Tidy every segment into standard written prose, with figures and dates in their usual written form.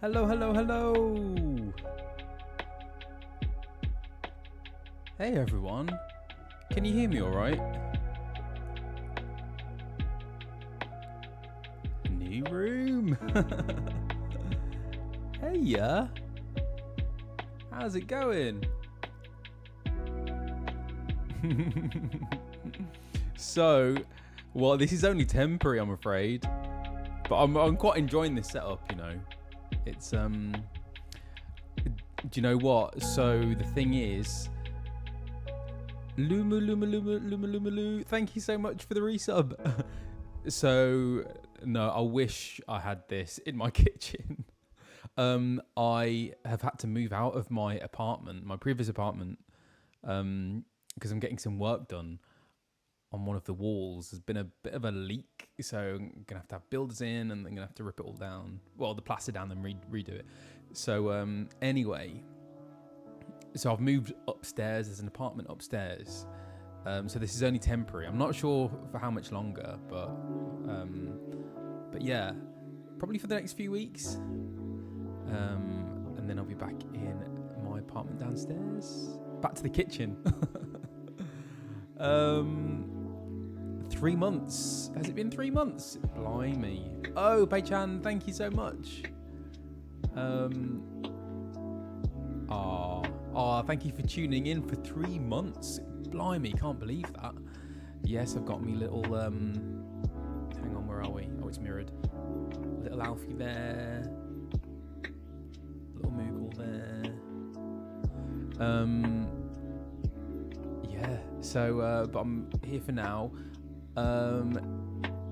Hello, hello, hello. Hey everyone. Can you hear me all right? New room. Hey, yeah. How's it going? So, well, this is only temporary, I'm afraid. But I'm quite enjoying this setup, you know. It's do you know what? So the thing is, Luma, thank you so much for the resub. So no, I wish I had this in my kitchen. I have had to move out of my apartment, my previous apartment, because I'm getting some work done on one of the walls. There's been a bit of a leak, so I'm gonna have to have builders in, and I'm gonna have to rip it all down. Well, the plaster down and redo it. So anyway, so I've moved upstairs. There's an apartment upstairs. So this is only temporary. I'm not sure for how much longer, but yeah, probably for the next few weeks. And then I'll be back in my apartment downstairs. Back to the kitchen. 3 months. Has it been 3 months? Blimey. Oh, Pei-chan, thank you so much. Thank you for tuning in for 3 months. Blimey, can't believe that. Yes, I've got me little, hang on, where are we? Oh, it's mirrored. Little Alfie there. Little Moogle there. Yeah, so, but I'm here for now.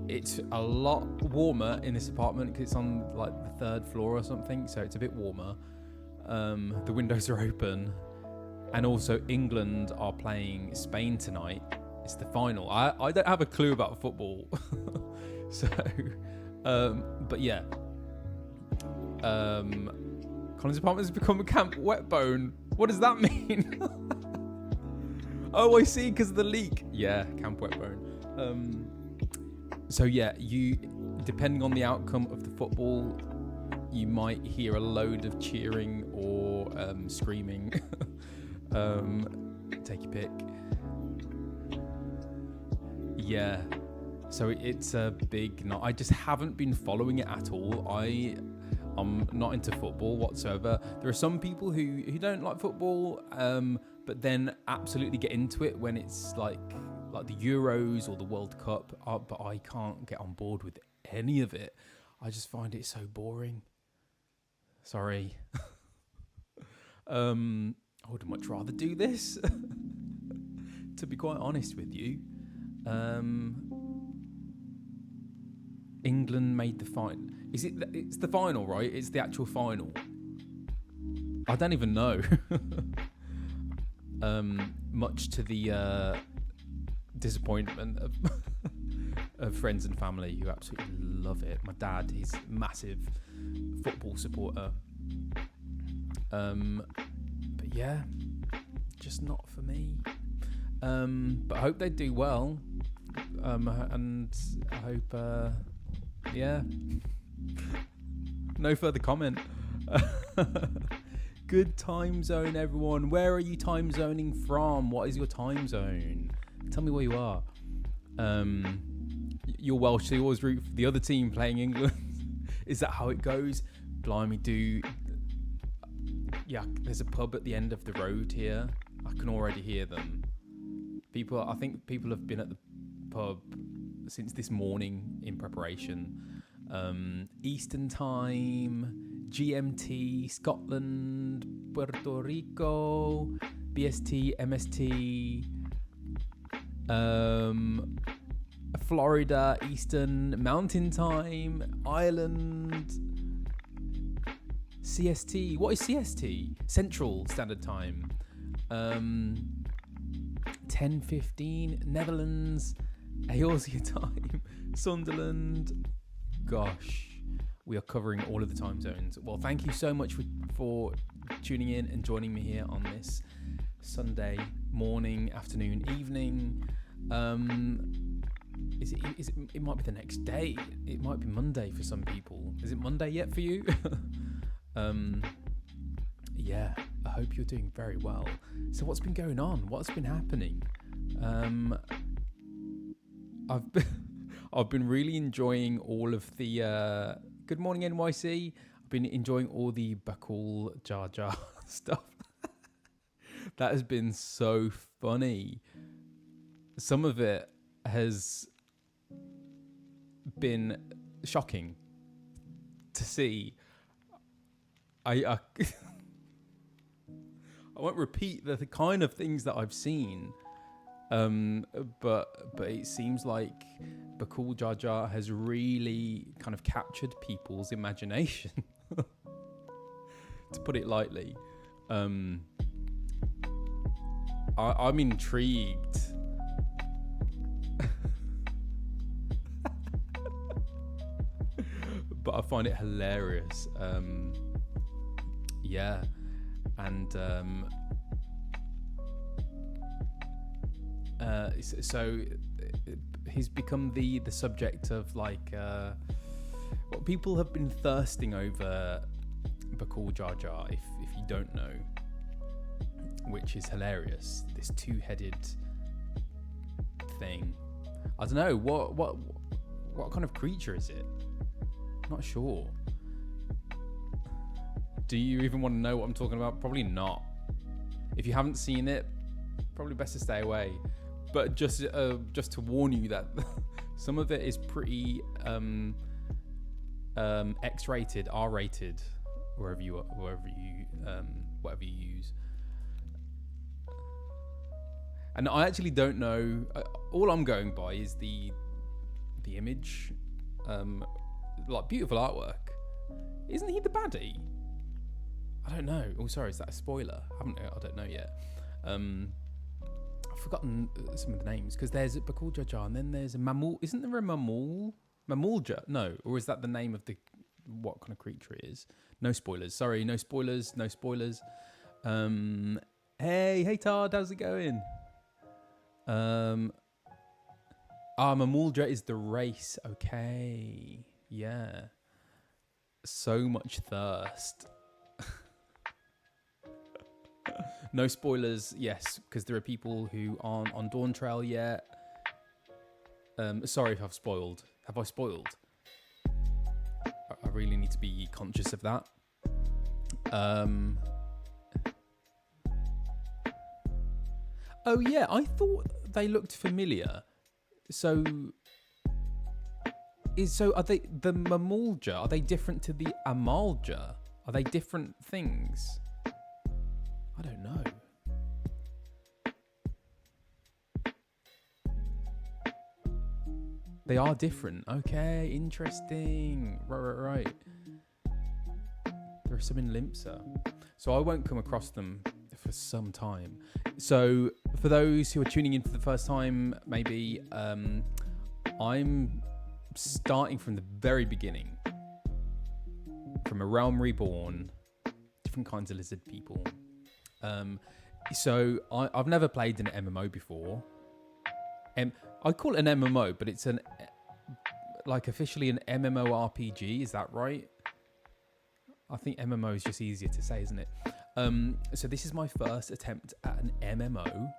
It's a lot warmer in this apartment because it's on like the 3rd floor or something, so it's a bit warmer. The windows are open, and also England are playing Spain tonight. It's the final. I don't have a clue about football. So but yeah, Colin's apartment has become a Camp Wetbone. What does that mean? Oh, I see, because of the leak. Yeah, Camp Wetbone. So yeah, you, depending on the outcome of the football, you might hear a load of cheering or screaming. Take your pick. Yeah, so it's a big night. I just haven't been following it at all. I'm not into football whatsoever. There are some people who don't like football, but then absolutely get into it when it's like the Euros or the World Cup. But I can't get on board with any of it. I just find it so boring. Sorry. I would much rather do this, to be quite honest with you. England made the final. It's the final, right? It's the actual final. I don't even know. Much to the disappointment of friends and family who absolutely love it. My dad is a massive football supporter. But yeah, just not for me. But I hope they do well. And I hope, yeah. No further comment. Good time zone, everyone. Where are you time zoning from? What is your time zone? Tell me where you are. You're Welsh, so you always root for the other team playing England. Is that how it goes? Blimey, yeah, there's a pub at the end of the road here. I can already hear them. I think people have been at the pub since this morning in preparation. Eastern time, GMT, Scotland, Puerto Rico, BST, MST, Florida, Eastern, Mountain Time, Ireland, CST. What is CST? Central Standard Time. 10:15, Netherlands, Eorzea time, Sunderland. Gosh, we are covering all of the time zones. Well, thank you so much for tuning in and joining me here on this Sunday morning, afternoon, evening. It might be the next day. It might be Monday for some people. Is it Monday yet for you? Yeah, I hope you're doing very well. So what's been going on? What's been happening? I've been, I've been really enjoying all of the Good Morning NYC. I've been enjoying all the Bakul Jar Jar stuff. That has been so funny. Some of it has been shocking to see. I won't repeat the kind of things that I've seen, but it seems like Bakul Jar Jar has really kind of captured people's imagination, to put it lightly. I'm intrigued. But I find it hilarious. Yeah. And so he's become the subject of like what people have been thirsting over Bakul Jar Jar, if you don't know, which is hilarious. This two-headed thing. I don't know what kind of creature is it? Not sure. Do you even want to know what I'm talking about? Probably not. If you haven't seen it, probably best to stay away. But just to warn you that some of it is pretty X-rated, R-rated, whatever you use. And I actually don't know. All I'm going by is the image. Like beautiful artwork. Isn't he the baddie? I don't know. Oh, sorry, is that a spoiler? I don't know yet. I've forgotten some of the names because there's Bakul Jar Jar and then there's a Mamul. Isn't there a Mamul? Mamulja? No, or is that the name of the what kind of creature it is? No spoilers. Sorry, no spoilers. No spoilers. Hey Todd, how's it going? Mamulja is the race. Okay. Yeah. So much thirst. No spoilers, yes, because there are people who aren't on Dawn Trail yet. Sorry if I've spoiled. Have I spoiled? I really need to be conscious of that. Oh yeah, I thought they looked familiar. So are they the Mamulja? Are they different to the Amalja? Are they different things? I don't know. They are different. Okay, interesting. Right. There are some in Limsa. So I won't come across them for some time. So for those who are tuning in for the first time, maybe I'm starting from the very beginning. From a Realm Reborn, different kinds of lizard people. So I've never played an MMO before. I call it an MMO, but it's officially an MMORPG. Is that right? I think MMO is just easier to say, isn't it? So this is my first attempt at an MMO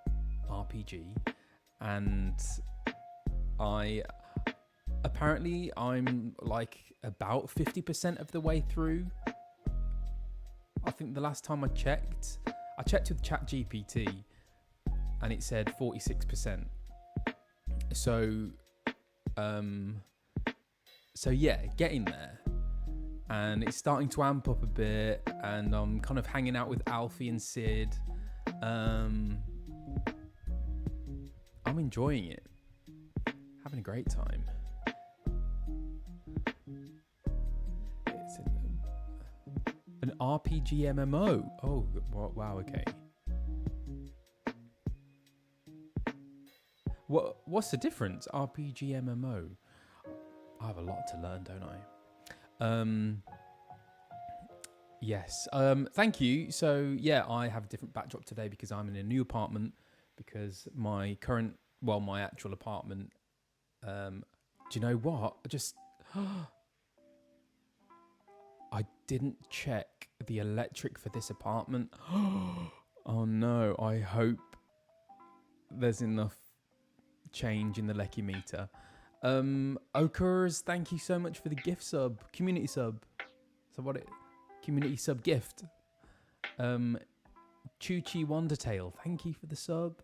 RPG, and I'm like about 50% of the way through. I think the last time I checked with ChatGPT, and it said 46%. So yeah, getting there, and it's starting to amp up a bit, and I'm kind of hanging out with Alfie and Sid. I'm enjoying it, having a great time. It's an RPG MMO. Oh wow, okay. What's the difference? RPG MMO. I have a lot to learn, don't I? Yes. Thank you. So yeah, I have a different backdrop today because I'm in a new apartment. Because my actual apartment. Do you know what? I didn't check the electric for this apartment. Oh no, I hope there's enough change in the Lecky meter. Okurs, thank you so much for the gift sub, community sub. So what it, community sub gift. Chuchi Wondertail, thank you for the sub.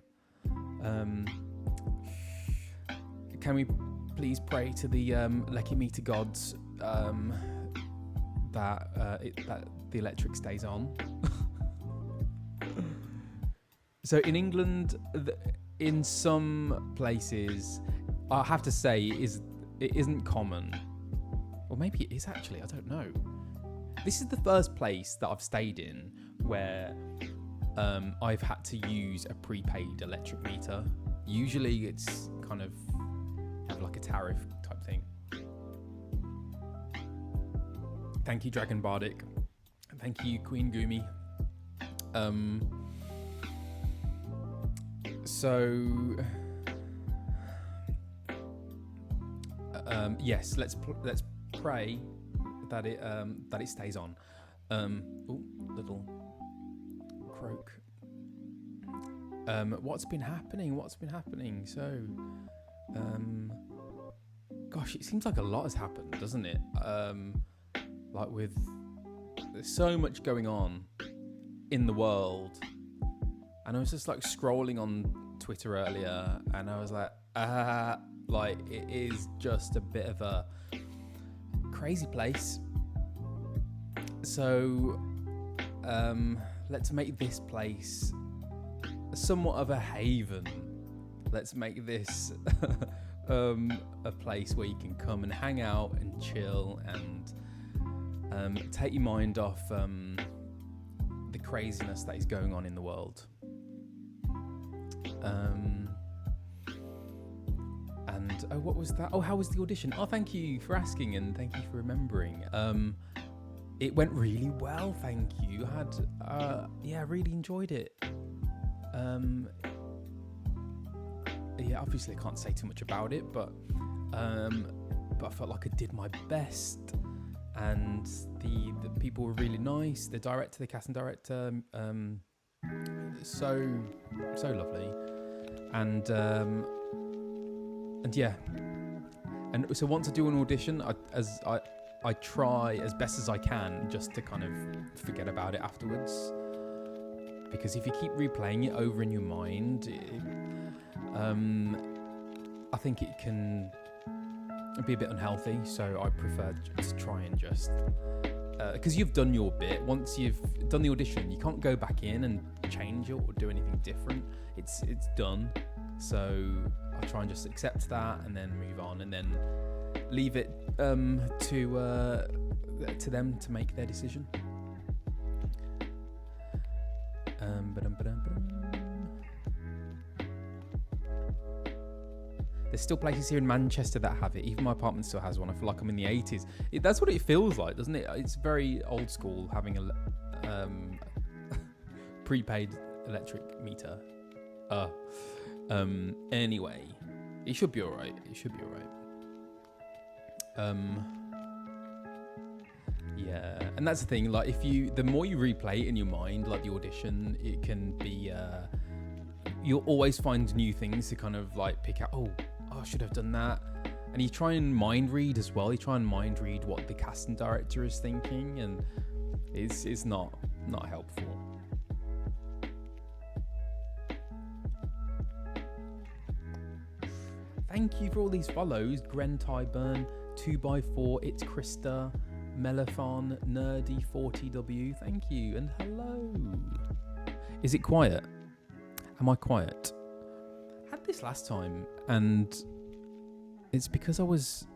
Can we please pray to the Lecky meter gods that the electric stays on? So in England, in some places, I have to say it isn't common, or maybe it is actually. I don't know. This is the first place that I've stayed in where I've had to use a prepaid electric meter. Usually, it's kind of like a tariff type thing. Thank you, Dragon Bardic. Thank you, Queen Gumi. Yes, let's pray that it stays on. Little croak. What's been happening? So, gosh, it seems like a lot has happened, doesn't it? There's so much going on in the world, and I was just like scrolling on Twitter earlier, and I was like, it is just a bit of a crazy place. So, let's make this place somewhat of a haven. Let's make this a place where you can come and hang out and chill and take your mind off the craziness that is going on in the world. What was that? How was the audition? Thank you for asking, and thank you for remembering. It went really well, thank you. I really enjoyed it. Obviously I can't say too much about it, but I felt like I did my best, and the people were really nice. The casting director, so lovely, and yeah. And so once I do an audition, I try as best as I can just to kind of forget about it afterwards, because if you keep replaying it over in your mind, I think it can be a bit unhealthy. So I prefer just try and just because you've done your bit. Once you've done the audition, you can't go back in and change it or do anything different. It's done. So I try and just accept that and then move on, and then leave it to them to make their decision. There's still places here in Manchester that have it. Even my apartment still has one. I feel like I'm in the 80s. That's what it feels like, doesn't it? It's very old school having a prepaid electric meter. Anyway, it should be alright. Yeah, and that's the thing. Like, the more you replay it in your mind, like the audition, it can be. You'll always find new things to kind of like pick out. Oh, I should have done that. And you try and mind read as well. You try and mind read what the casting director is thinking, and it's not helpful. Thank you for all these follows. Grentai Burn, 2x4, It's Krista, Melathon, Nerdy 40W. Thank you, and hello. Is it quiet? Am I quiet? I had this last time, and it's because I was.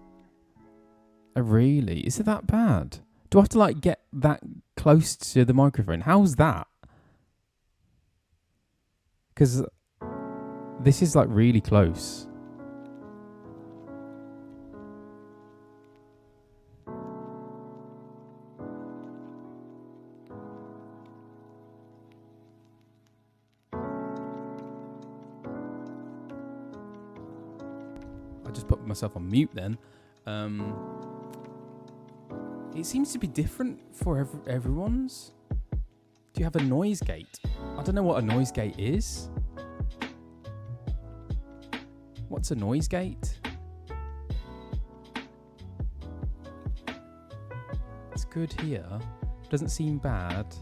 Really? Is it that bad? Do I have to like get that close to the microphone? How's that? Because this is like really close. Put myself on mute then. It seems to be different for everyone's. Do you have a noise gate? I don't know what a noise gate is. What's a noise gate? It's good here. Doesn't seem bad.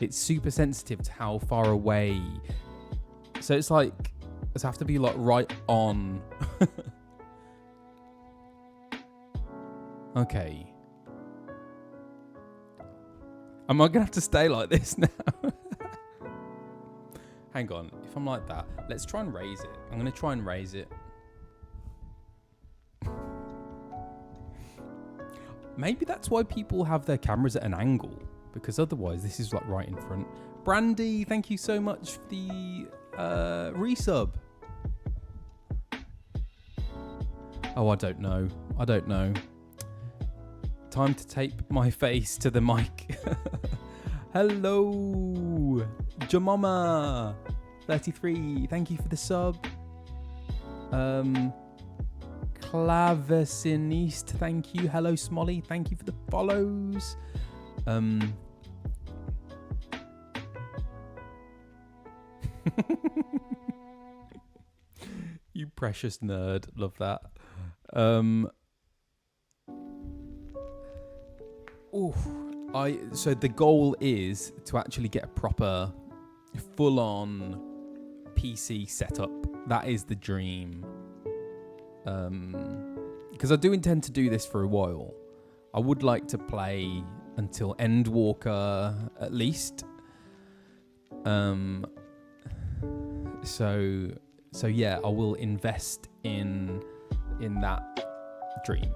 It's super sensitive to how far away. So it's like, it's have to be like right on. Okay. Am I going to have to stay like this now? Hang on. If I'm like that, let's try and raise it. I'm going to try and raise it. Maybe that's why people have their cameras at an angle, because otherwise this is like right in front. Brandy, thank you so much for the resub. Oh, I don't know. I don't know. Time to tape my face to the mic. Hello, Jamama 33. Thank you for the sub. Claveciniste, thank you. Hello, Smolly. Thank you for the follows. You precious nerd. Love that. So the goal is to actually get a proper full-on PC setup. That is the dream. Because I do intend to do this for a while. I would like to play until Endwalker at least. So yeah, I will invest in that dream.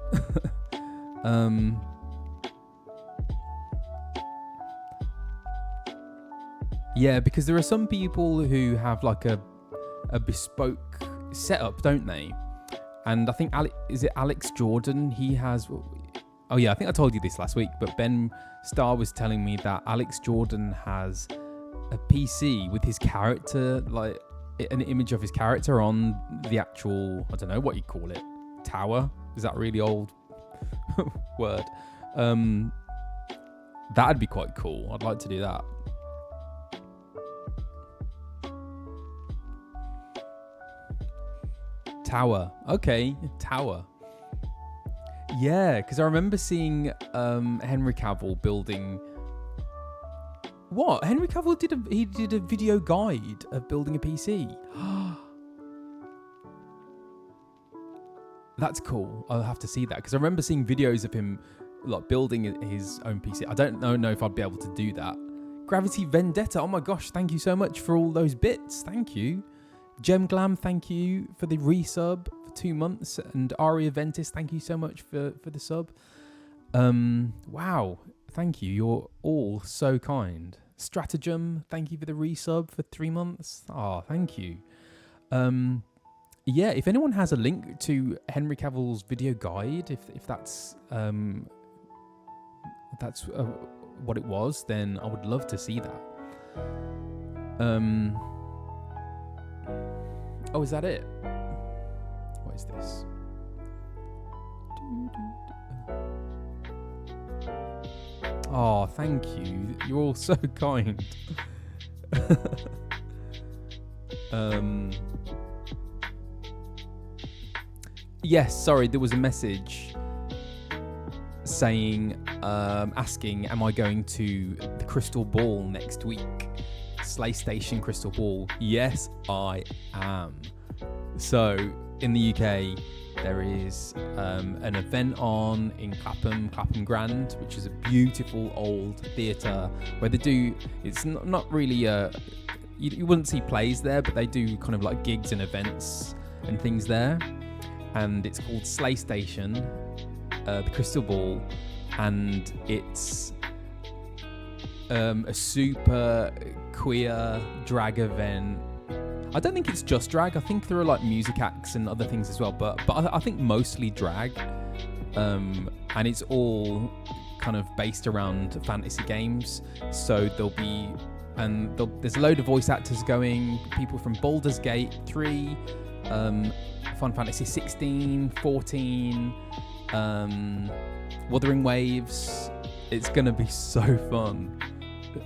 Yeah, because there are some people who have like a bespoke setup, don't they? And I think Alex Jordan, he has. Oh yeah, I think I told you this last week, but Ben Starr was telling me that Alex Jordan has a PC with his character, like an image of his character on the actual, I don't know what you call it, tower. Is that really old word? That'd be quite cool. I'd like to do that. Tower. Okay, tower. Yeah, because I remember seeing Henry Cavill building. What? Henry Cavill did a video guide of building a PC. That's cool. I'll have to see that because I remember seeing videos of him like building his own PC. I don't know if I'd be able to do that. Gravity Vendetta. Oh my gosh! Thank you so much for all those bits. Thank you. Gem Glam, thank you for the resub for 2 months. And Aria Ventus, thank you so much for the sub. Wow, thank you. You're all so kind. Stratagem, thank you for the resub for 3 months. Oh, thank you. Yeah, if anyone has a link to Henry Cavill's video guide, if that's what it was, then I would love to see that. Oh, is that it? What is this? Oh, thank you. You're all so kind. Yes, sorry, there was a message saying, asking, am I going to the Crystal Ball next week? Slay Station Crystal Ball. Yes, I am. So in the UK there is an event on in Clapham Grand, which is a beautiful old theatre where they do, it's not really you wouldn't see plays there, but they do kind of like gigs and events and things there, and it's called Slay Station, the Crystal Ball, and it's a super queer drag event. I don't think it's just drag. I think there are like music acts and other things as well, but I think mostly drag. And it's all kind of based around fantasy games. So there's a load of voice actors going, people from Baldur's Gate 3, Final Fantasy 16, 14, Wuthering Waves. It's gonna be so fun.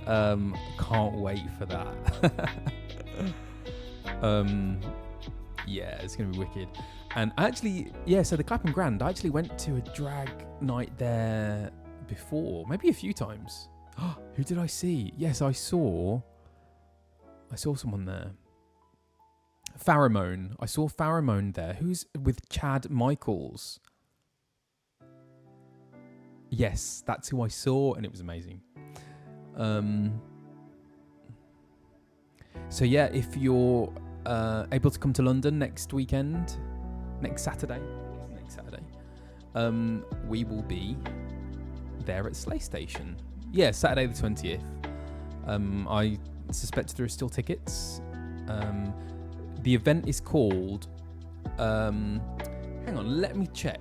Can't wait for that. Yeah, it's gonna be wicked. And actually, yeah, so the Clapham Grand, I actually went to a drag night there before, maybe a few times. Who did I see? Yes, I saw someone there. Pheromone. I saw Pheromone there. Who's with Chad Michaels? Yes, that's who I saw, and it was amazing. So yeah, if you're able to come to London next Saturday, we will be there at Slay Station. Yeah, Saturday the 20th. I suspect there are still tickets. The event is called... hang on, let me check.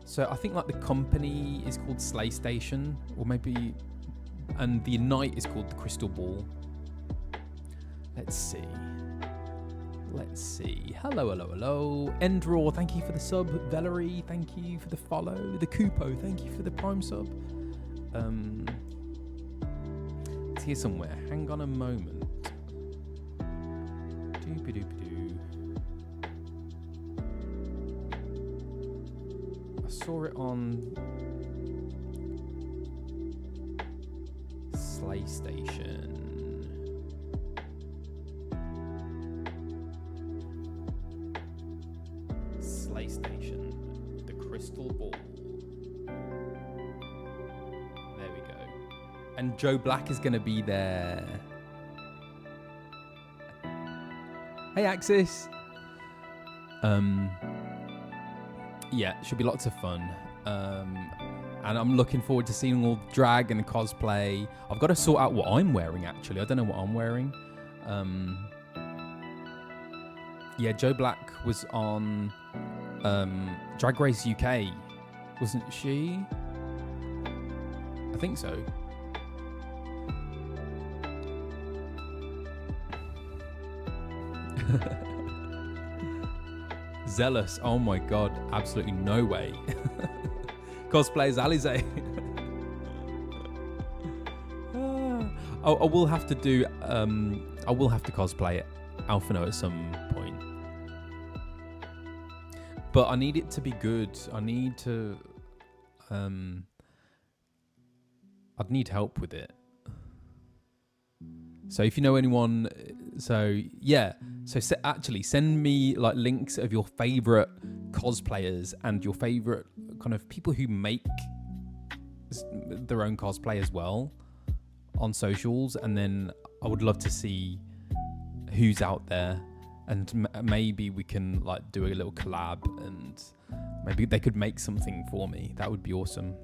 So I think like the company is called Slay Station, or maybe... And the night is called the Crystal Ball. Let's see. Hello. Endraw, thank you for the sub. Valerie, thank you for the follow. The Kupo, thank you for the prime sub. It's here somewhere. Hang on a moment. Doop-a-doop-a-doo. I saw it on Slay Station. Slay Station. The Crystal Ball. There we go. And Joe Black is going to be there. Hey, Axis. Yeah, it should be lots of fun. And I'm looking forward to seeing all the drag and the cosplay. I've got to sort out what I'm wearing, actually. I don't know what I'm wearing. Yeah, Joe Black was on Drag Race UK, wasn't she? I think so. Zealous, oh my god, absolutely no way. Cosplay as Alize. I will have to do I will have to cosplay Alphinaud at some point, but I need it to be good. I'd need help with it. So if you know anyone, actually send me like links of your favorite cosplayers and your favorite kind of people who make their own cosplay as well on socials, and then I would love to see who's out there, and maybe we can like do a little collab, and maybe they could make something for me. That would be awesome.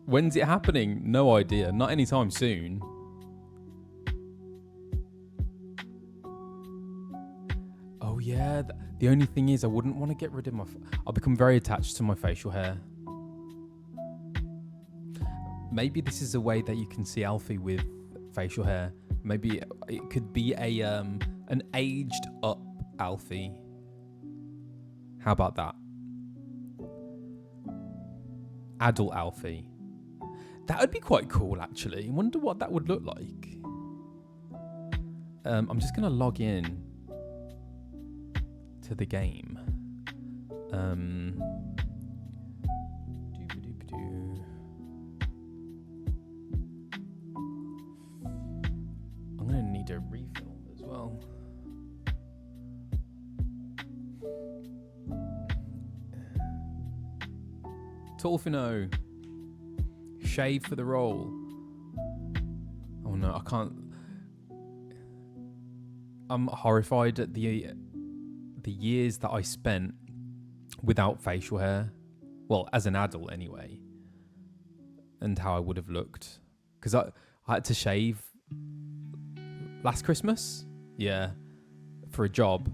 When's it happening? No idea. Not anytime soon. Oh yeah. The only thing is I wouldn't want to get rid of I'll become very attached to my facial hair. Maybe this is a way that you can see Alfie with facial hair. Maybe it could be an aged up Alfie. How about that? Adult Alfie. That would be quite cool, actually. I wonder what that would look like. I'm just going to log in to the game. I'm going to need a refill as well. Alphinaud. Shave for the role. Oh no, I can't. I'm horrified at the years that I spent without facial hair. Well, as an adult anyway. And how I would have looked. Because I had to shave last Christmas. Yeah. For a job.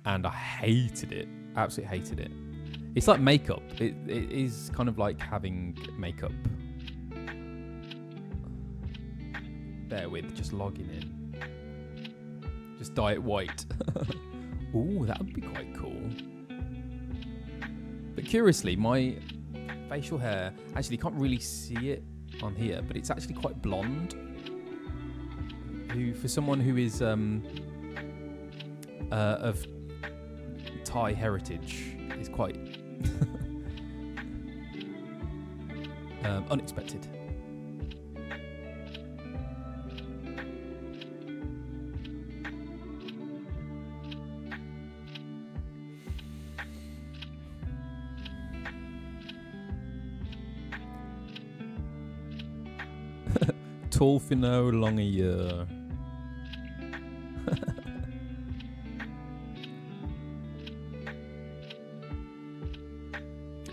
And I hated it. Absolutely hated it. It's like makeup. It is kind of like having makeup. Bear with, just logging in. Just dye it white. Ooh, that would be quite cool. But curiously, my facial hair, actually you can't really see it on here, but it's actually quite blonde. Who, for someone who is of Thai heritage, is quite unexpected. Alphinaud, long a year.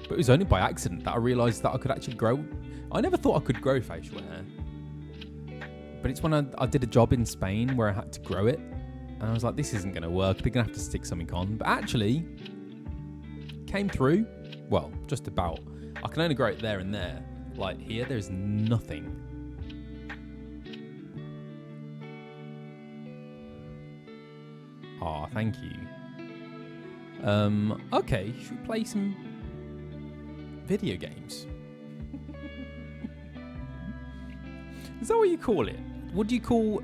But it was only by accident that I realised that I could actually grow. I never thought I could grow facial hair. But it's when I did a job in Spain where I had to grow it. And I was like, this isn't going to work. They're going to have to stick something on. But actually, came through. Well, just about. I can only grow it there and there. Like here, there's nothing. Ah, thank you. Okay, should we play some video games? Is that what you call it? Would you call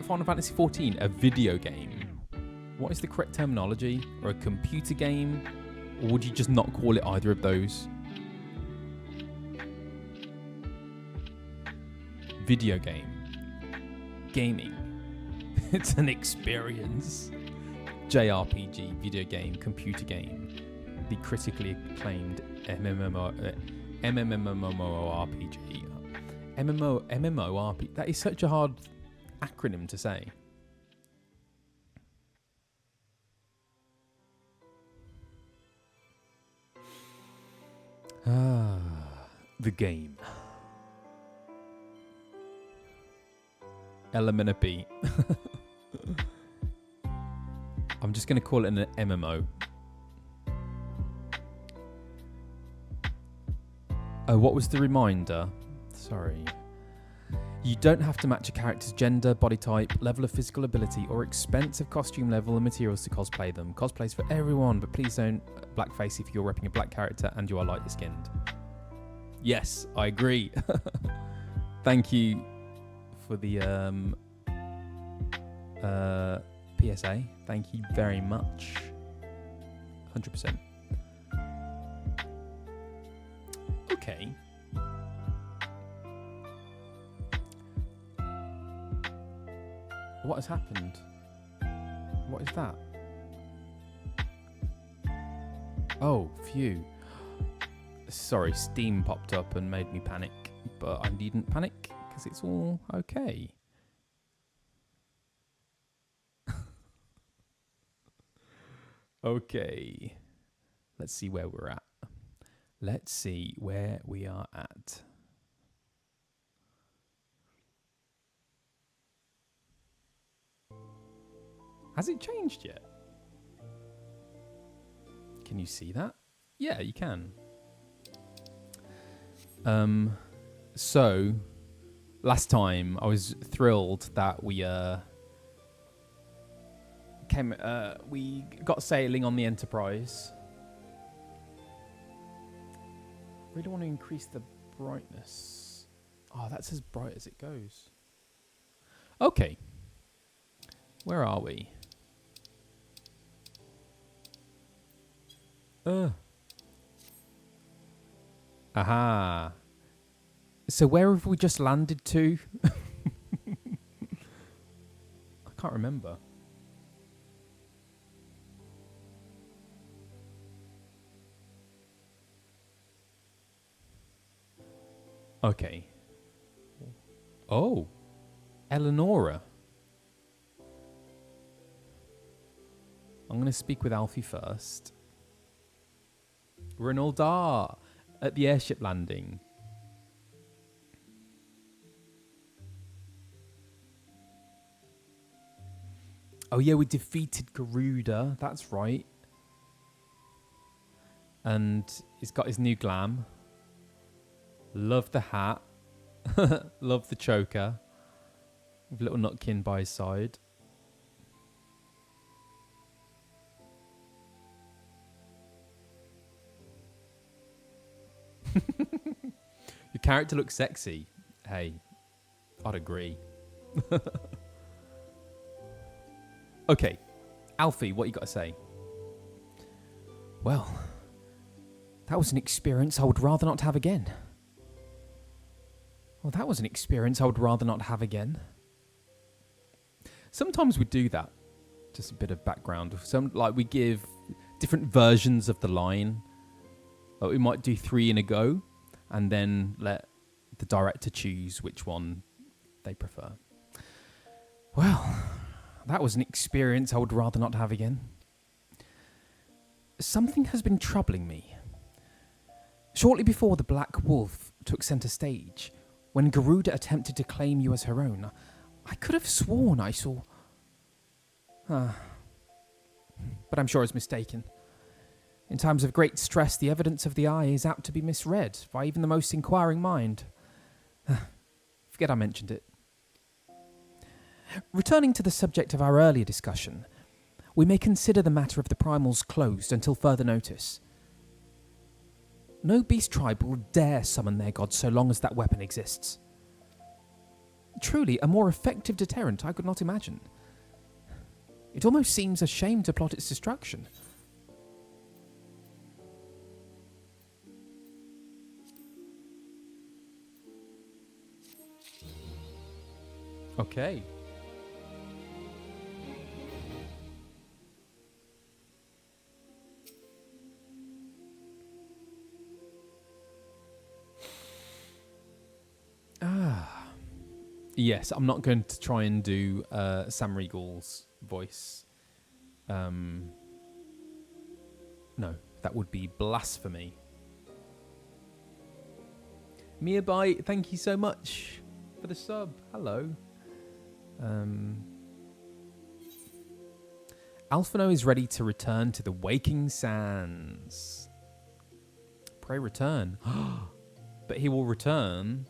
Final Fantasy XIV a video game? What is the correct terminology? Or a computer game? Or would you just not call it either of those? Video game. Gaming. It's an experience. JRPG, video game, computer game, the critically acclaimed MMORPG. That is such a hard acronym to say. The game. LMNP. I'm just going to call it an MMO. Oh, what was the reminder? Sorry. You don't have to match a character's gender, body type, level of physical ability, or expensive costume level and materials to cosplay them. Cosplay's for everyone, but please don't blackface if you're repping a black character and you are lightly skinned. Yes, I agree. Thank you for the PSA. Thank you very much. 100%. Okay. What has happened? What is that? Oh, phew. Sorry, Steam popped up and made me panic, but I needn't panic because it's all okay. Okay, let's see where we're at. Let's see where we are at. Has it changed yet? Can you see that? Yeah, you can. So, last time I was thrilled that we got sailing on the Enterprise. Really want to increase the brightness. Oh, that's as bright as it goes. Okay. Where are we? Aha. So where have we just landed to? I can't remember. Okay. Oh. Eleonora. I'm going to speak with Alfie first. Renaldar at the airship landing. Oh yeah, we defeated Garuda. That's right. And he's got his new glam. Love the hat. Love the choker. With little Nutkin by his side. Your character looks sexy. Hey, I'd agree. Okay, Alfie, what you got to say? Well, that was an experience I would rather not have again. Well, that was an experience I would rather not have again. Sometimes we do that. Just a bit of background. We give different versions of the line. Like we might do 3 in a go, and then let the director choose which one they prefer. Well, that was an experience I would rather not have again. Something has been troubling me. Shortly before the Black Wolf took centre stage, when Garuda attempted to claim you as her own, I could have sworn I saw... But I'm sure I was mistaken. In times of great stress, the evidence of the eye is apt to be misread by even the most inquiring mind. Forget I mentioned it. Returning to the subject of our earlier discussion, we may consider the matter of the primals closed until further notice. No beast tribe will dare summon their god so long as that weapon exists. Truly, a more effective deterrent I could not imagine. It almost seems a shame to plot its destruction. Okay. Yes, I'm not going to try and do Sam Regal's voice. No, that would be blasphemy. Miabai, thank you so much for the sub. Hello. Alphinaud is ready to return to the Waking Sands. Pray return. But he will return.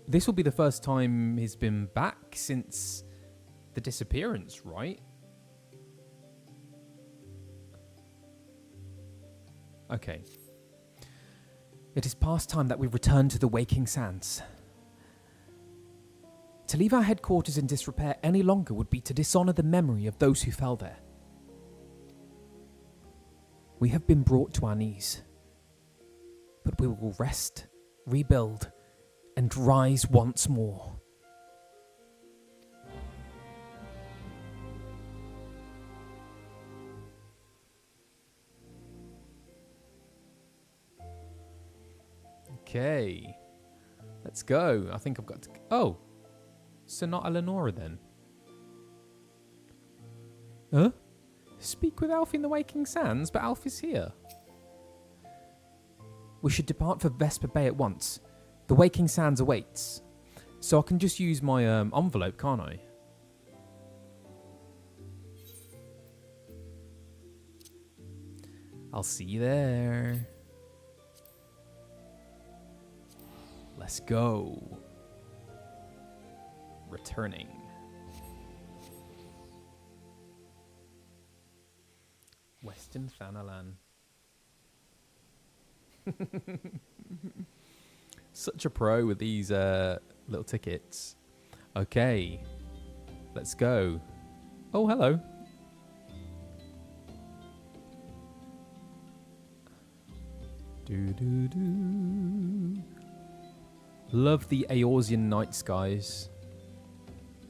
This will be the first time he's been back since the disappearance, right? Okay. It is past time that we return to the Waking Sands. To leave our headquarters in disrepair any longer would be to dishonour the memory of those who fell there. We have been brought to our knees, but we will rest, rebuild, and rise once more. Okay. Let's go. I think I've got to... Oh. So not Eleonora then. Huh? Speak with Alfie in the Waking Sands, but Alfie's here. We should depart for Vesper Bay at once. The Waking Sands awaits. So I can just use my envelope, can't I? I'll see you there. Let's go. Returning. Western Thanalan. Such a pro with these little tickets. Okay. Let's go. Oh, hello. Do. Love the Eorzean night skies.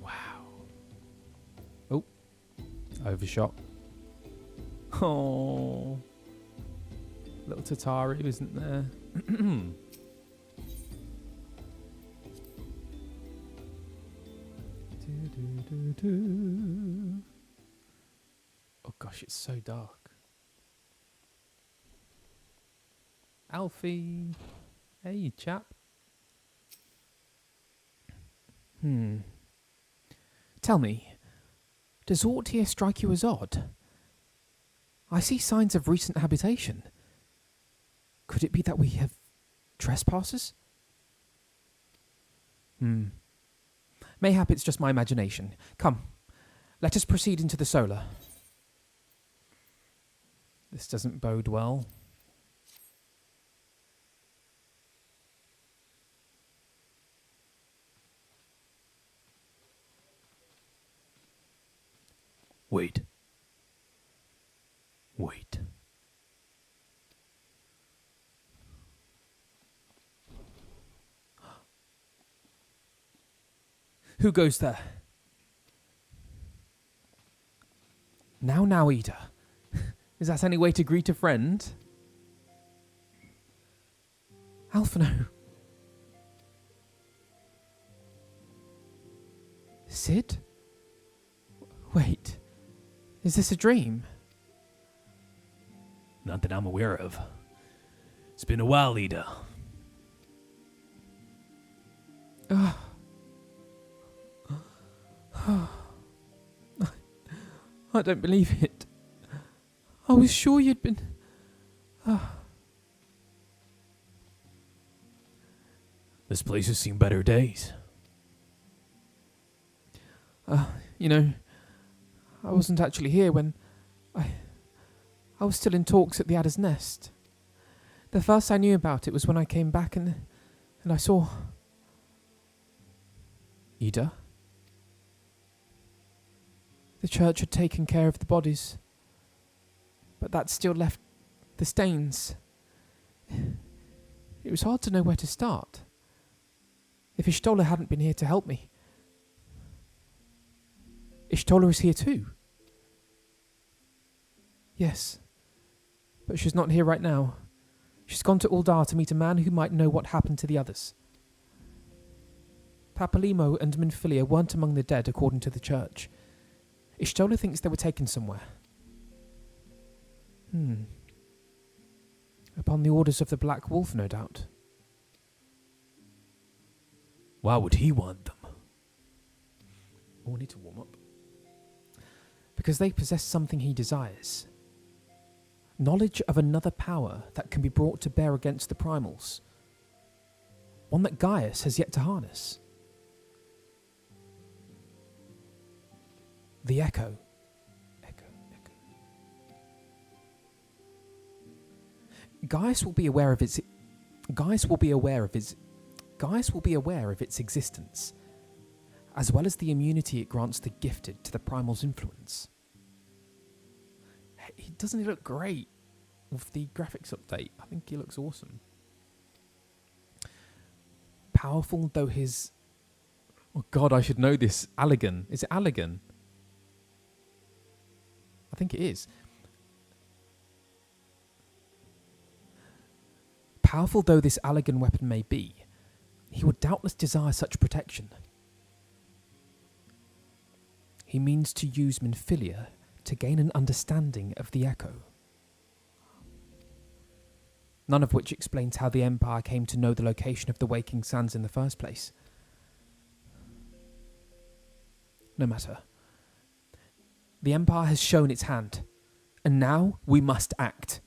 Wow. Oh. Overshot. Oh. Little Tataru isn't there. Oh gosh, it's so dark. Alfie. Hey, chap. Tell me, does aught here strike you as odd? I see signs of recent habitation. Could it be that we have trespassers? Mayhap it's just my imagination. Come, let us proceed into the solar. This doesn't bode well. Wait. Wait. Who goes there? Now, Ida. Is that any way to greet a friend? Alphinaud. Sid? Wait. Is this a dream? Not that I'm aware of. It's been a while, Ida. I don't believe it. I was sure you'd been... This place has seen better days. You know, I wasn't actually here when I was still in talks at the Adder's Nest. The first I knew about it was when I came back and I saw... Ida? The church had taken care of the bodies, but that still left the stains. It was hard to know where to start. If Hydaelyn hadn't been here to help me. Hydaelyn is here too. Yes, but she's not here right now. She's gone to Uldar to meet a man who might know what happened to the others. Papalimo and Minfilia weren't among the dead, according to the church. Hydaelyn thinks they were taken somewhere. Upon the orders of the Black Wolf, no doubt. Why would he want them? Oh, I need to warm up. Because they possess something he desires. Knowledge of another power that can be brought to bear against the primals. One that Gaius has yet to harness. The Echo. Gaius will be aware of its existence, as well as the immunity it grants the gifted to the primal's influence. Doesn't he look great with the graphics update? I think he looks awesome. Powerful though his... Oh god, I should know this. Allegan. Is it Allegan? I think it is. Powerful though this Allegan weapon may be, he would doubtless desire such protection. He means to use Minfilia to gain an understanding of the Echo. None of which explains how the Empire came to know the location of the Waking Sands in the first place. No matter. The Empire has shown its hand, and now we must act.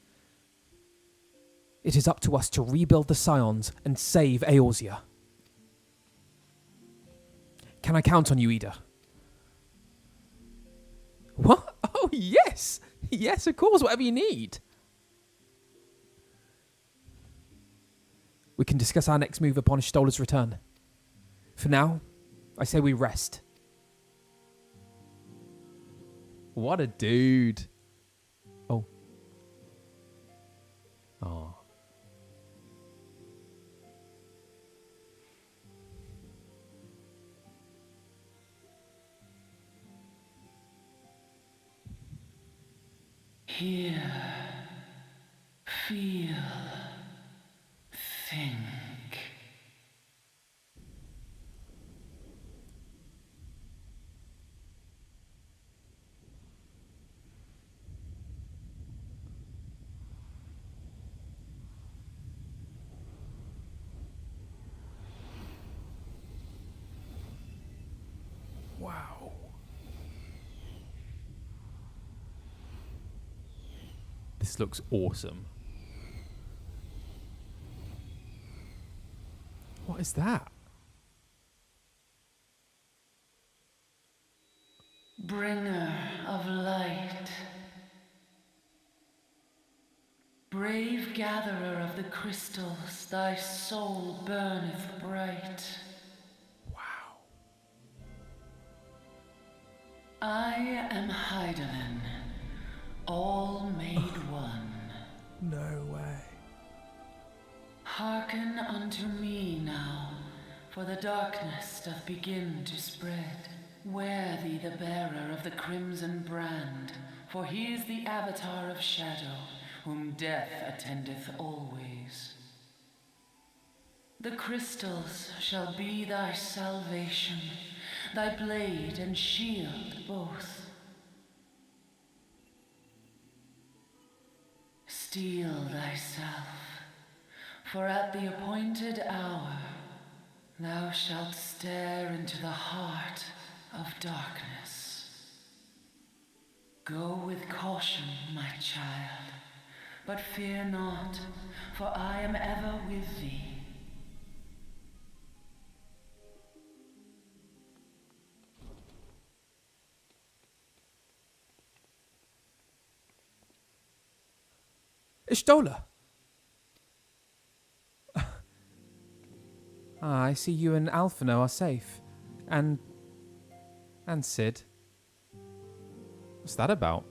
It is up to us to rebuild the Scions and save Eorzea. Can I count on you, Ida? What? Oh, yes! Yes, of course, whatever you need. We can discuss our next move upon Hydaelyn's return. For now, I say we rest. What a dude. Oh. Oh. Hear, feel, think. Wow. This looks awesome. What is that? Bringer of light, brave gatherer of the crystals, thy soul burneth bright. Wow. I am Hydaelyn, all made one. No way. Hearken unto me now, for the darkness doth begin to spread. Wear thee the bearer of the crimson brand, for he is the avatar of shadow, whom death attendeth always. The crystals shall be thy salvation, thy blade and shield both. Steel thyself, for at the appointed hour thou shalt stare into the heart of darkness. Go with caution, my child, but fear not, for I am ever with thee. Ishtola! I see you and Alphinaud are safe. And Sid. What's that about?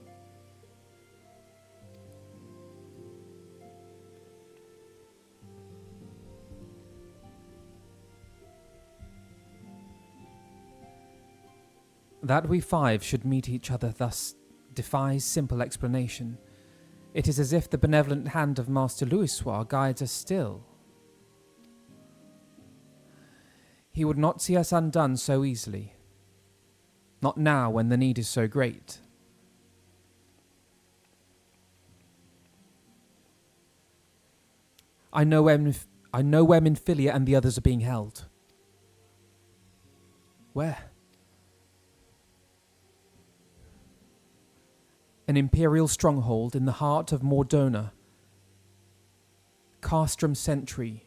That we five should meet each other thus defies simple explanation. It is as if the benevolent hand of Master Louisoix guides us still. He would not see us undone so easily. Not now when the need is so great. I know where Minfilia and the others are being held. Where? An imperial stronghold in the heart of Mordona. Castrum Centre.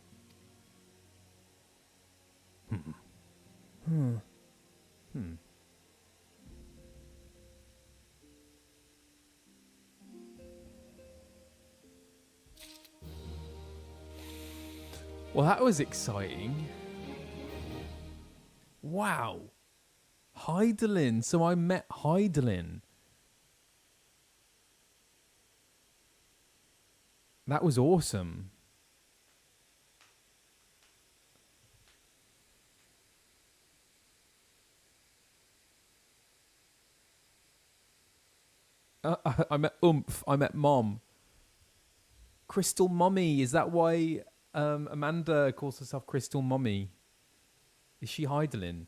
Well, that was exciting. Wow. Hydaelyn. So I met Hydaelyn. That was awesome. I met Oomph. I met Mom. Crystal Mommy. Is that why Amanda calls herself Crystal Mommy? Is she Hydaelyn?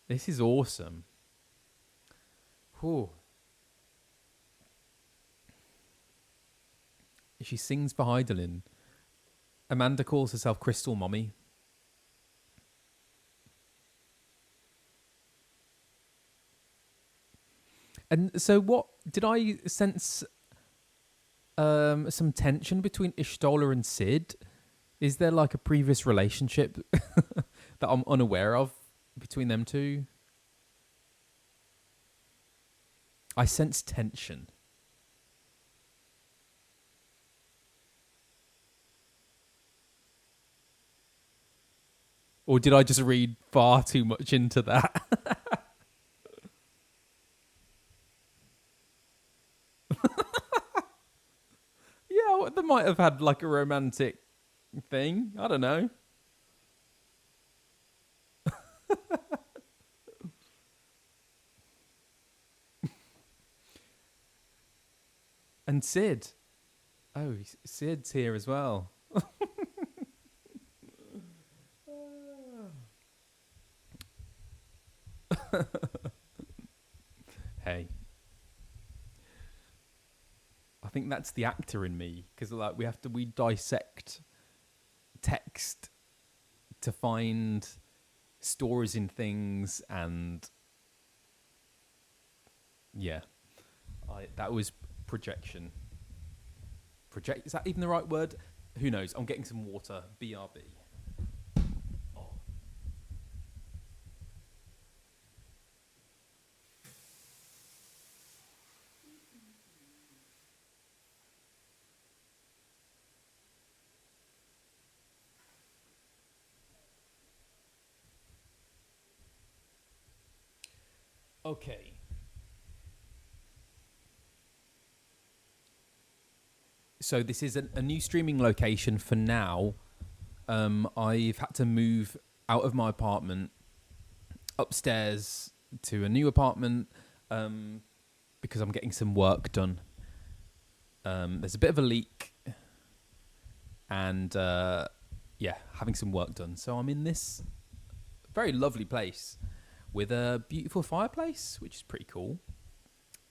This is awesome. Whew. She sings for Hydaelyn. Amanda calls herself Crystal Mommy. And so what, did I sense some tension between Ishtola and Sid? Is there like a previous relationship that I'm unaware of between them two? I sense tension. Or did I just read far too much into that? Yeah, they might have had like a romantic thing. I don't know. And Sid. Oh, Sid's here as well. Hey. I think that's the actor in me, because like we dissect text to find stories in things and Yeah. That was projection. Is that even the right word? Who knows? I'm getting some water. BRB. Oh. Okay. So this is a new streaming location for now. I've had to move out of my apartment upstairs to a new apartment because I'm getting some work done. There's a bit of a leak and having some work done. So I'm in this very lovely place with a beautiful fireplace, which is pretty cool.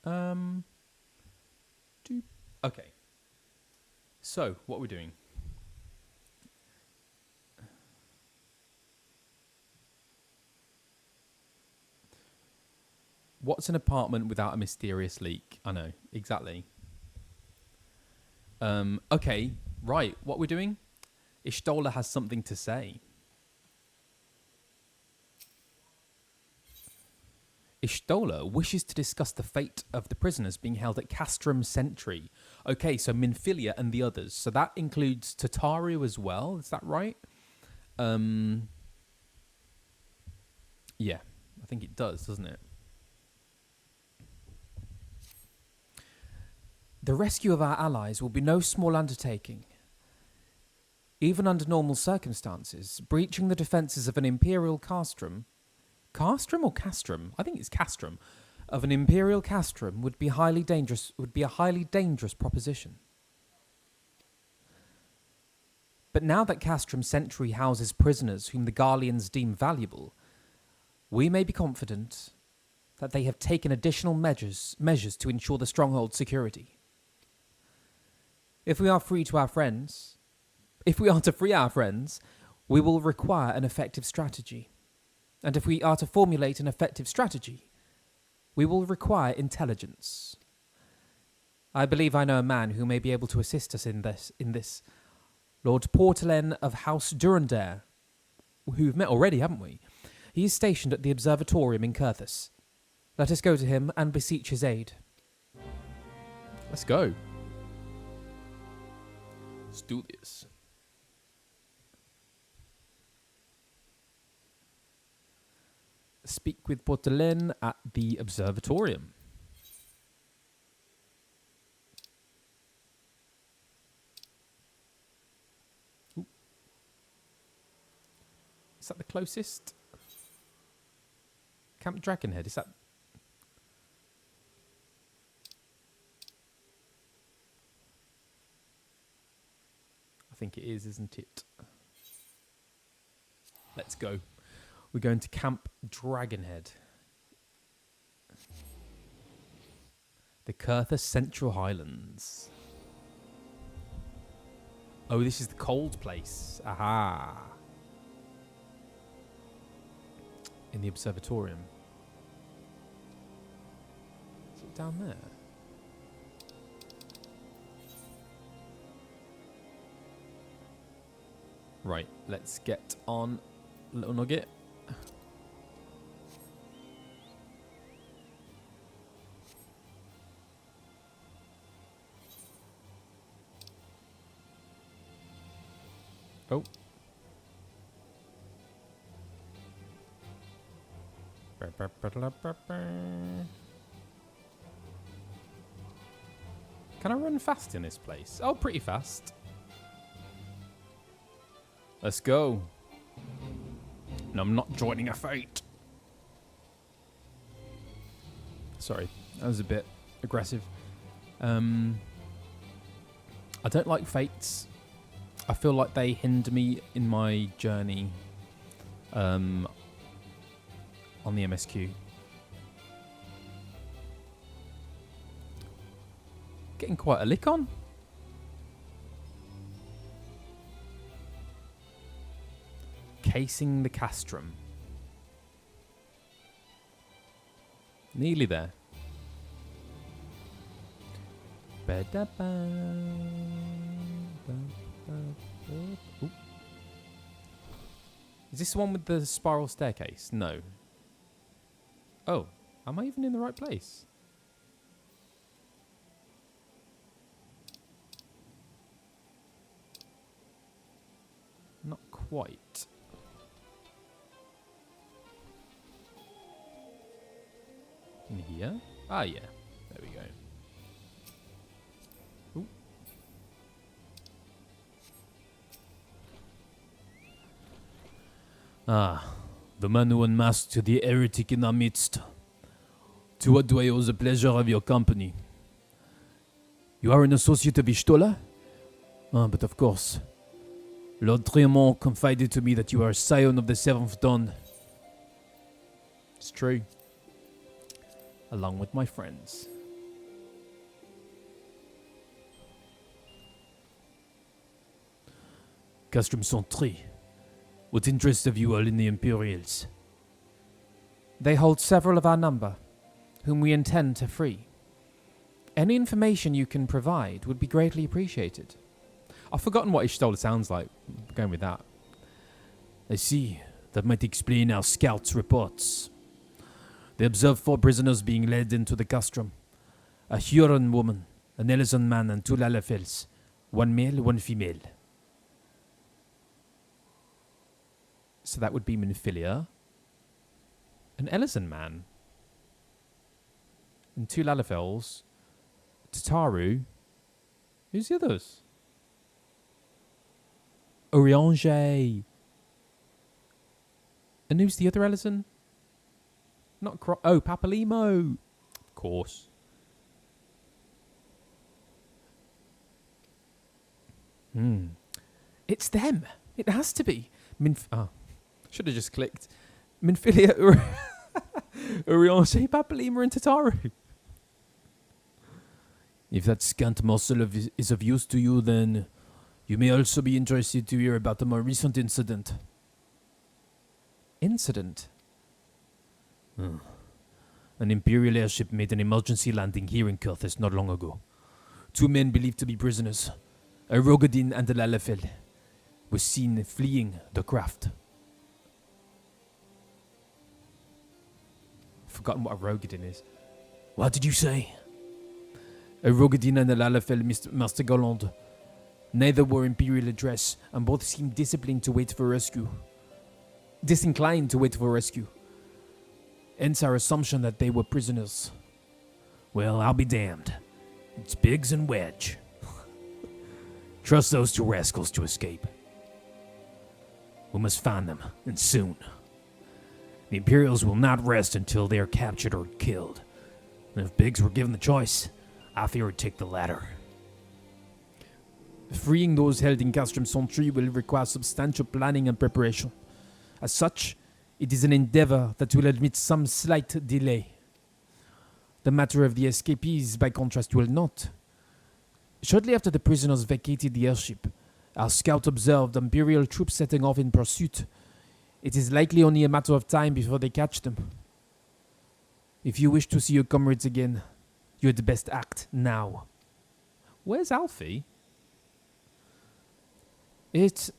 Okay. So, what are we doing? What's an apartment without a mysterious leak? I know, exactly. Okay, right, what we're doing? Hydaelyn has something to say. Hydaelyn wishes to discuss the fate of the prisoners being held at Castrum Centre. Okay, so Minfilia and the others. So that includes Tataru as well, is that right? Yeah, I think it does, doesn't it? The rescue of our allies will be no small undertaking. Even under normal circumstances, breaching the defences of an imperial castrum... Castrum or castrum? I think it's castrum. Of an imperial castrum would be a highly dangerous proposition. But now that Castrum Centre houses prisoners whom the Garleans deem valuable, we may be confident that they have taken additional measures to ensure the stronghold's security. If we are to free our friends, we will require an effective strategy. And if we are to formulate an effective strategy, we will require intelligence. I believe I know a man who may be able to assist us in this. Lord Portalen of House Durandare, who we've met already, haven't we? He is stationed at the observatorium in Kurthus. Let us go to him and beseech his aid. Let's go. Let's do this. Speak with Portalen at the observatorium. Ooh. Is that the closest? Camp Dragonhead, is that... I think it is, isn't it? Let's go. We're going to Camp Dragonhead. The Kurthus Central Highlands. Oh, this is the cold place. Aha. In the observatorium. Is it down there? Right, let's get on, little nugget. Oh. Can I run fast in this place? Oh, pretty fast. Let's go. No, I'm not joining a fate. Sorry, that was a bit aggressive. I don't like fates. I feel like they hinder me in my journey on the MSQ. Getting quite a lick on. Casing the Castrum. Nearly there. Ooh. Is this the one with the spiral staircase? No. Oh, am I even in the right place? Not quite. In here? Ah, yeah. There we go. Ooh. Ah, the man who unmasked the heretic in our midst. To what do I owe the pleasure of your company? You are an associate of Ishtola? Ah, but of course. Lord Tremont confided to me that you are a scion of the Seventh Dawn. It's true. Along with my friends. Castrum Centre. What interest have you all in the Imperials? They hold several of our number, whom we intend to free. Any information you can provide would be greatly appreciated. I've forgotten what Ishtola sounds like. I'm going with that. I see. That might explain our scouts' reports. They observed 4 prisoners being led into the castrum. A Huron woman, an Ellison man, and 2 Lalafels. 1 male, 1 female. So that would be Minfilia. An Ellison man. And 2 Lalafels. Tataru. Who's the others? Eorzea. And who's the other Ellison? Not Papalimo. Of course. It's them. It has to be. Should have just clicked. Minfilia, Eorzea, Papalimo, and Tataru. If that scant morsel is of use to you, then you may also be interested to hear about a more recent incident. Incident? An Imperial airship made an emergency landing here in Kurthis not long ago. 2 men believed to be prisoners, a Rogadin and a Lalafel, were seen fleeing the craft. Forgotten what a Rogadin is. What did you say? A Rogadin and a Lalafel, Master Garleand. Neither were Imperial address, and both seemed disinclined to wait for rescue. Hence our assumption that they were prisoners. Well, I'll be damned. It's Biggs and Wedge. Trust those 2 rascals to escape. We must find them, and soon. The Imperials will not rest until they are captured or killed. And if Biggs were given the choice, I fear he'd take the latter. Freeing those held in Castrum Centre will require substantial planning and preparation. As such, it is an endeavor that will admit some slight delay. The matter of the escapees, by contrast, will not. Shortly after the prisoners vacated the airship, our scout observed Imperial troops setting off in pursuit. It is likely only a matter of time before they catch them. If you wish to see your comrades again, you had best act now. Where's Alfie? If,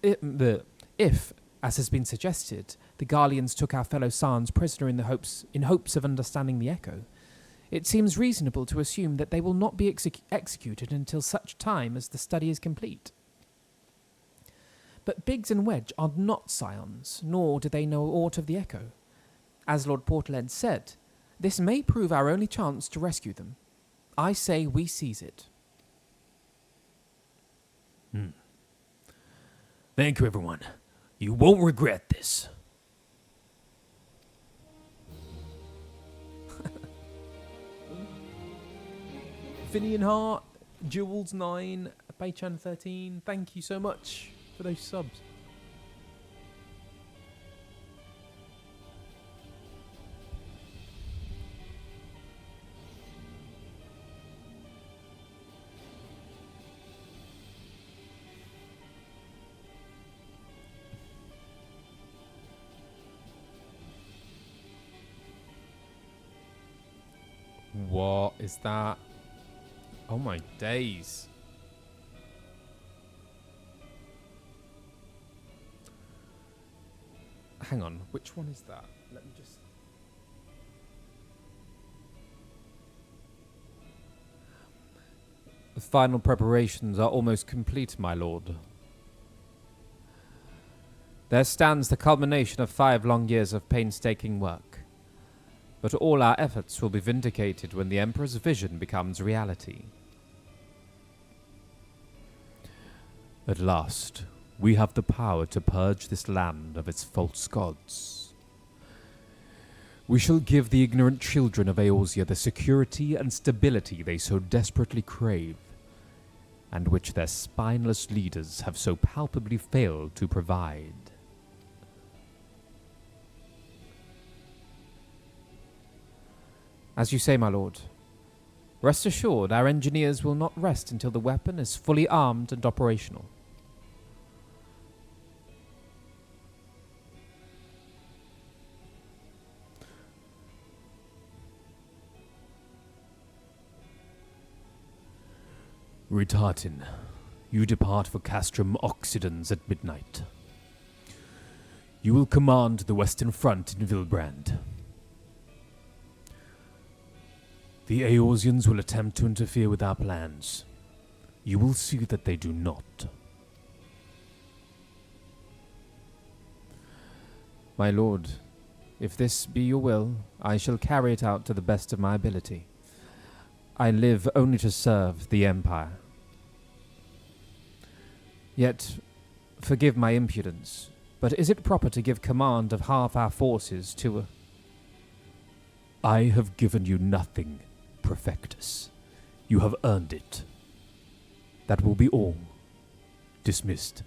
as has been suggested, the Garleans took our fellow Sans prisoner in hopes of understanding the echo, it seems reasonable to assume that they will not be executed until such time as the study is complete. But Biggs and Wedge are not scions, nor do they know aught of the echo. As Lord Portland said, this may prove our only chance to rescue them. I say we seize it. Thank you, everyone. You won't regret this. Finian Hart, Jules 9, Baychan 13. Thank you so much for those subs. What is that? Oh my days. Hang on, which one is that? Let me just... The final preparations are almost complete, my lord. There stands the culmination of 5 long years of painstaking work. But all our efforts will be vindicated when the Emperor's vision becomes reality. At last, we have the power to purge this land of its false gods. We shall give the ignorant children of Eorzea the security and stability they so desperately crave, and which their spineless leaders have so palpably failed to provide. As you say, my lord. Rest assured, our engineers will not rest until the weapon is fully armed and operational. Retartin, you depart for Castrum Oxidans at midnight. You will command the Western Front in Vilbrand. The Eorzeans will attempt to interfere with our plans. You will see that they do not. My lord, if this be your will, I shall carry it out to the best of my ability. I live only to serve the Empire. Yet, forgive my impudence, but is it proper to give command of half our forces to a... I have given you nothing, Prefectus. You have earned it. That will be all. Dismissed.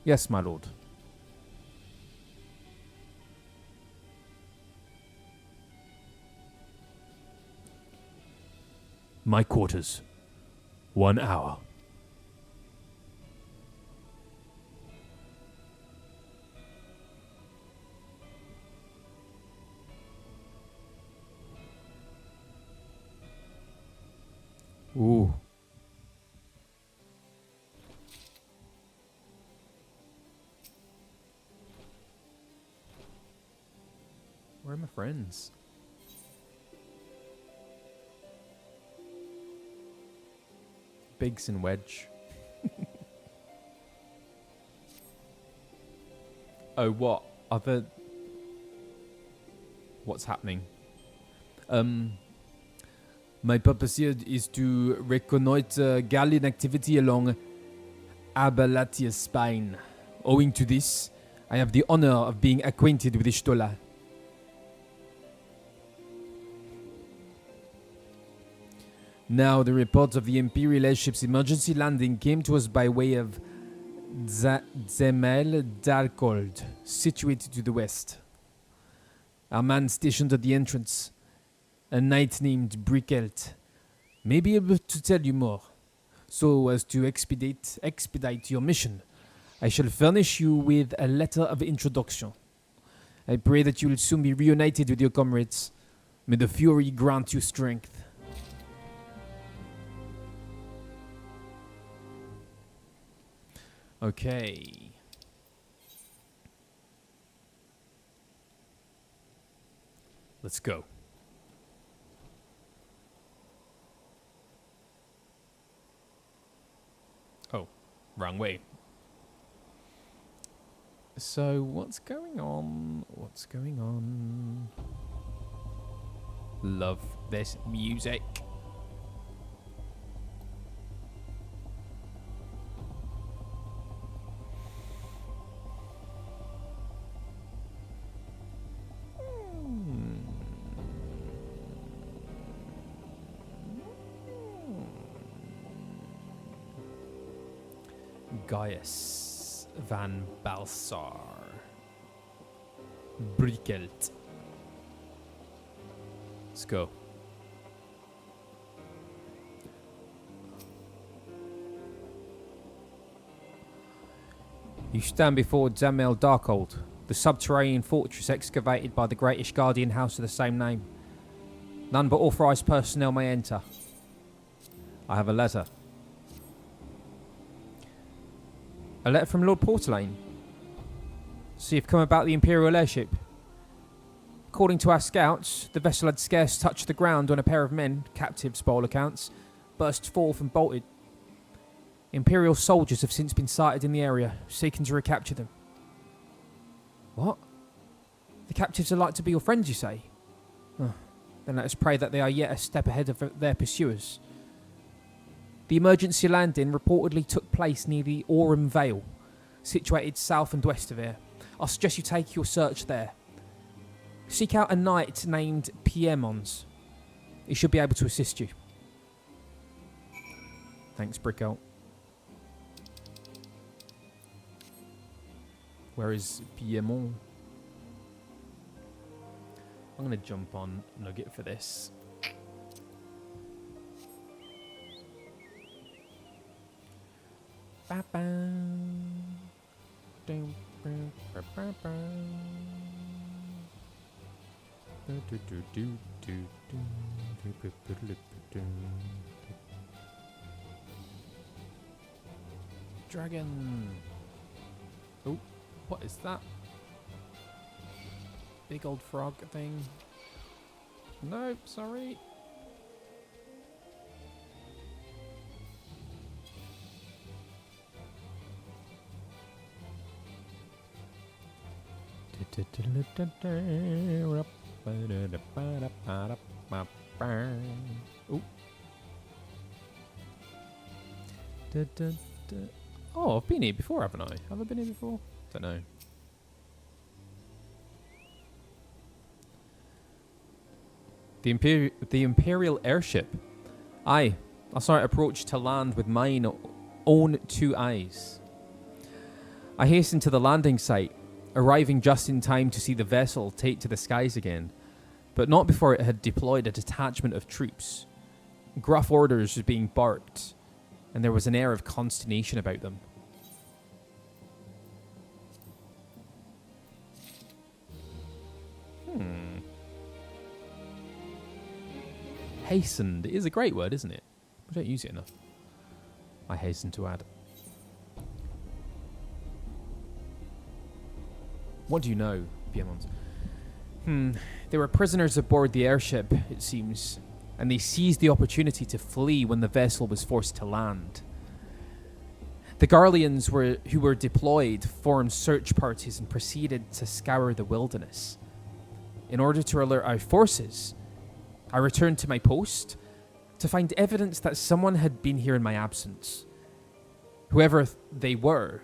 Yes, my lord. My quarters. 1 hour. Ooh. Where are my friends? Biggs and Wedge. Oh, what? Other... What's happening? My purpose here is to reconnoiter Garlean activity along Abalatia's spine. Owing to this, I have the honor of being acquainted with Ishtola. Now, the report of the Imperial airship's emergency landing came to us by way of Zemel Darkold, situated to the west. Our man stationed at the entrance, a knight named Brickelt, may be able to tell you more. So as to expedite your mission, I shall furnish you with a letter of introduction. I pray that you will soon be reunited with your comrades. May the Fury grant you strength. Okay. Let's go. Oh, wrong way. So, what's going on? What's going on? Love this music. Gaius van Balsar. Brickelt. Let's go. You stand before Zemel Darkold, the subterranean fortress excavated by the great Ishgardian house of the same name. None but authorized personnel may enter. I have a letter. A letter from Lord Portelaine. So you've come about the Imperial airship. According to our scouts, the vessel had scarce touched the ground when a pair of men, captives by all accounts, burst forth and bolted. Imperial soldiers have since been sighted in the area, seeking to recapture them. What? The captives are like to be your friends, you say? Oh, then let us pray that they are yet a step ahead of their pursuers. The emergency landing reportedly took place near the Aurum Vale, situated south and west of here. I'll suggest you take your search there. Seek out a knight named Piemons. He should be able to assist you. Thanks, Brickelt. Where is Piemont? I'm going to jump on Nugget for this. Dragon. Oh, what is that? Big old frog thing. Nope, sorry. Oh, I've been here before, haven't I? Have I been here before? Don't know. The Imperial airship. Aye, I saw it approach to land with mine own 2 eyes. I hastened to the landing site, arriving just in time to see the vessel take to the skies again, but not before it had deployed a detachment of troops. Gruff orders were being barked, and there was an air of consternation about them. Hastened is a great word, isn't it? We don't use it enough. I hasten to add. What do you know, Piemont? They were prisoners aboard the airship, it seems, and they seized the opportunity to flee when the vessel was forced to land. The Garleans who were deployed formed search parties and proceeded to scour the wilderness. In order to alert our forces, I returned to my post to find evidence that someone had been here in my absence. Whoever they were,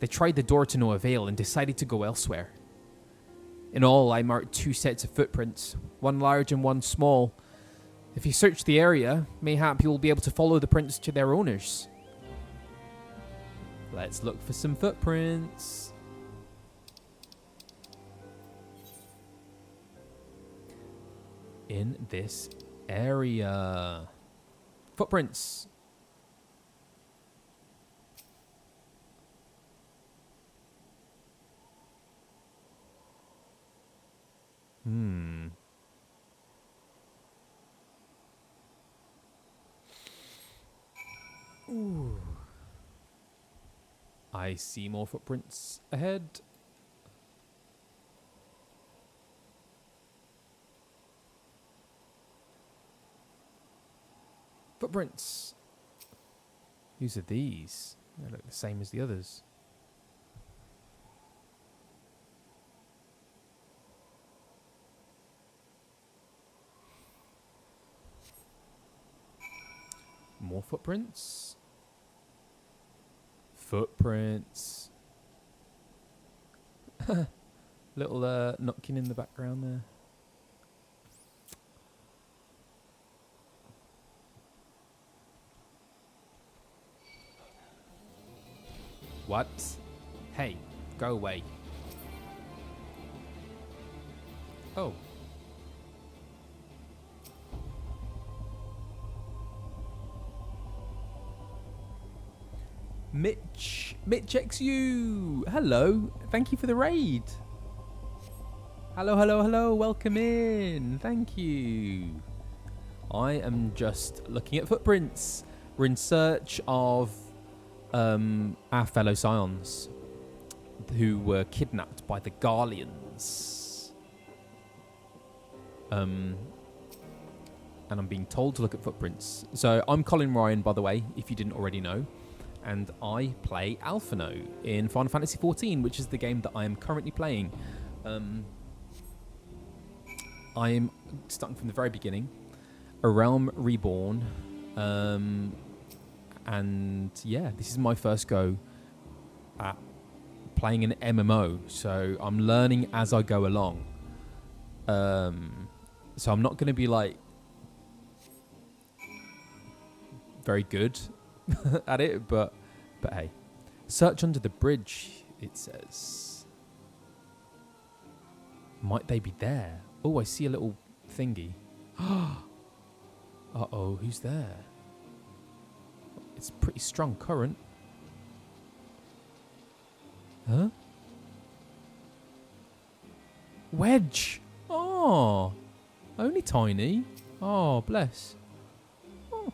they tried the door to no avail and decided to go elsewhere. In all, I marked 2 sets of footprints, one large and one small. If you search the area, mayhap you will be able to follow the prints to their owners. Let's look for some footprints. In this area. Footprints. Ooh. I see more footprints ahead. Footprints. Whose are these? They look the same as the others. More footprints. Footprints. Little knocking in the background there. What? Hey, go away. Oh. Mitch XU. Hello. Thank you for the raid. Hello. Welcome in. Thank you. I am just looking at footprints. We're in search of our fellow scions who were kidnapped by the Garleans. And I'm being told to look at footprints. So I'm Colin Ryan, by the way, if you didn't already know. And I play Alphinaud in Final Fantasy XIV, which is the game that I am currently playing. I am starting from the very beginning. A Realm Reborn. And yeah, this is my first go at playing an MMO. So I'm learning as I go along. So I'm not going to be like very good at it, but hey. Search under the bridge, it says. Might they be there? Oh, I see a little thingy. Uh-oh, who's there? It's a pretty strong current. Huh? Wedge! Oh! Only tiny. Oh, bless. Oh.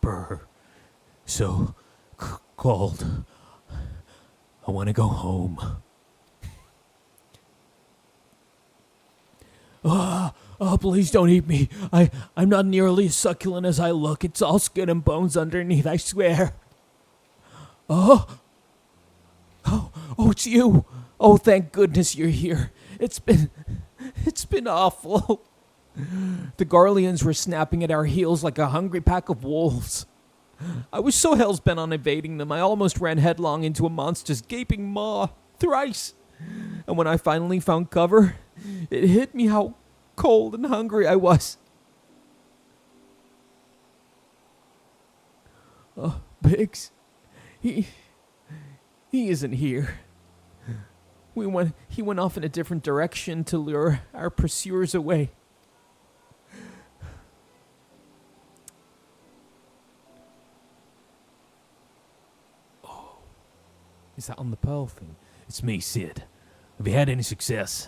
Brr. So cold. I want to go home. Oh, please don't eat me. I'm not nearly as succulent as I look. It's all skin and bones underneath, I swear. Oh, it's you. Oh, thank goodness you're here. It's been awful. The Garleans were snapping at our heels like a hungry pack of wolves. I was so hell's-bent on evading them, I almost ran headlong into a monster's gaping maw, thrice. And when I finally found cover, it hit me how cold and hungry I was. Oh, Biggs, he isn't here. He went off in a different direction to lure our pursuers away. Oh, is that on the pearl thing? It's me, Sid. Have you had any success?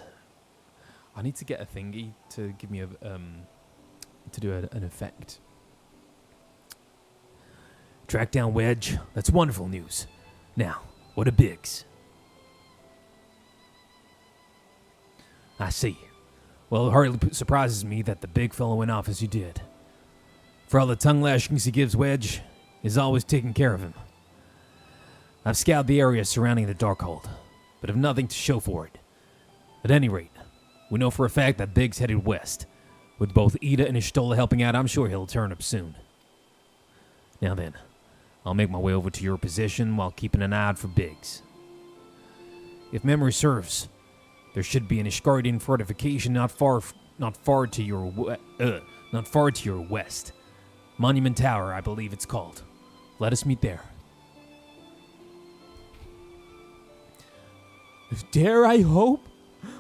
I need to get a thingy to give me a to do an effect. Track down Wedge. That's wonderful news. Now, what are Biggs? I see. Well, it hardly surprises me that the big fellow went off as he did. For all the tongue lashings he gives Wedge, he's always taking care of him. I've scoured the area surrounding the Darkhold, but have nothing to show for it. At any rate, we know for a fact that Biggs headed west. With both Ida and Hydaelyn helping out, I'm sure he'll turn up soon. Now then, I'll make my way over to your position while keeping an eye out for Biggs. If memory serves, there should be an Ishgardian fortification not far to your west. Monument Tower, I believe it's called. Let us meet there. Dare I hope?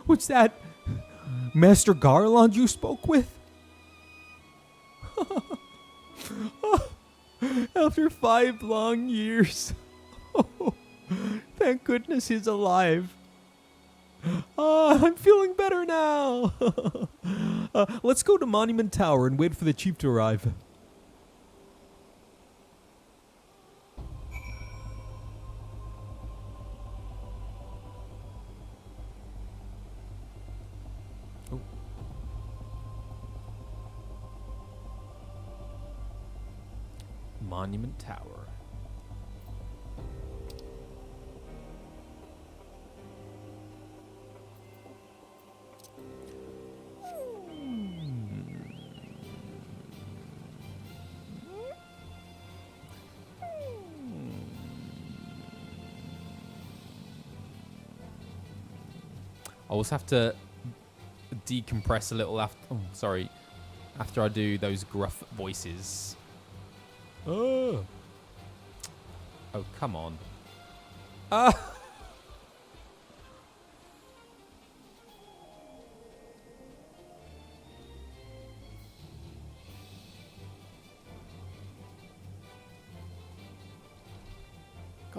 What's that? Master Garleand you spoke with? After 5 long years. Thank goodness he's alive. I'm feeling better now. Let's go to Monument Tower and wait for the chief to arrive. Monument Tower. I always have to decompress a little after I do those gruff voices. Oh, come on. God,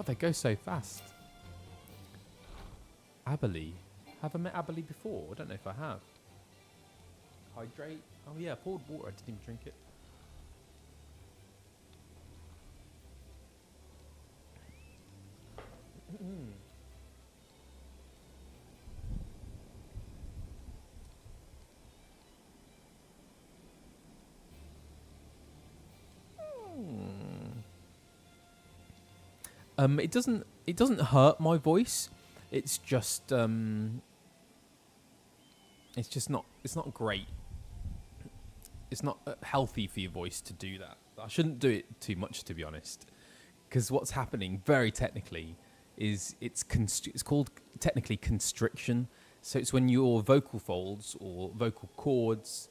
they go so fast. Aberley Have I met Abilene before? I don't know if I have. Hydrate. Oh yeah, poured water. I didn't even drink it. It doesn't hurt my voice. It's just it's not great. It's not healthy for your voice to do that. I shouldn't do it too much, to be honest, because what's happening very technically is it's called technically constriction. So it's when your vocal folds or vocal cords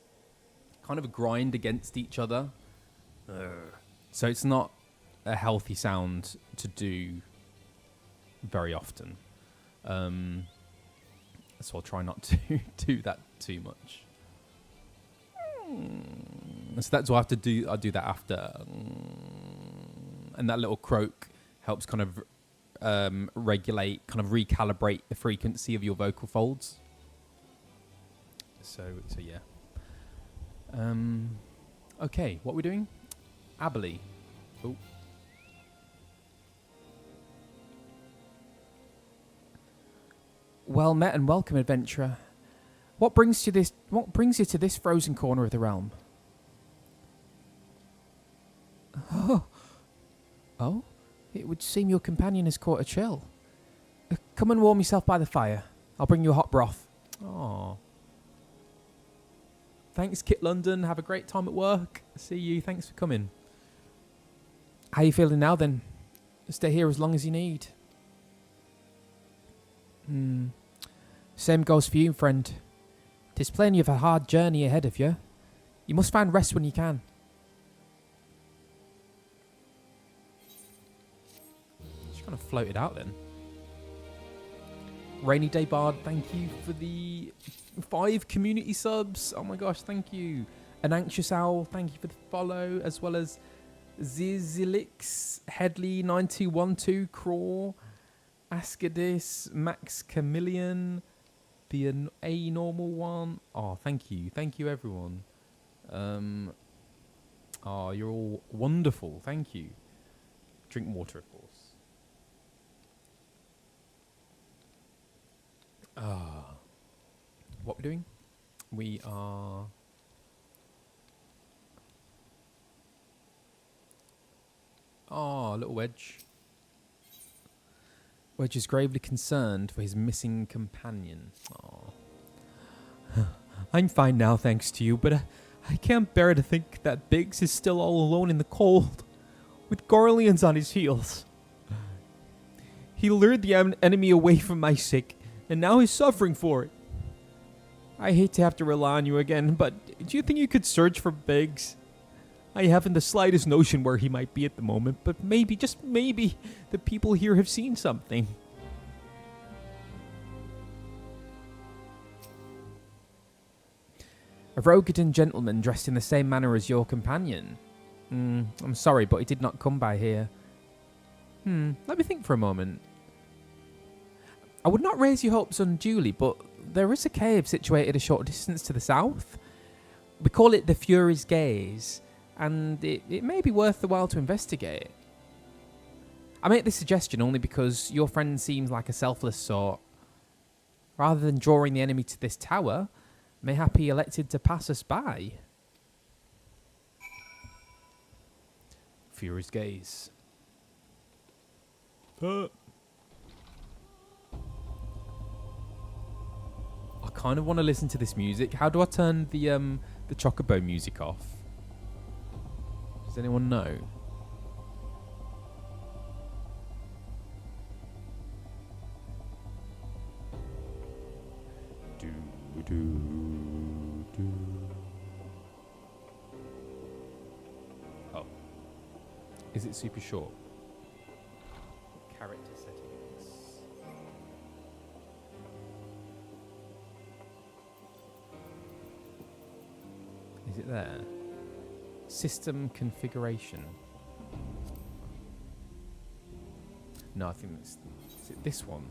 kind of grind against each other. So it's not a healthy sound to do very often. So I'll try not to do that too much. So that's what I have to do. I do that after. And that little croak helps kind of regulate, kind of recalibrate the frequency of your vocal folds. So yeah. Okay, what are we doing? Abilene. Oh. Well met and welcome, adventurer. What brings you to this frozen corner of the realm? Oh, it would seem your companion has caught a chill. Come and warm yourself by the fire. I'll bring you a hot broth. Oh. Thanks, Kit London. Have a great time at work. See you. Thanks for coming. How you feeling now then? Stay here as long as you need. Same goes for you, friend. 'Tis plain you've a hard journey ahead of you. You must find rest when you can. Just kind of floated out then. Rainy Day Bard, thank you for the 5 community subs. Oh my gosh, thank you. An Anxious Owl, thank you for the follow, as well as ZealousCeles, Headley 9212, Craw, Ascadis, Max Chameleon, the A normal one. Oh, thank you everyone. Oh, you're all wonderful. Thank you. Drink water, of course. What we're doing? We are. Oh, little Wedge. Wedge is gravely concerned for his missing companion. Oh. I'm fine now, thanks to you, but I can't bear to think that Biggs is still all alone in the cold, with Garleans on his heels. He lured the enemy away for my sake, and now he's suffering for it. I hate to have to rely on you again, but do you think you could search for Biggs? I haven't the slightest notion where he might be at the moment, but maybe, just maybe, the people here have seen something. A Rogadin gentleman dressed in the same manner as your companion. I'm sorry, but he did not come by here. Let me think for a moment. I would not raise your hopes unduly, but there is a cave situated a short distance to the south. We call it the Fury's Gaze, and it may be worth the while to investigate. I make this suggestion only because your friend seems like a selfless sort. Rather than drawing the enemy to this tower, mayhap he elected to pass us by. Fury's Gaze. I kind of want to listen to this music. How do I turn the Chocobo music off? Does anyone know? Oh. Is it super short? Character settings. Is it there? System configuration. No, I think it's... Is it this one?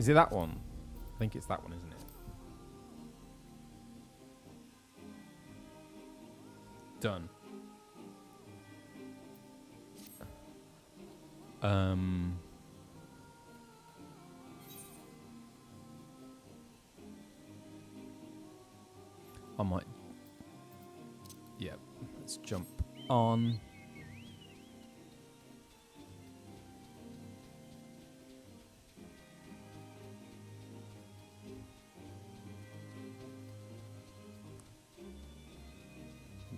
Is it that one? I think it's that one, isn't it? Done. I might. Yeah, let's jump on.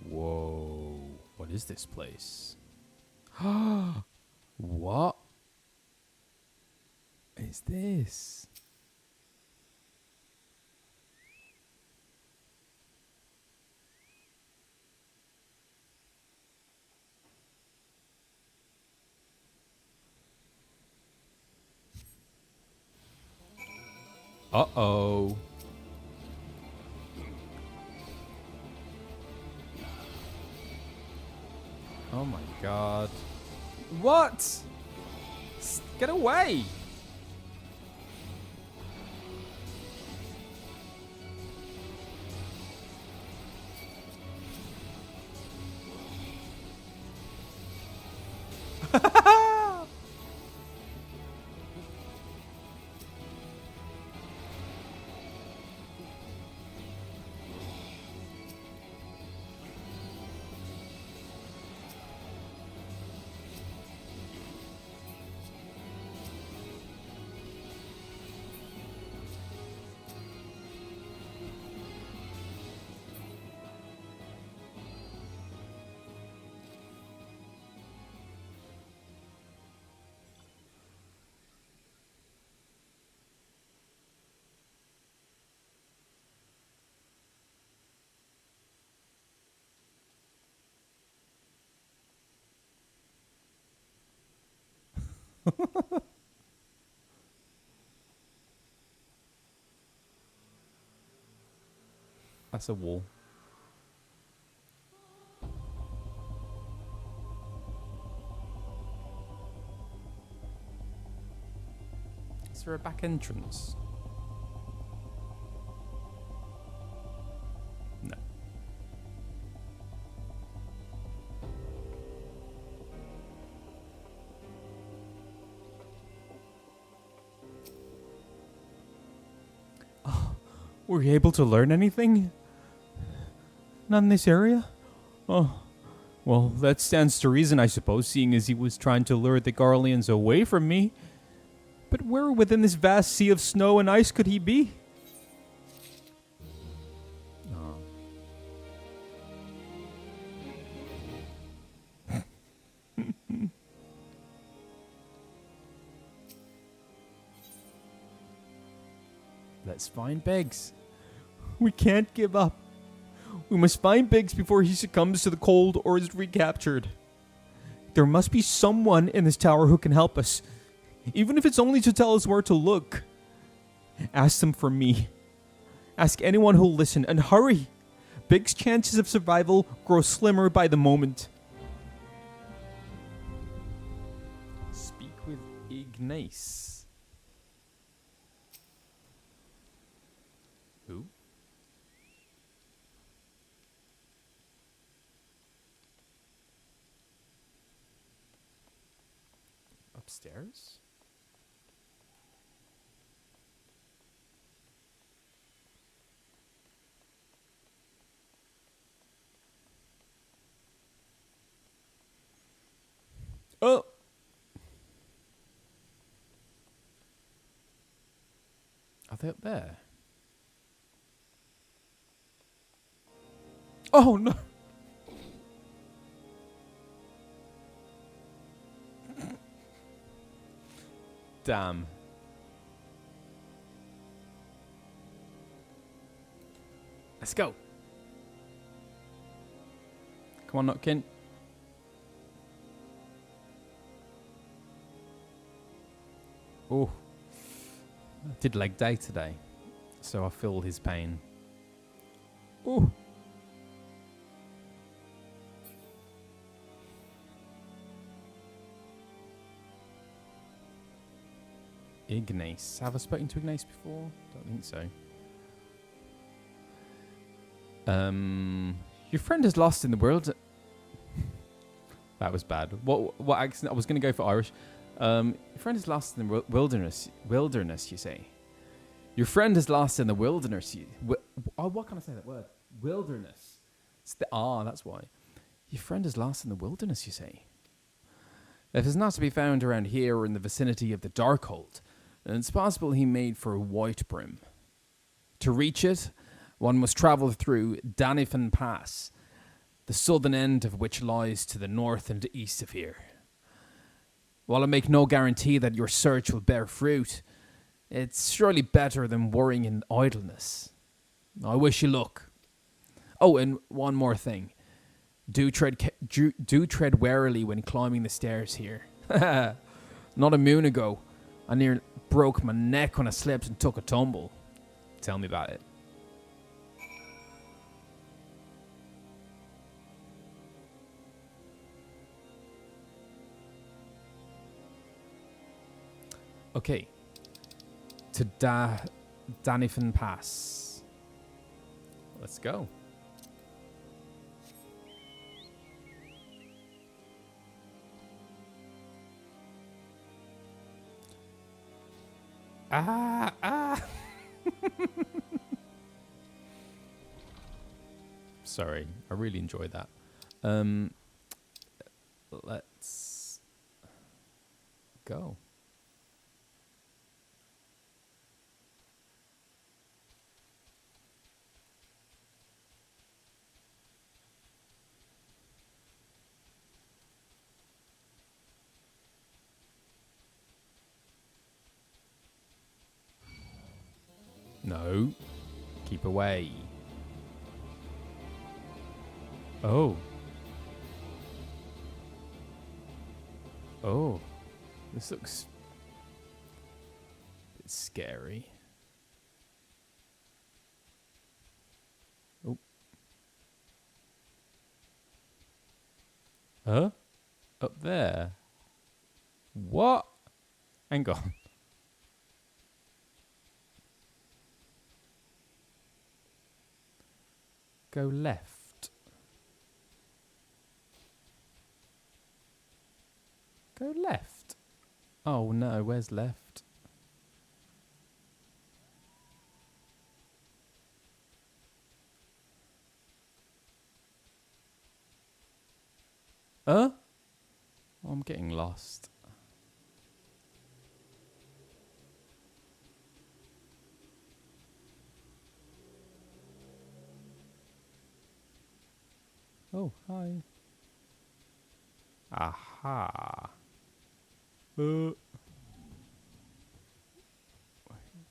Whoa, what is this place? What is this? Uh-oh. Oh my god. What? Get away! That's a wall. Is there a back entrance? No. Oh, were you able to learn anything? Not in this area? Oh, well, that stands to reason, I suppose, seeing as he was trying to lure the Garleans away from me. But where within this vast sea of snow and ice could he be? Oh. Let's find Biggs. We can't give up. We must find Biggs before he succumbs to the cold or is recaptured. There must be someone in this tower who can help us, even if it's only to tell us where to look. Ask them for me. Ask anyone who'll listen, and hurry! Biggs' chances of survival grow slimmer by the moment. Speak with Ignace. Who? Upstairs? Oh! Are they up there? Oh no! Damn. Let's go. Come on, Nutkin. Oh. I did leg day today, so I feel his pain. Oh. Ignace. Have I spoken to Ignace before? Don't think so. Your friend is lost in the world. That was bad. What accent? I was going to go for Irish. Your friend is lost in the wilderness. Wilderness, you say. Your friend is lost in the wilderness. What can I say that word? Wilderness. It's the that's why. Your friend is lost in the wilderness, you say. If it's not to be found around here or in the vicinity of the Darkhold, then it's possible he made for White Brim. To reach it, one must travel through Danifan Pass, the southern end of which lies to the north and east of here. While I make no guarantee that your search will bear fruit, it's surely better than worrying in idleness. I wish you luck. Oh, and one more thing. Do tread warily when climbing the stairs here. Not a moon ago, I nearly broke my neck when I slipped and took a tumble. Tell me about it. Okay. To Danifan Pass. Let's go. Sorry, I really enjoyed that. Let's go. No. Keep away. Oh. Oh. This looks a bit scary. Oh. Huh? Up there? What? Hang on. Go left. Go left. Oh no, where's left? Oh, I'm getting lost. Oh, hi. Aha.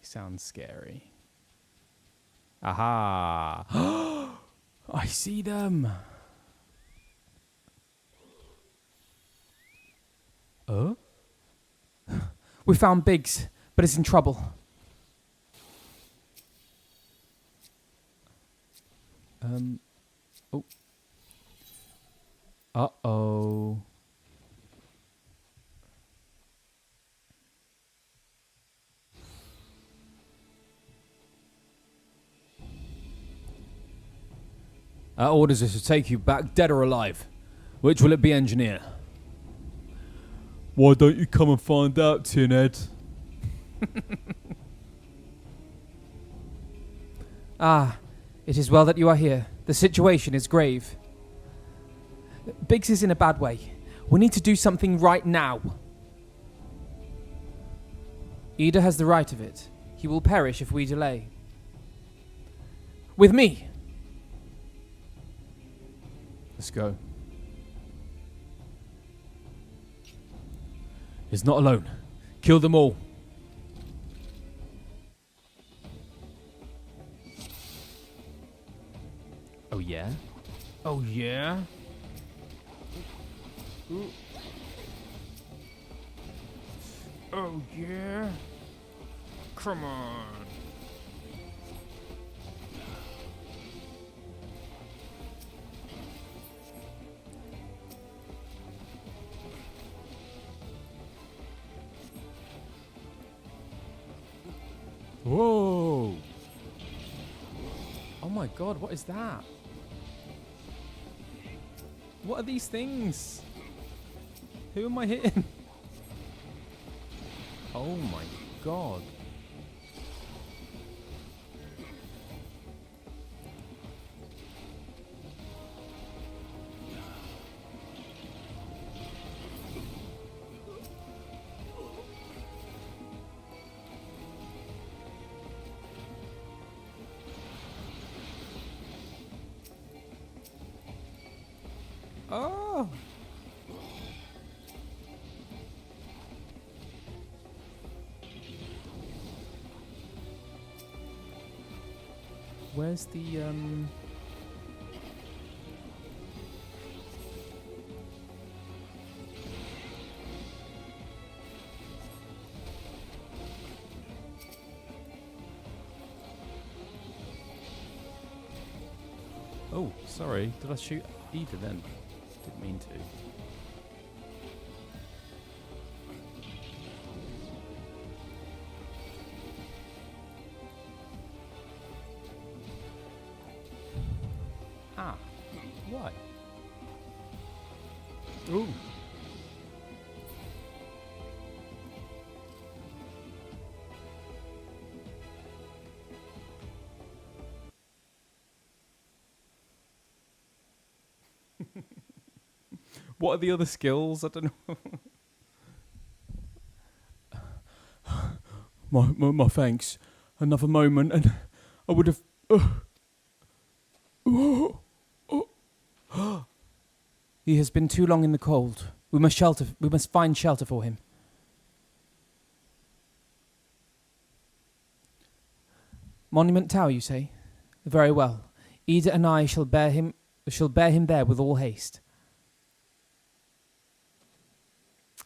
Sounds scary. Aha. I see them. We found Biggs, but it's in trouble. Oh. Uh-oh. Our orders are to take you back dead or alive. Which will it be, engineer? Why don't you come and find out, Tinhead? It is well that you are here. The situation is grave. Biggs is in a bad way. We need to do something right now. Ida has the right of it. He will perish if we delay. With me! Let's go. He's not alone. Kill them all. Oh yeah? Oh yeah? Oh yeah? Come on. Whoa! Oh my god, what is that? What are these things? Who am I hitting? Oh my god. Oh! Where's the Oh, sorry. Did I shoot either then? Didn't mean to. Ah. What? Ooh. What are the other skills? I don't know. my thanks. Another moment and I would have... He has been too long in the cold. We must find shelter for him. Monument Tower, you say? Very well. Ida and I shall bear him there with all haste.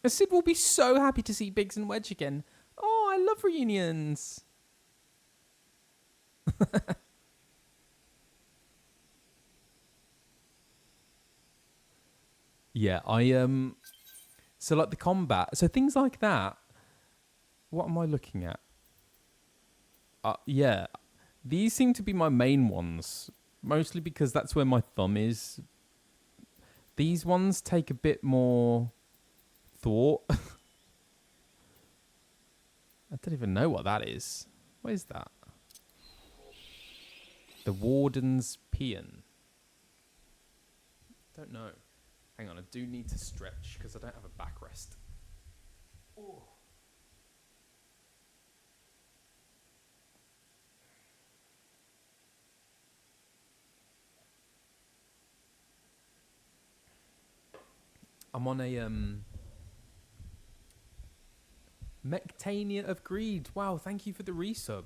Sid will be so happy to see Biggs and Wedge again. Oh, I love reunions. Yeah, so like the combat, so things like that. What am I looking at? Yeah, these seem to be my main ones, mostly because that's where my thumb is. These ones take a bit more thought. I don't even know what that is. What is that? The Warden's Paean. Don't know. Hang on, I do need to stretch because I don't have a backrest. Ooh. I'm on a Mectania of Greed. Wow, thank you for the resub.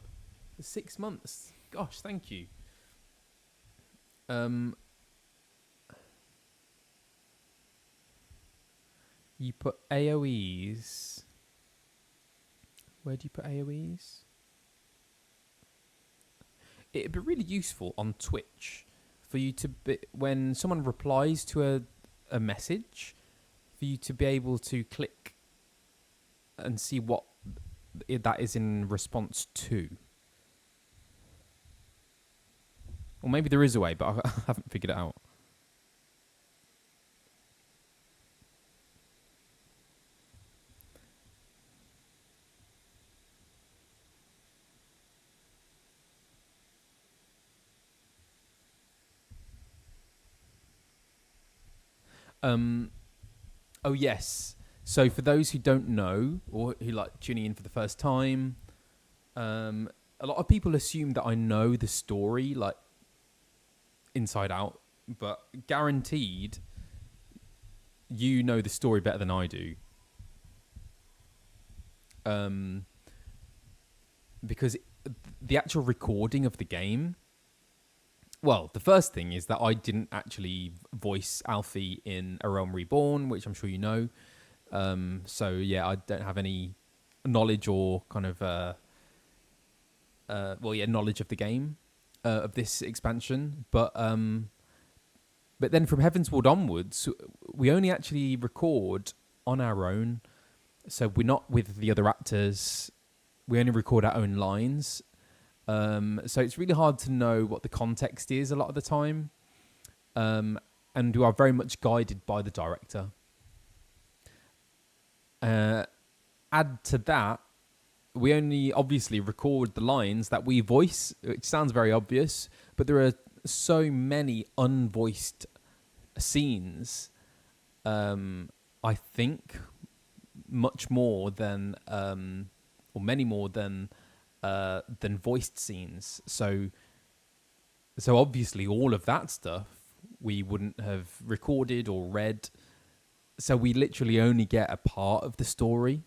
For 6 months. Gosh, thank you. You put AoEs. Where do you put AoEs? It'd be really useful on Twitch for you to be, when someone replies to a message, for you to be able to click and see what that is in response to. Or maybe there is a way, but I haven't figured it out. Oh yes. So for those who don't know, or who like tuning in for the first time, a lot of people assume that I know the story like inside out, but guaranteed you know the story better than I do. Because the actual recording of the game, well, the first thing is that I didn't actually voice Alfie in A Realm Reborn, which I'm sure you know. So yeah, I don't have any knowledge or kind of knowledge of the game, of this expansion. But then from Heavensward onwards, we only actually record on our own. So we're not with the other actors. We only record our own lines. So it's really hard to know what the context is a lot of the time. And we are very much guided by the director. Add to that, we only obviously record the lines that we voice, which sounds very obvious, but there are so many unvoiced scenes. I think much more than, or many more than voiced scenes. So obviously all of that stuff we wouldn't have recorded or read. So we literally only get a part of the story,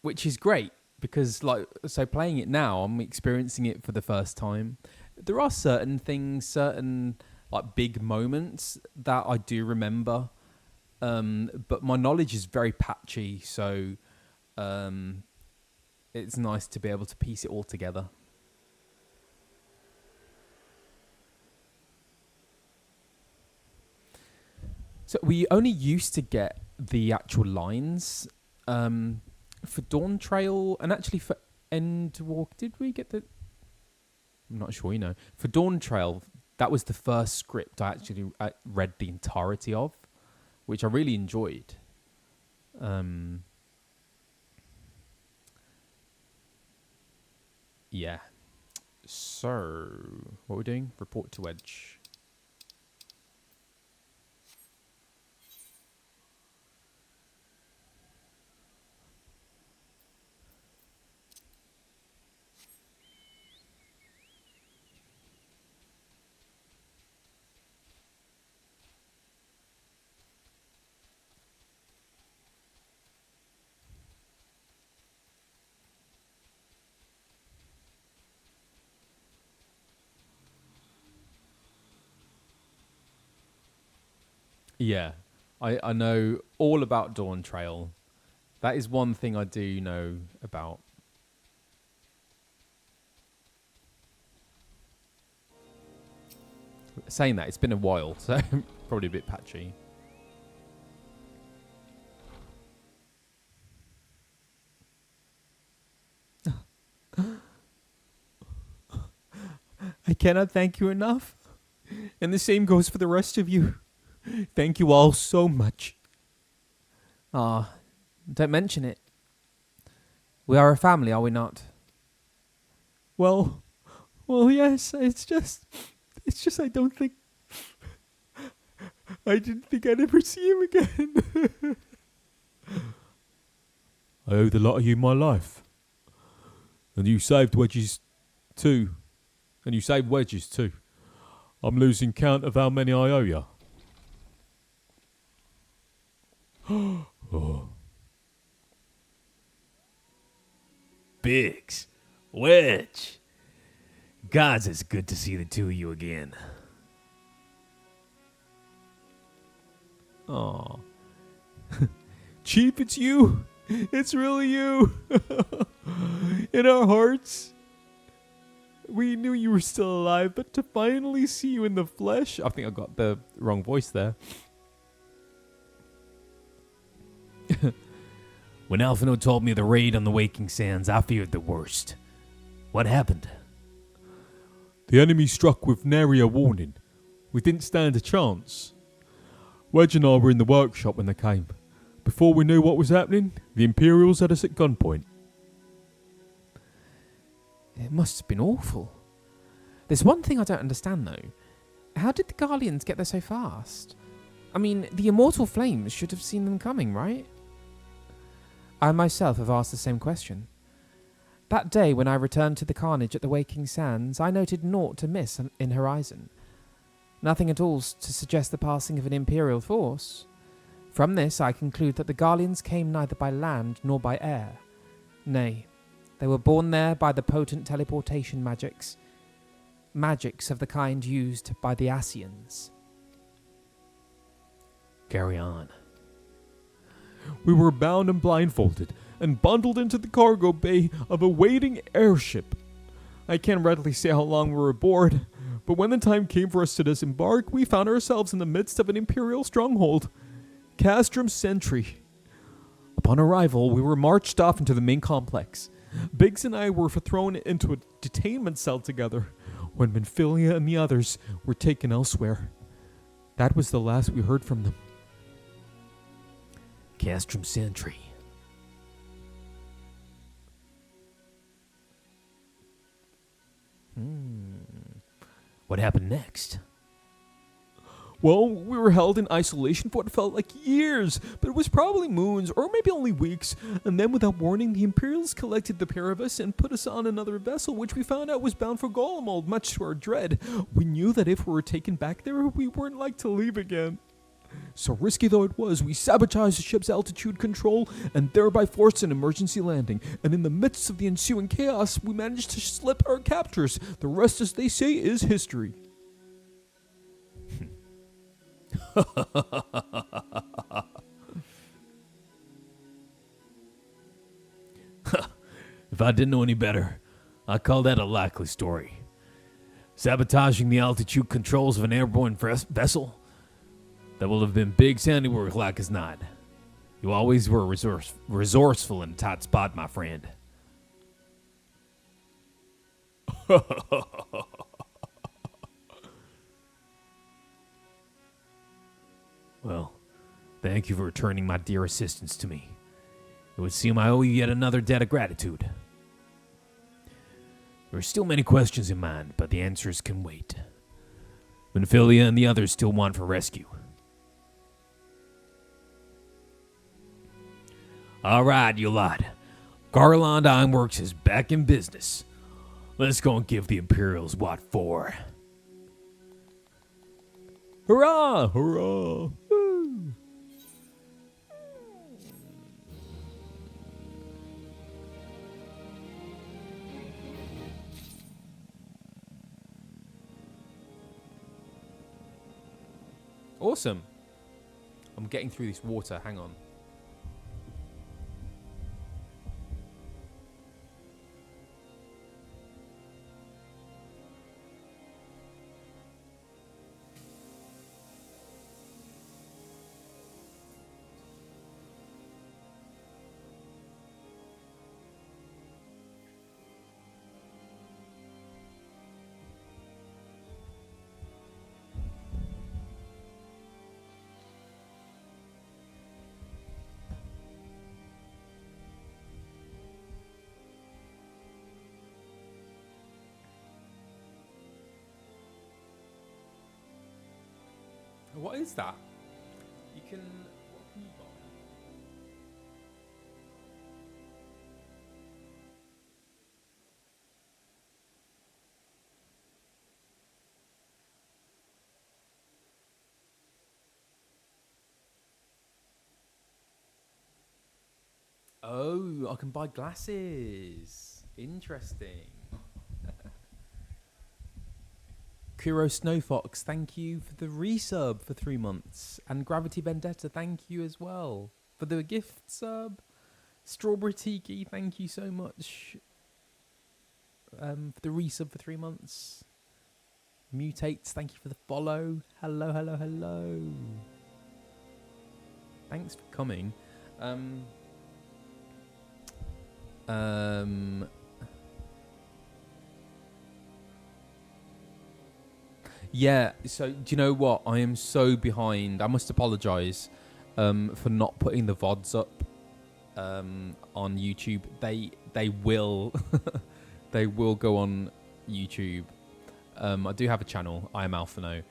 which is great because, so playing it now, I'm experiencing it for the first time. There are certain things, certain big moments that I do remember, but my knowledge is very patchy. So it's nice to be able to piece it all together. So we only used to get the actual lines for Dawn Trail, and actually for Endwalk. Did we get the? I'm not sure. For Dawn Trail, that was the first script I actually read the entirety of, which I really enjoyed. Yeah. So what we're doing? Report to Wedge. Yeah, I know all about Dawn Trail. That is one thing I do know about. Saying that, it's been a while, so probably a bit patchy. I cannot thank you enough. And the same goes for the rest of you. Thank you all so much. Don't mention it. We are a family, are we not? Well, yes. It's just I didn't think I'd ever see him again. I owed a lot of you my life. And you saved Wedges too. And you saved Wedges too. I'm losing count of how many I owe you. Oh. Biggs, Wedge. Gods, it's good to see the two of you again. Aw. Chief, it's you. It's really you. In our hearts, we knew you were still alive, but to finally see you in the flesh... I think I got the wrong voice there. When Alphinaud told me of the raid on the Waking Sands, I feared the worst. What happened? The enemy struck with nary a warning. We didn't stand a chance. Wedge and I were in the workshop when they came. Before we knew what was happening, the Imperials had us at gunpoint. It must have been awful. There's one thing I don't understand, though. How did the Garleans get there so fast? I mean, the immortal flames should have seen them coming, right? I myself have asked the same question. That day when I returned to the carnage at the Waking Sands, I noted naught amiss in horizon. Nothing at all to suggest the passing of an Imperial force. From this I conclude that the Garleans came neither by land nor by air. Nay, they were borne there by the potent teleportation magics of the kind used by the Ascians. Carry on. We were bound and blindfolded and bundled into the cargo bay of a waiting airship. I can't readily say how long we were aboard, but when the time came for us to disembark, we found ourselves in the midst of an Imperial stronghold, Castrum Centre. Upon arrival, we were marched off into the main complex, Biggs and I were thrown into a detainment cell together when Minfilia and the others were taken elsewhere. That was the last we heard from them. Castrum Centre. What happened next? Well, we were held in isolation for what felt like years, but it was probably moons or maybe only weeks. And then without warning, the Imperials collected the pair of us and put us on another vessel, which we found out was bound for Garlemald, much to our dread. We knew that if we were taken back there, we weren't like to leave again. So risky though it was, we sabotaged the ship's altitude control and thereby forced an emergency landing. And in the midst of the ensuing chaos, we managed to slip our captors. The rest, as they say, is history. If I didn't know any better, I'd call that a likely story. Sabotaging the altitude controls of an airborne vessel? That will have been Biggs' handiwork like as not. You always were resourceful in a tight spot, my friend. Well, thank you for returning my dear assistance to me. It would seem I owe you yet another debt of gratitude. There are still many questions in mind, but the answers can wait. Minfilia and the others still want for rescue. All right, you lot. Garlean Ironworks is back in business. Let's go and give the Imperials what for. Hurrah! Hurrah! Woo! Awesome. I'm getting through this water. Hang on. What is that? You can. What can you buy? Oh, I can buy glasses. Interesting. Kuro Snowfox, thank you for the resub for 3 months. And Gravity Vendetta, thank you as well for the gift sub. Strawberry Tiki, thank you so much for the resub for 3 months. Mutates, thank you for the follow. Hello, hello, hello. Thanks for coming. Yeah, so do you know what? I am so behind. I must apologise for not putting the VODs up on YouTube. They will they will go on YouTube. I do have a channel. I am Alphinaud.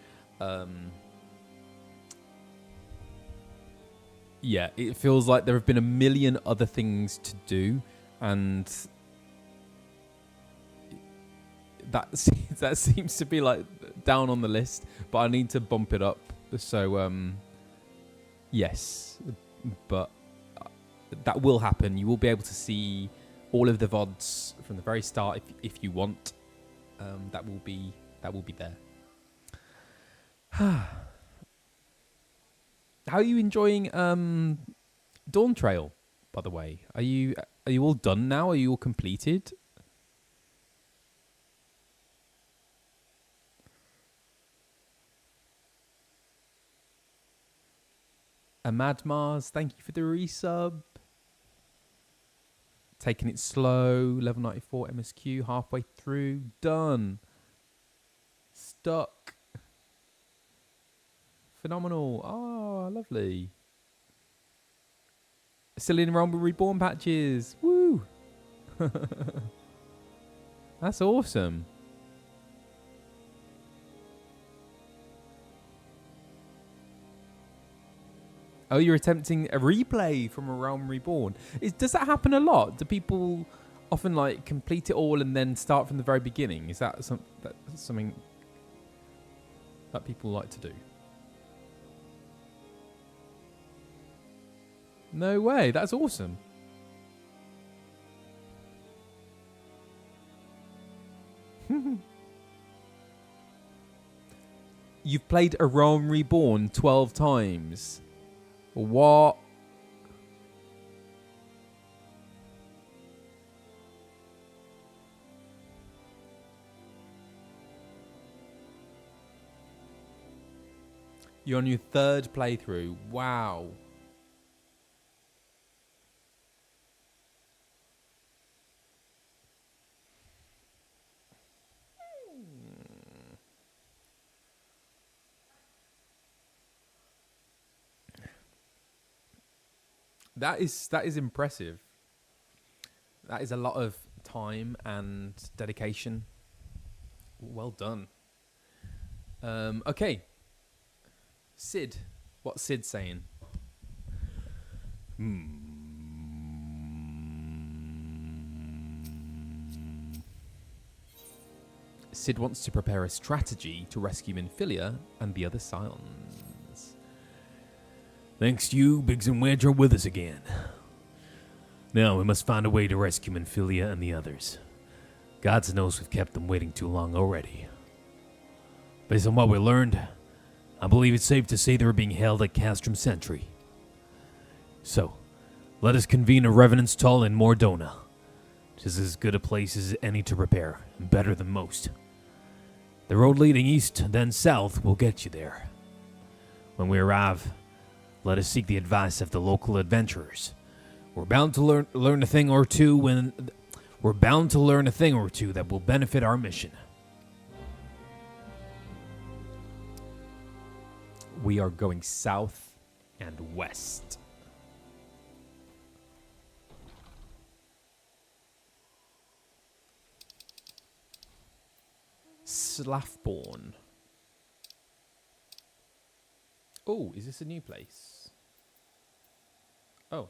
Yeah, it feels like there have been a million other things to do, and that seems to be like down on the list, but I need to bump it up. So yes, but that will happen. You will be able to see all of the VODs from the very start if you want. That will be there. How are you enjoying Dawn Trail, by the way? Are you all done now? Are you all completed? Mad Mars, thank you for the resub. Taking it slow. Level 94 MSQ. Halfway through. Done. Stuck. Phenomenal. Oh, lovely. Still in Realm Reborn patches. Woo. That's awesome. Oh, you're attempting a replay from a Realm Reborn. Does that happen a lot? Do people often like complete it all and then start from the very beginning? Is that something that people like to do? No way. That's awesome. You've played a Realm Reborn 12 times. What? You're on your third playthrough. Wow. That is impressive. That is a lot of time and dedication. Well done. Okay. Sid. What's Sid saying? Sid wants to prepare a strategy to rescue Minfilia and the other Scions. Thanks to you, Biggs and Wedge are with us again. Now we must find a way to rescue Minfilia and the others. God knows we've kept them waiting too long already. Based on what we learned, I believe it's safe to say they were being held at Castrum Centre. So, let us convene a Revenant's Hall in Mordona. It is as good a place as any to prepare, and better than most. The road leading east, then south, will get you there. When we arrive, let us seek the advice of the local adventurers. We're bound to learn a thing or two that will benefit our mission. We are going south and west. Slaffborn. Oh, is this a new place? Oh.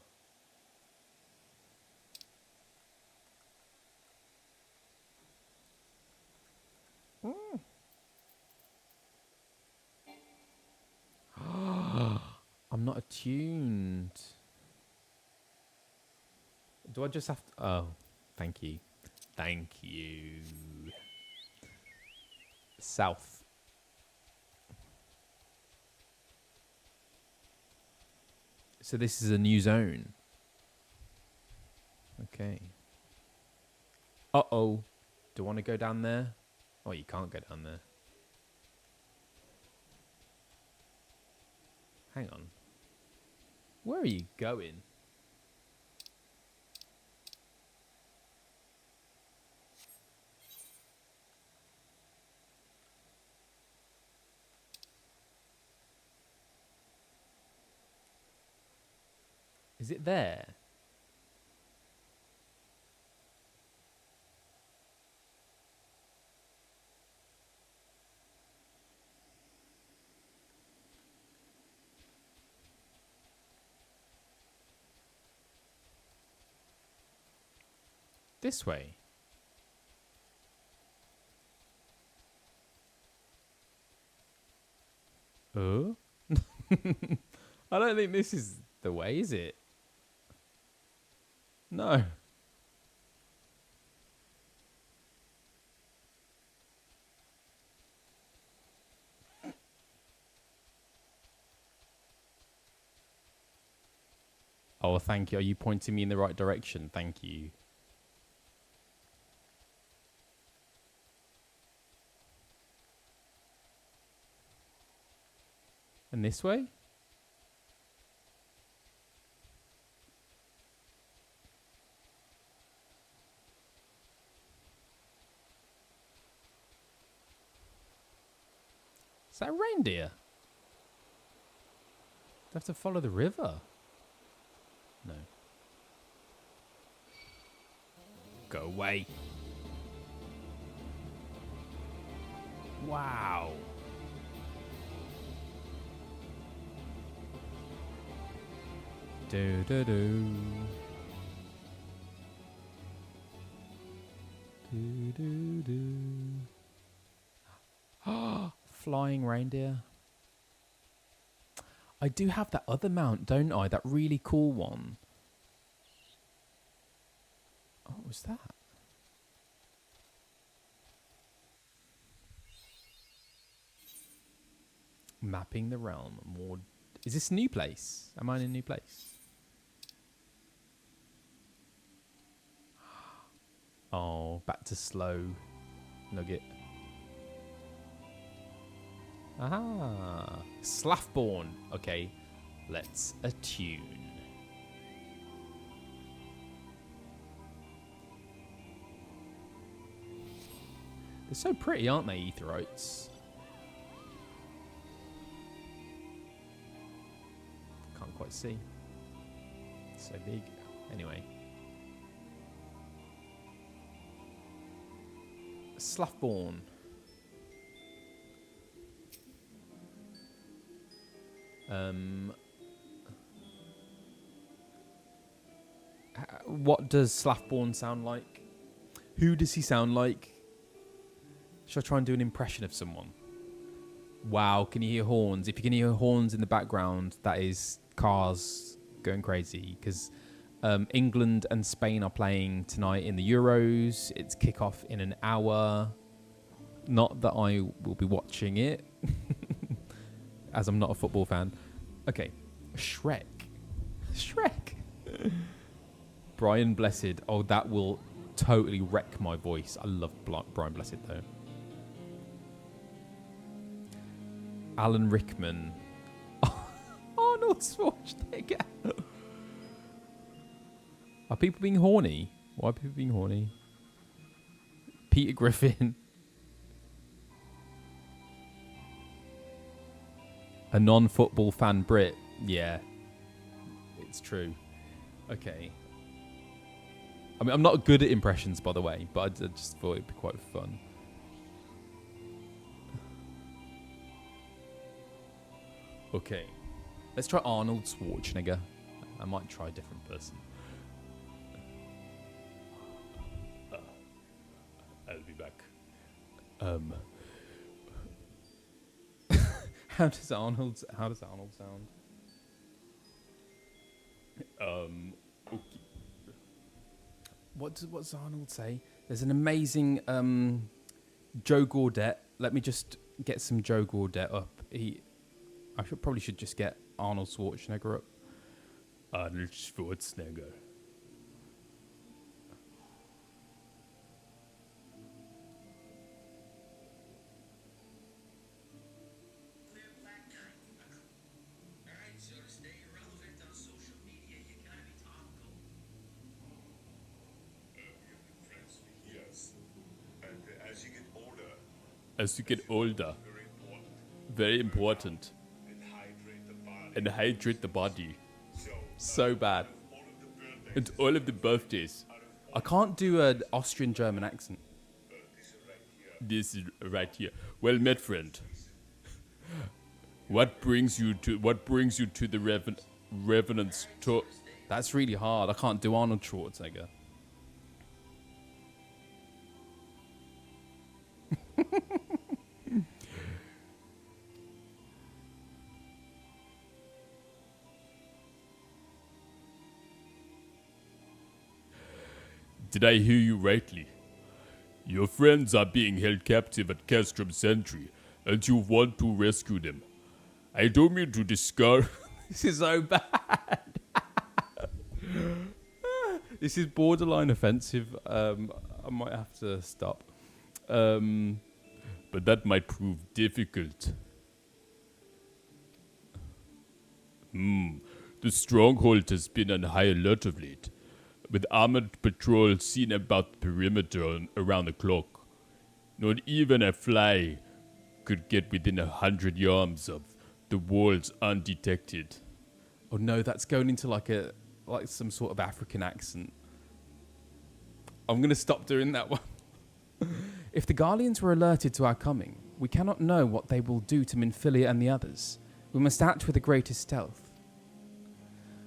I'm not attuned. Do I just have to... Oh, thank you. Thank you. South. So this is a new zone. Okay. Uh-oh. Do I want to go down there? Oh, you can't go down there. Hang on. Where are you going? Is it there? This way. Oh? I don't think this is the way, is it? No. Oh, thank you. Are you pointing me in the right direction? Thank you. And this way? that a reindeer? Do I have to follow the river? No. Go away. Wow. Do do do. Do do do. Flying reindeer. I do have that other mount, don't I? That really cool one. Oh, what was that? Mapping the realm. More. Is this a new place? Am I in a new place? Oh, back to slow nugget. Aha. Slaffborn. Okay, let's attune. They're so pretty, aren't they, Aetherites? Can't quite see. So big. Anyway. Slaffborn. What does Slaffborn sound like? Who does he sound like? Should I try and do an impression of someone? Wow, can you hear horns? If you can hear horns in the background, that is cars going crazy. Because England and Spain are playing tonight in the Euros. It's kickoff in an hour. Not that I will be watching it, as I'm not a football fan. Okay, Shrek. Brian Blessed. Oh, that will totally wreck my voice. I love Brian Blessed, though. Alan Rickman. Arnold Schwarzenegger. Are people being horny? Why are people being horny? Peter Griffin. A non-football fan Brit. Yeah. It's true. Okay. I mean, I'm not good at impressions, by the way, but I just thought it'd be quite fun. Okay. Let's try Arnold Schwarzenegger. I might try a different person. I'll be back. How does Arnold sound? Okay. What does Arnold say? There's an amazing Joe Gaudet. Let me just get some Joe Gaudet up. I probably should just get Arnold Schwarzenegger up. Arnold Schwarzenegger. As you get older, very important. And hydrate the body. So bad. And all of the birthdays. I can't do an Austrian German accent. This is right here. Well met, friend. What brings you to the Revenant's tour? That's really hard. I can't do Arnold Schwarzenegger. Did I hear you rightly? Your friends are being held captive at Castrum Centre, and you want to rescue them. I don't mean to discourage... This is so bad. This is borderline offensive. I might have to stop. But that might prove difficult. The stronghold has been on high alert of late, with armored patrols seen about the perimeter around the clock. Not even a fly could get within 100 yards of the walls undetected. Oh no, that's going into like some sort of African accent. I'm gonna stop doing that one. If the Garleans were alerted to our coming, we cannot know what they will do to Minfilia and the others. We must act with the greatest stealth.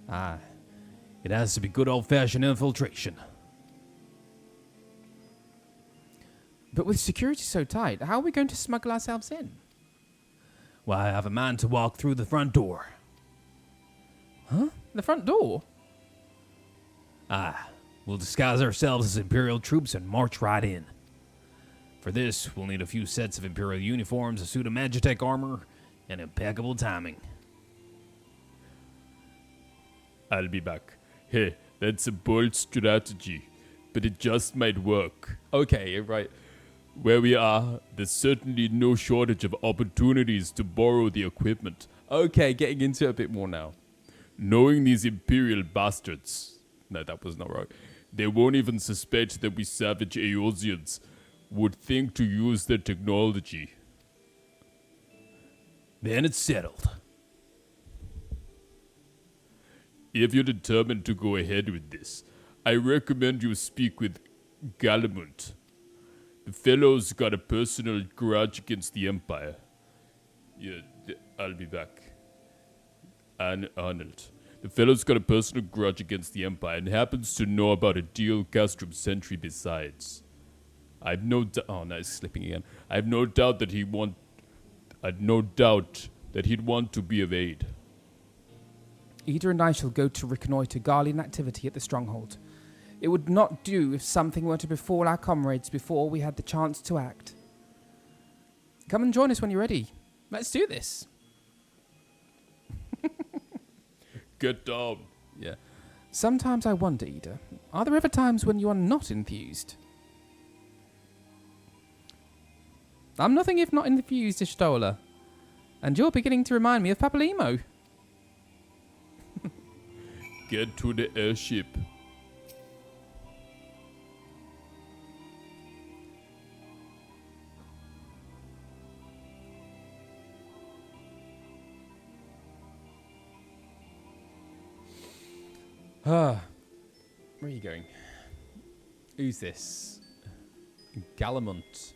Ah, it has to be good old-fashioned infiltration. But with security so tight, how are we going to smuggle ourselves in? Well, I have a man to walk through the front door. Huh? The front door? Ah, we'll disguise ourselves as Imperial troops and march right in. For this, we'll need a few sets of Imperial uniforms, a suit of Magitech armor, and impeccable timing. I'll be back. Hey, that's a bold strategy, but it just might work. Okay, right. Where we are, there's certainly no shortage of opportunities to borrow the equipment. Okay, getting into it a bit more now. Knowing these Imperial bastards, no, that was not right, they won't even suspect that we savage Eorzeans would think to use their technology. Then it's settled. If you're determined to go ahead with this, I recommend you speak with Garlemald. The fellow's got a personal grudge against the Empire. Yeah, I'll be back. And Arnold. The fellow's got a personal grudge against the Empire and happens to know about a deal Castrum Centre besides. I've no doubt. Oh no, it's slipping again. I've no doubt that he'd want to be of aid. Ida and I shall go to reconnoitre Garlean activity at the stronghold. It would not do if something were to befall our comrades before we had the chance to act. Come and join us when you're ready. Let's do this. Get down. Yeah. Sometimes I wonder, Ida, are there ever times when you are not enthused? I'm nothing if not enthused, Ishtola. And you're beginning to remind me of Papalimo. Get to the airship. Where are you going? Who's this? Garlemald.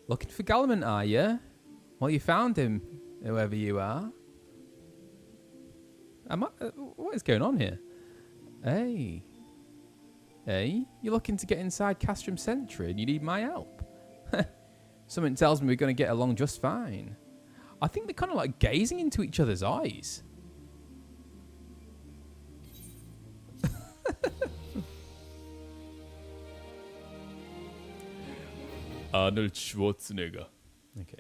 Looking for Garlemald, are you? Well, you found him, whoever you are. What is going on here? Hey. Hey, you're looking to get inside Castrum Centre and you need my help. Something tells me we're going to get along just fine. I think they're kind of like gazing into each other's eyes. Arnold Schwarzenegger. Okay.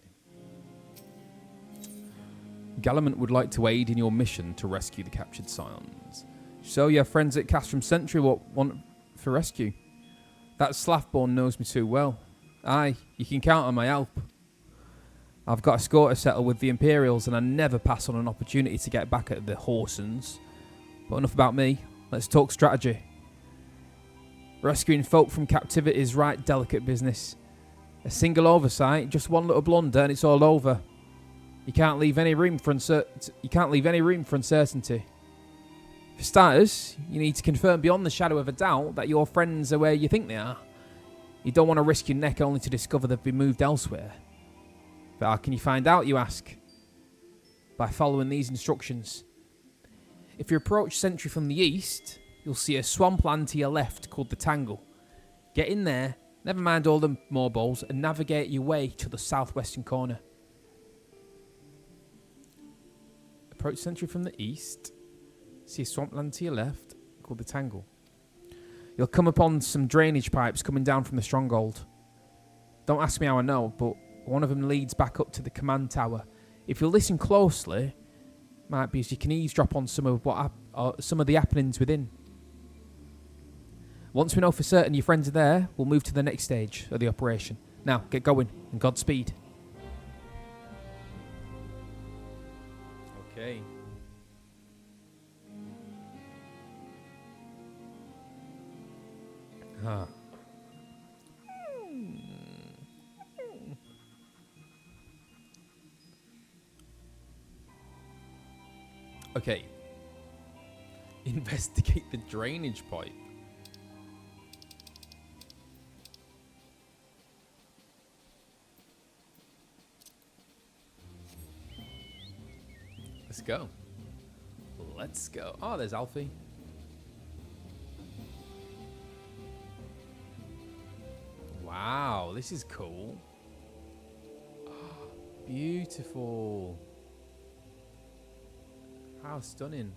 Garlemald would like to aid in your mission to rescue the captured scions. So your friends at Castrum Centre want for rescue. That Slathborn knows me too well. Aye, you can count on my help. I've got a score to settle with the Imperials and I never pass on an opportunity to get back at the Horsens. But enough about me, let's talk strategy. Rescuing folk from captivity is right delicate business. A single oversight, just one little blunder and it's all over. You can't leave any room for uncertainty. For starters, you need to confirm beyond the shadow of a doubt that your friends are where you think they are. You don't want to risk your neck only to discover they've been moved elsewhere. But how can you find out, you ask? By following these instructions. If you approach Sentry from the east, you'll see a swampland to your left called the Tangle. Get in there, never mind all the moorballs, and navigate your way to the southwestern corner. Approach Sentry from the east, see a swampland to your left called the Tangle. You'll come upon some drainage pipes coming down from the stronghold. Don't ask me how I know, but one of them leads back up to the command tower. If you listen closely, might be as you can eavesdrop on some of the happenings within. Once we know for certain your friends are there, we'll move to the next stage of the operation. Now, get going, and Godspeed. Okay. Huh. Okay. Investigate the drainage pipe. Let's go. Let's go. Oh, there's Alfie. Wow, this is cool. Beautiful. How stunning.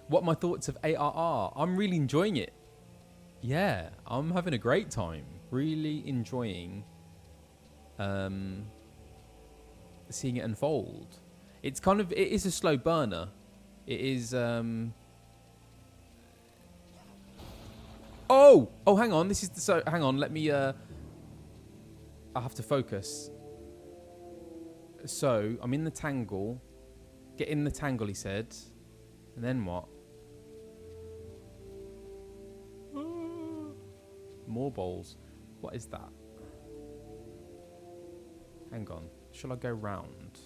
What are my thoughts of ARR? I'm really enjoying it. Yeah, I'm having a great time. Really enjoying seeing it unfold. It is a slow burner. It is oh, hang on. Hang on, let me I have to focus. So, I'm in the tangle. Get in the tangle, he said. And then what? More bowls. What is that? Hang on. Shall I go round?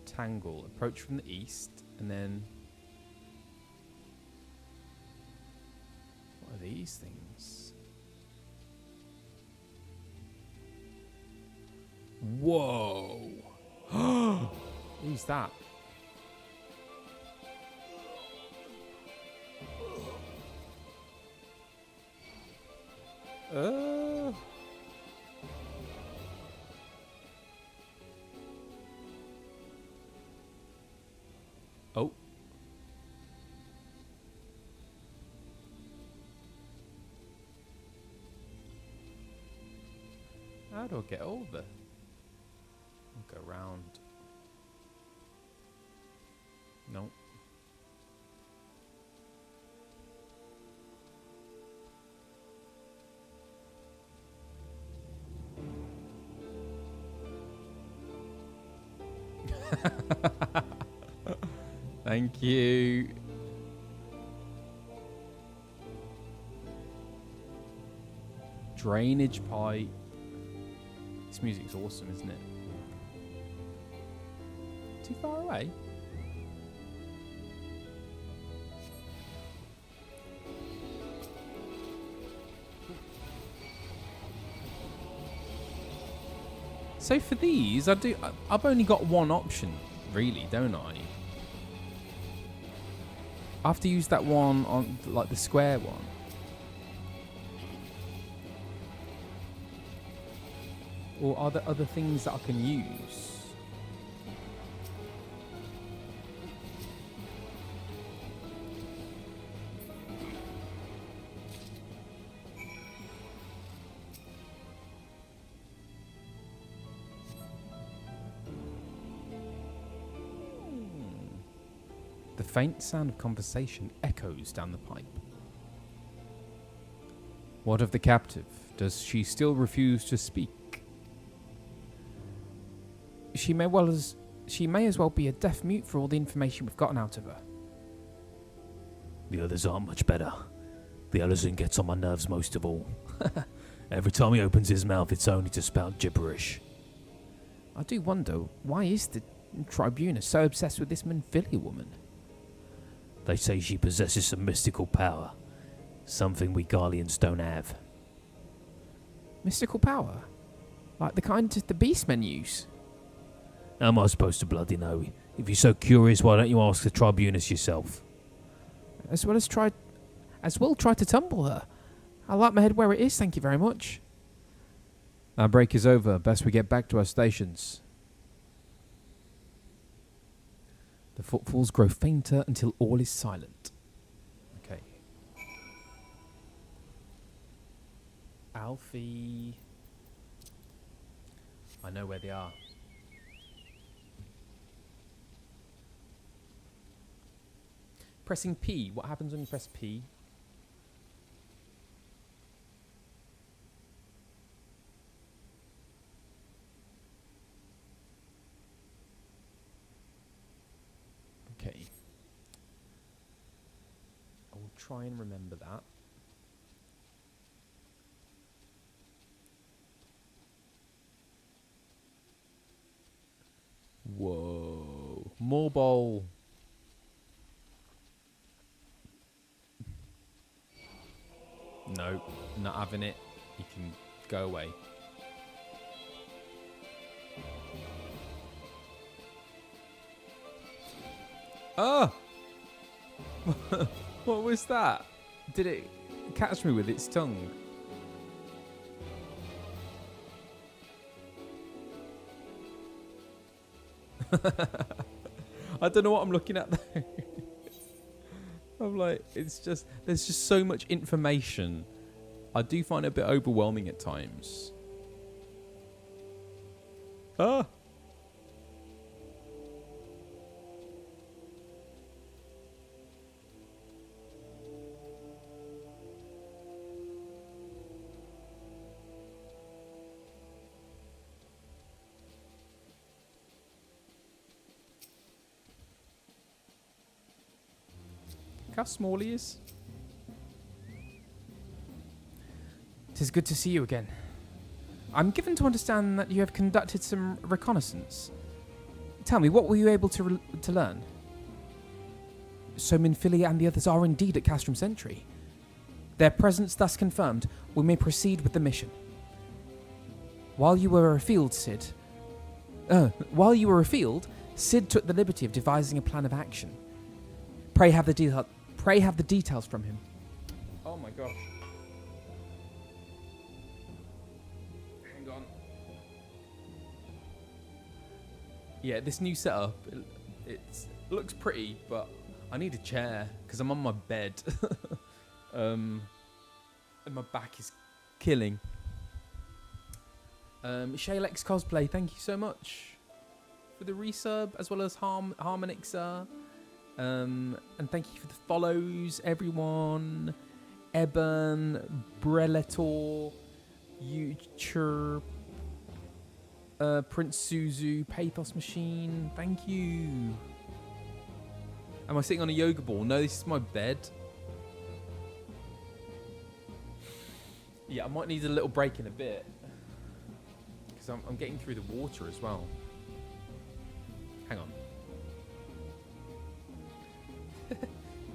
Tangle. Approach from the east. And then... what are these things? Whoa. Who's that? Oh. How do I get over? I'll go round. Nope. Thank you. Drainage pipe. This music's awesome, isn't it? Too far away? So for these, I've only got one option, really, don't I? I have to use that one on, like, the square one. Or are there other things that I can use? The faint sound of conversation echoes down the pipe. What of the captive? Does she still refuse to speak? She may as well be a deaf mute for all the information we've gotten out of her. The others aren't much better. The Alphinaud gets on my nerves most of all. Every time he opens his mouth, it's only to spout gibberish. I do wonder, why is the Tribunus so obsessed with this Manphili woman? They say she possesses some mystical power. Something we Garleans don't have. Mystical power? Like the kind the beastmen use? How am I supposed to bloody know? If you're so curious, why don't you ask the Tribunus yourself? As well try to tumble her. I like my head where it is, thank you very much. Our break is over. Best we get back to our stations. The footfalls grow fainter until all is silent. Okay. Alfie. I know where they are. Pressing P. What happens when you press P? Okay. I will try and remember that. Whoa. Mobile. No, not having it. You can go away. Oh! What was that? Did it catch me with its tongue? I don't know what I'm looking at though. I'm like, it's just, there's just so much information. I do find it a bit overwhelming at times. Ah! Look how small he is. 'Tis good to see you again. I'm given to understand that you have conducted some reconnaissance. Tell me, what were you able to learn? So Minfilia and the others are indeed at Castrum Centre. Their presence thus confirmed, we may proceed with the mission. While you were afield, Sid took the liberty of devising a plan of action. Pray have the details from him. Oh my gosh. Hang on. Yeah, this new setup, it looks pretty, but I need a chair because I'm on my bed. And my back is killing. Shalex Cosplay, thank you so much for the resub, as well as Harmonixer. And thank you for the follows, everyone. Eben, Breletor, Ucher, Prince Suzu, Pathos Machine, thank you. Am I sitting on a yoga ball? No, this is my bed. Yeah, I might need a little break in a bit. Because I'm getting through the water as well. Hang on.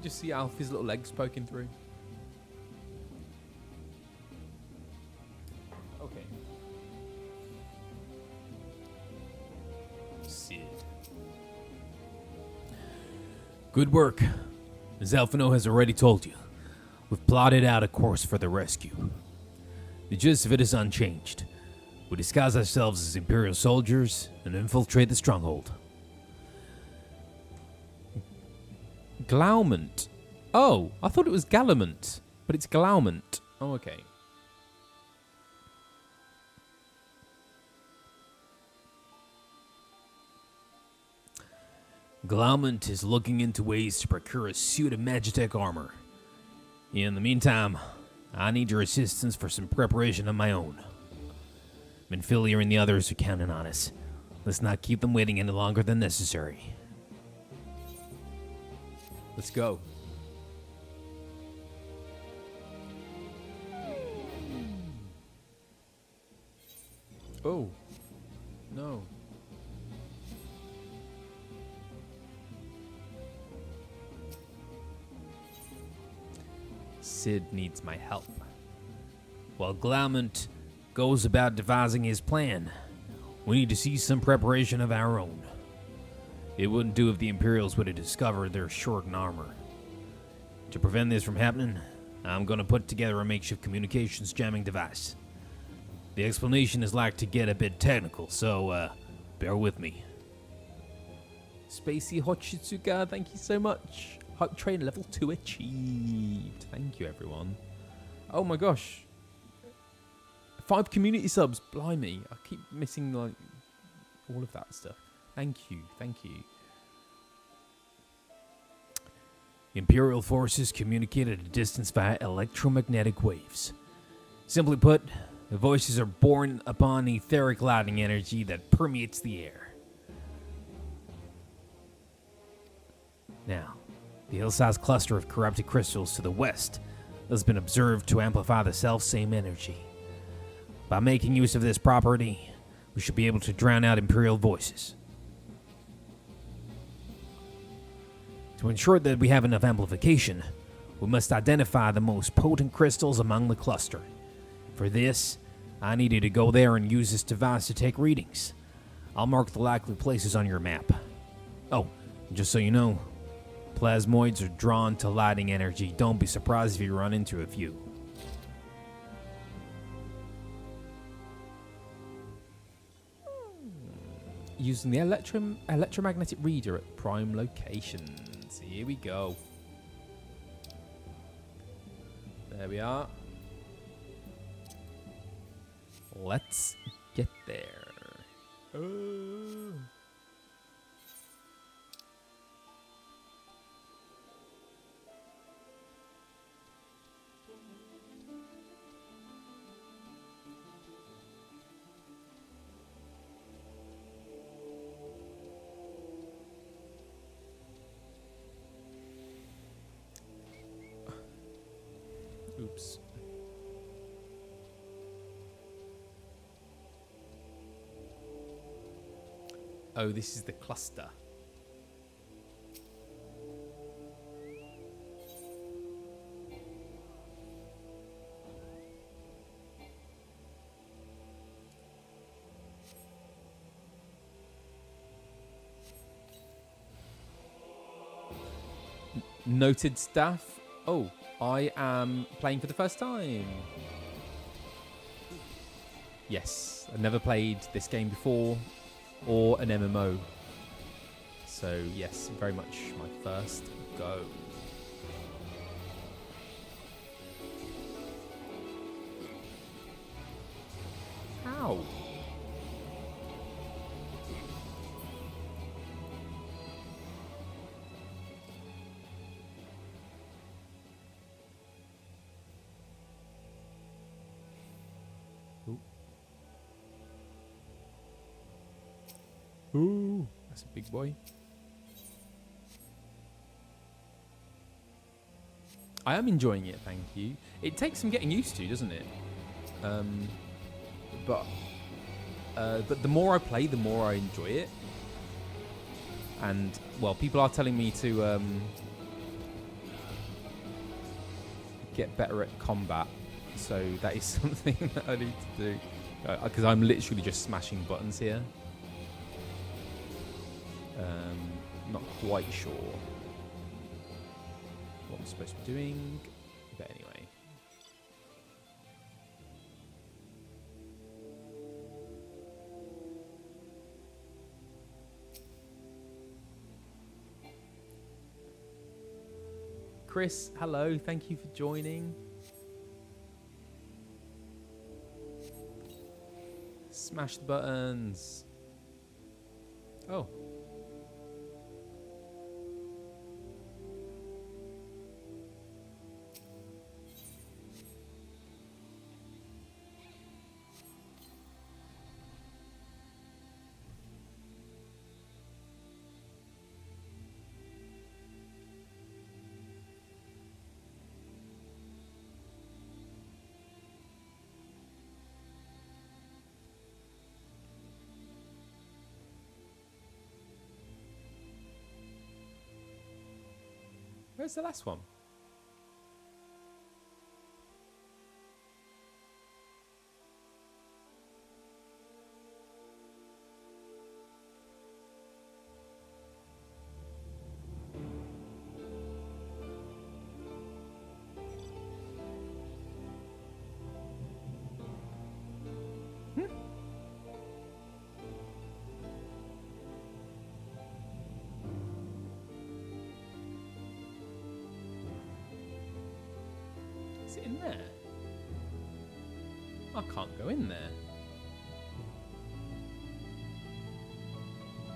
Just see Alfie's little legs poking through. Okay. Sid. Good work. As Alphinaud has already told you, we've plotted out a course for the rescue. The gist of it is unchanged. We disguise ourselves as Imperial soldiers and infiltrate the stronghold. Glaumant. Oh, I thought it was Gallimant, but it's Glaumant. Oh, okay. Glaumant is looking into ways to procure a suit of Magitech armor. In the meantime, I need your assistance for some preparation of my own. Minfilia and the others are counting on us. Let's not keep them waiting any longer than necessary. Let's go. Oh. No. Sid needs my help. While Glaumant goes about devising his plan, we need to see some preparation of our own. It wouldn't do if the Imperials would have discovered they're short in armor. To prevent this from happening, I'm going to put together a makeshift communications jamming device. The explanation is like to get a bit technical, so bear with me. Spacey Hochitsuka, thank you so much. Hype train level 2 achieved. Thank you, everyone. Oh my gosh. 5 community subs. Blimey. I keep missing like all of that stuff. Thank you. Thank you. Imperial forces communicate at a distance via electromagnetic waves. Simply put, the voices are borne upon etheric lightning energy that permeates the air. Now, the hill-sized cluster of corrupted crystals to the west has been observed to amplify the self-same energy. By making use of this property, we should be able to drown out Imperial voices. To ensure that we have enough amplification, we must identify the most potent crystals among the cluster. For this, I need you to go there and use this device to take readings. I'll mark the likely places on your map. Oh, just so you know, plasmoids are drawn to lighting energy. Don't be surprised if you run into a few. Using the electromagnetic reader at prime locations. Here we go. There we are. Let's get there. Oh. Oops. Oh, this is the cluster. Noted staff. Oh, I am playing for the first time. Yes, I've never played this game before or an MMO. So yes, very much my first go. How? Ooh, that's a big boy. I am enjoying it, thank you. It takes some getting used to, doesn't it? But the more I play, the more I enjoy it. And well, people are telling me to get better at combat, so that is something that I need to do. Because I'm literally just smashing buttons here. Not quite sure what I'm supposed to be doing, but anyway. Chris, hello, thank you for joining. Smash the buttons. Oh. Where's the last one? In there. I can't go in there.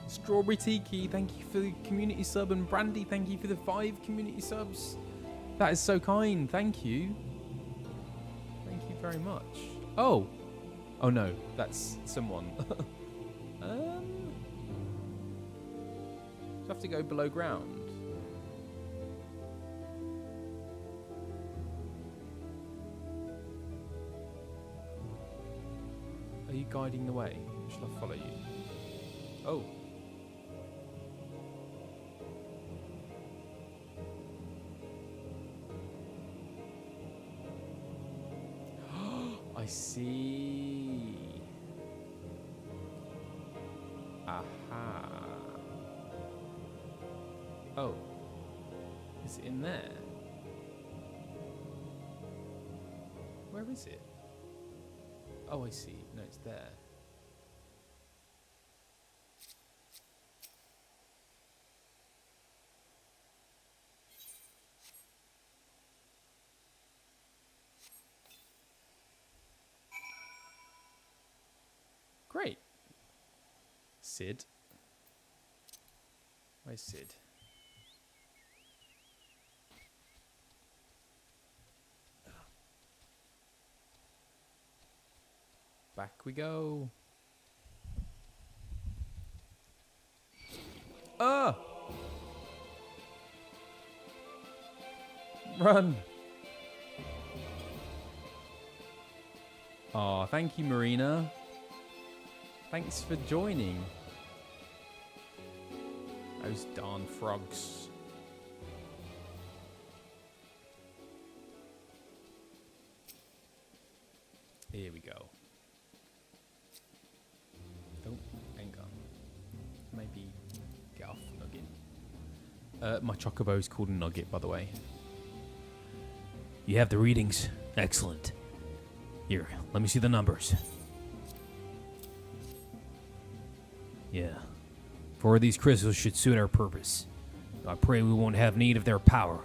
Strawberry Tiki, thank you for the community sub. And Brandy, thank you for the 5 community subs. That is so kind. Thank you. Thank you very much. Oh. Oh no, that's someone. Do I have to go below ground? Are you guiding the way? Shall I follow you? Oh. I see. Aha. Oh. Is it in there? Where is it? Oh, I see. No, it's there. Great. Sid. Where's Sid? Back we go. Ah! Run! Oh, thank you, Marina. Thanks for joining. Those darn frogs. Here we go. Oh, hang on. Maybe get off Nugget. My chocobo's called a Nugget, by the way. You have the readings. Excellent. Here, let me see the numbers. Yeah. 4 of these crystals should suit our purpose. I pray we won't have need of their power.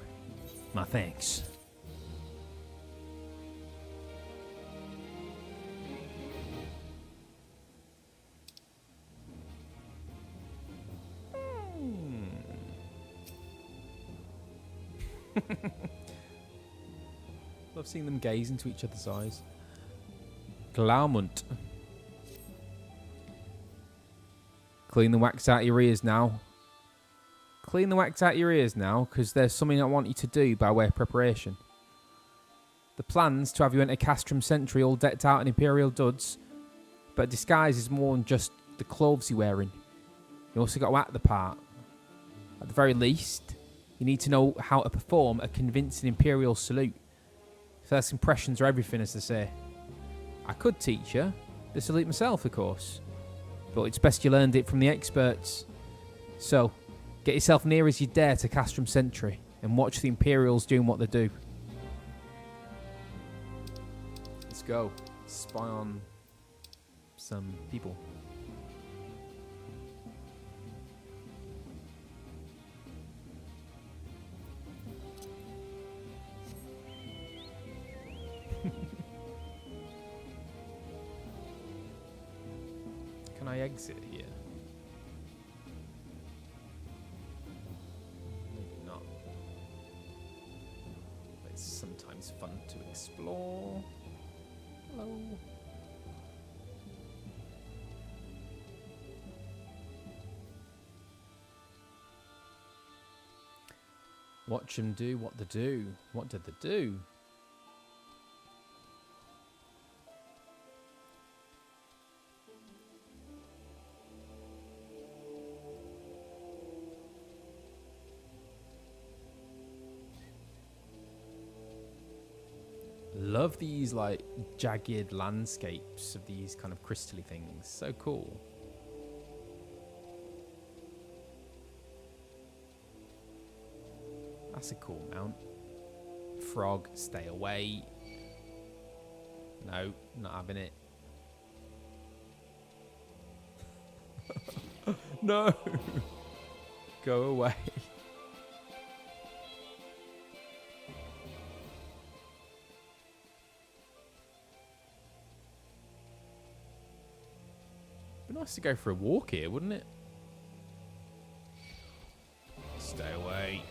My thanks. Love seeing them gaze into each other's eyes. Glaument. Clean the wax out your ears now. Clean the wax out your ears now, because there's something I want you to do by way of preparation. The plan's to have you enter Castrum Centre all decked out in imperial duds, but disguise is more than just the clothes you're wearing. You also got to act the part. At the very least, you need to know how to perform a convincing imperial salute. First impressions are everything, as they say. I could teach you the salute myself, of course, but it's best you learned it from the experts. So, get yourself near as you dare to Castrum Centre and watch the Imperials doing what they do. Let's go. Spy on some people. Can I exit here? Maybe not. But it's sometimes fun to explore. Hello. Watch them do what they do. What did they do? Love these like jagged landscapes of these kind of crystally things. So cool. That's a cool mount. Frog, stay away. No, not having it. No. Go away. Be nice to go for a walk here, wouldn't it? Stay away.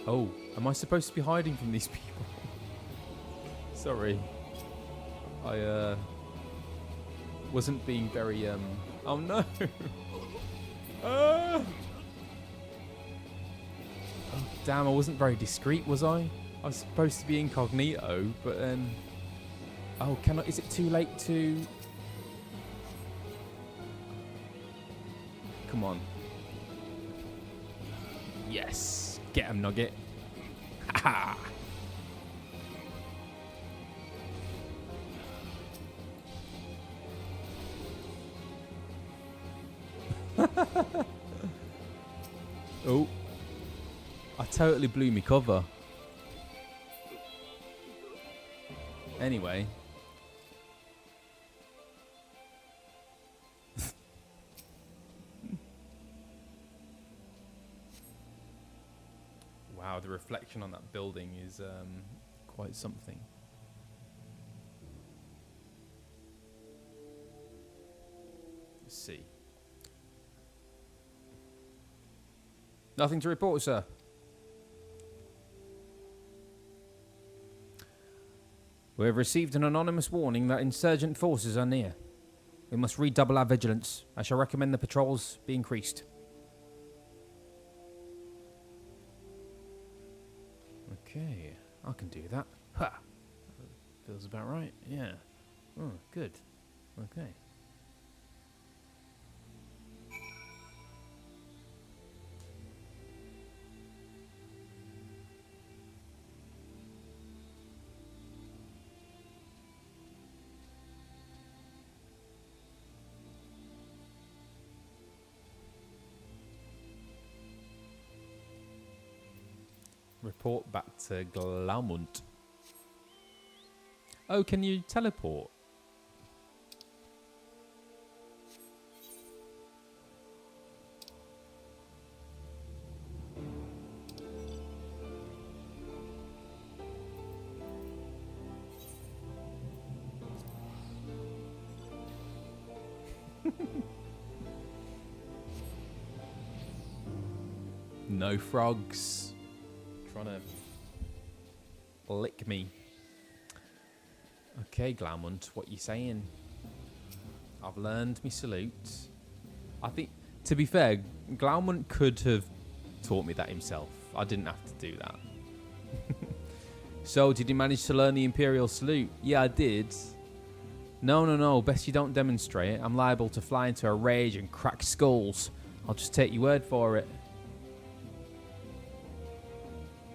Oh, am I supposed to be hiding from these people? Sorry. I wasn't being very oh no. Oh damn, I wasn't very discreet, was I? I was supposed to be incognito, but then oh, is it too late to come on. Yes. Get him, Nugget. Ha Oh. I totally blew me cover. Anyway. Wow, the reflection on that building is quite something. Let's see. Nothing to report, sir. We have received an anonymous warning that insurgent forces are near. We must redouble our vigilance. I shall recommend the patrols be increased. Okay, I can do that. Ha! Feels about right, yeah. Oh, good. Okay. Report back to Garlemald. Oh, can you teleport? No frogs. Trying to lick me. Okay, Garlemald, what you saying? I've learned me salute. I think, to be fair, Garlemald could have taught me that himself. I didn't have to do that. So, did you manage to learn the imperial salute? Yeah, I did. No. Best you don't demonstrate. I'm liable to fly into a rage and crack skulls. I'll just take your word for it.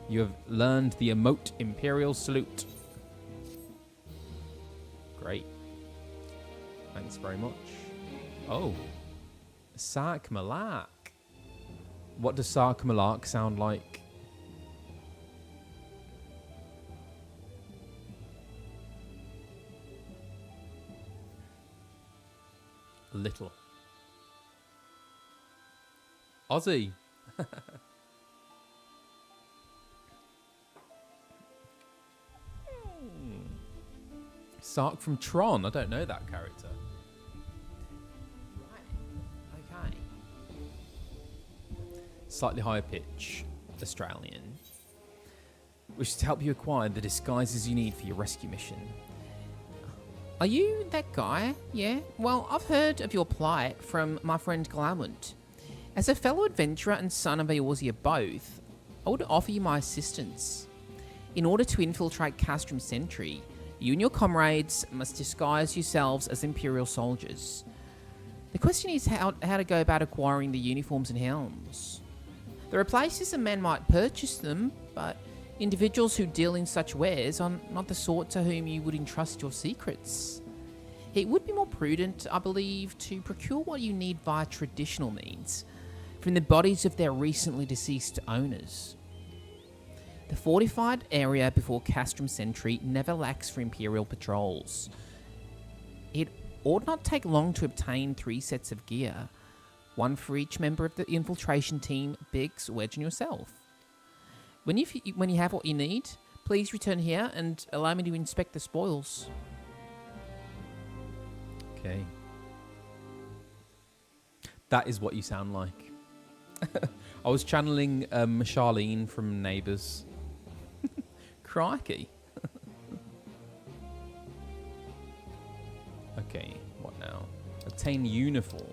You have learned the emote imperial salute. Great. Thanks very much. Oh. Sark Malak. What does Sark Malak sound like? Little. Aussie. Sark from Tron. I don't know that character. Right. Okay. Slightly higher pitch. Australian. Wishes to help you acquire the disguises you need for your rescue mission. Are you that guy? Yeah? Well, I've heard of your plight from my friend Garlemald. As a fellow adventurer and son of Eorzea both, I would offer you my assistance. In order to infiltrate Castrum Centre, you and your comrades must disguise yourselves as imperial soldiers. The question is how to go about acquiring the uniforms and helms. There are places a man might purchase them, but individuals who deal in such wares are not the sort to whom you would entrust your secrets. It would be more prudent, I believe, to procure what you need via traditional means, from the bodies of their recently deceased owners. The fortified area before Castrum Centre never lacks for imperial patrols. It ought not take long to obtain 3 sets of gear, one for each member of the infiltration team, Biggs, Wedge and yourself. When you have what you need, please return here and allow me to inspect the spoils. Okay. That is what you sound like. I was channeling Charlene from Neighbours. Crikey. Okay, what now? Obtain uniforms.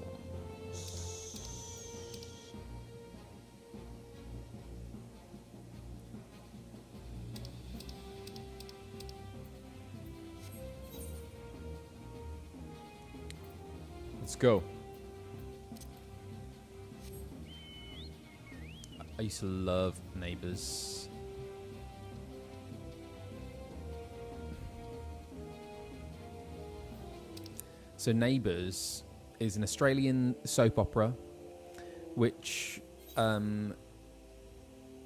Let's go. I used to love Neighbours. So Neighbours is an Australian soap opera which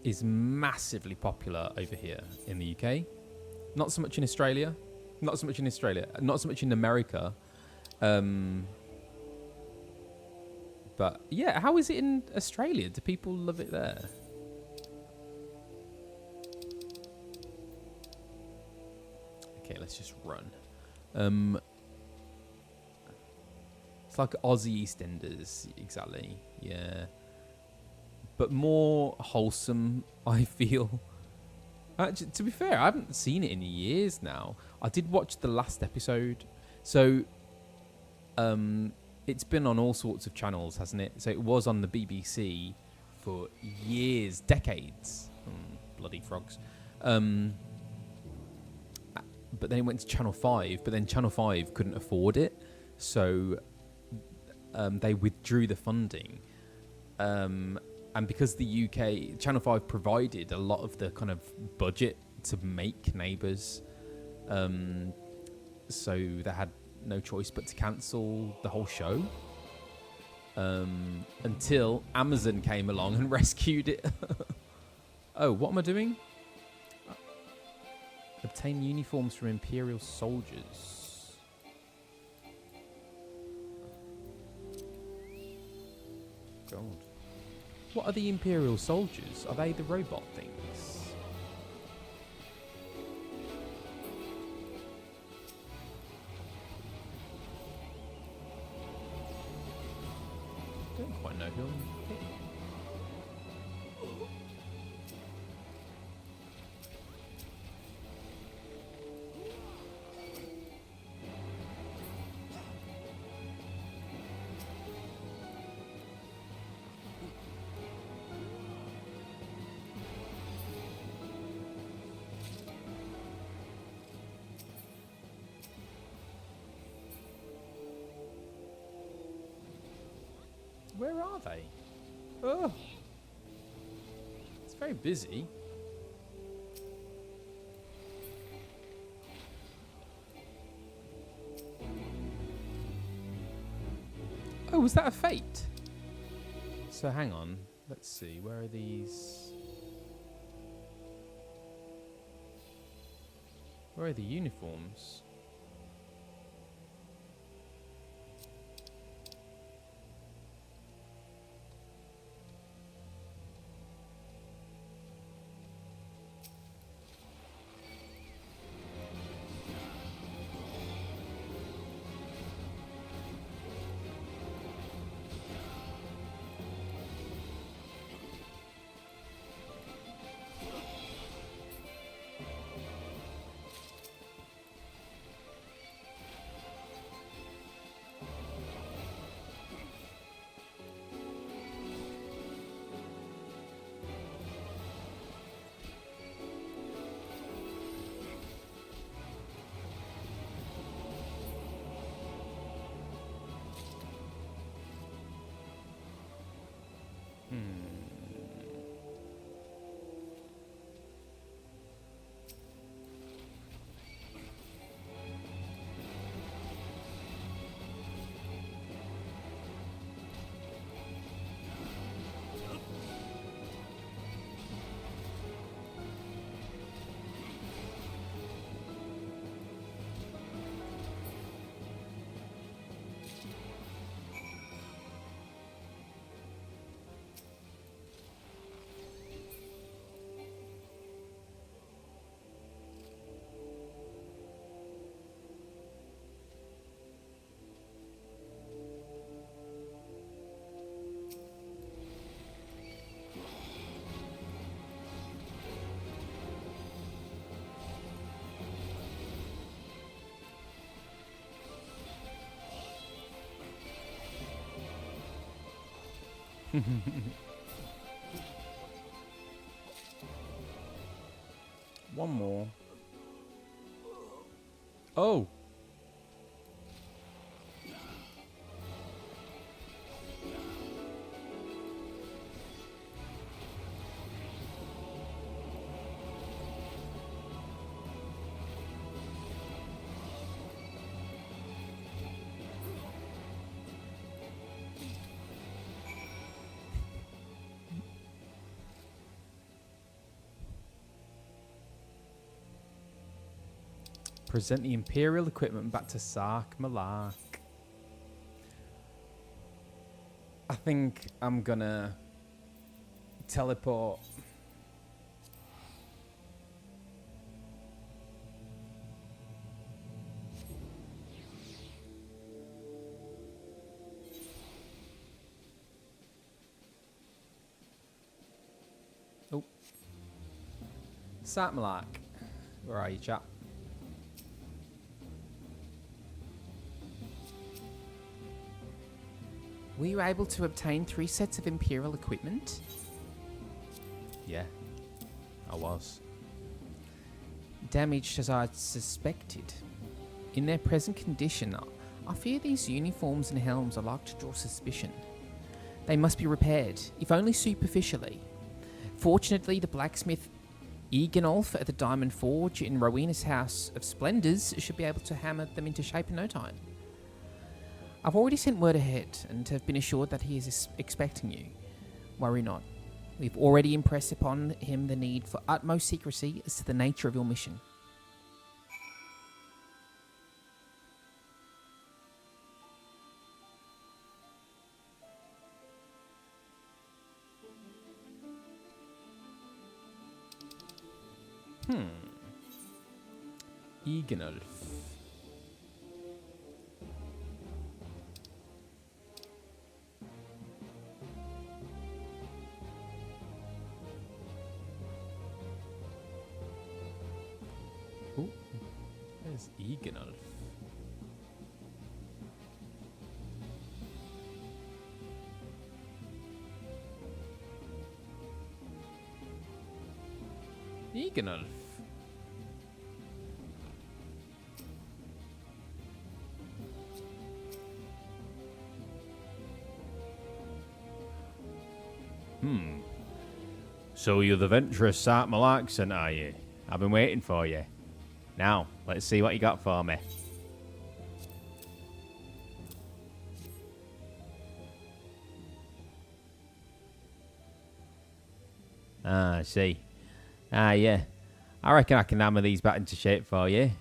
is massively popular over here in the UK. Not so much in Australia. Not so much in Australia. Not so much in America. But yeah, how is it in Australia? Do people love it there? Okay, let's just run. It's like Aussie EastEnders, exactly. Yeah, but more wholesome, I feel. Actually, to be fair, I haven't seen it in years now. I did watch the last episode, so it's been on all sorts of channels, hasn't it? So it was on the BBC for years, decades. Bloody frogs. But then it went to Channel 5, but then Channel 5 couldn't afford it. So they withdrew the funding. And because the UK, Channel 5 provided a lot of the kind of budget to make Neighbours, so they had no choice but to cancel the whole show until Amazon came along and rescued it. Oh, what am I doing? Obtain uniforms from imperial soldiers. God. What are the imperial soldiers? Are they the robot things? Don't quite know who I'm picking. Where are they? Oh, it's very busy. Oh, was that a fate? So hang on. Let's see. Where are these? Where are the uniforms? One more. Oh. Present the imperial equipment back to Sark Malak. I think I'm gonna teleport. Oh. Sark Malak. Where are you, chap? Were you able to obtain 3 sets of imperial equipment? Yeah, I was. Damaged as I suspected. In their present condition, I fear these uniforms and helms are like to draw suspicion. They must be repaired, if only superficially. Fortunately, the blacksmith Eganolf at the Diamond Forge in Rowena's House of Splendors should be able to hammer them into shape in no time. I've already sent word ahead and have been assured that he is expecting you. Worry not. We've already impressed upon him the need for utmost secrecy as to the nature of your mission. Eganolf. Oh, there's Eganolf. Eganolf. So you're the venturous Sark Malak, are you? I've been waiting for you. Now, let's see what you got for me. Ah, I see. Ah, yeah. I reckon I can hammer these back into shape for you.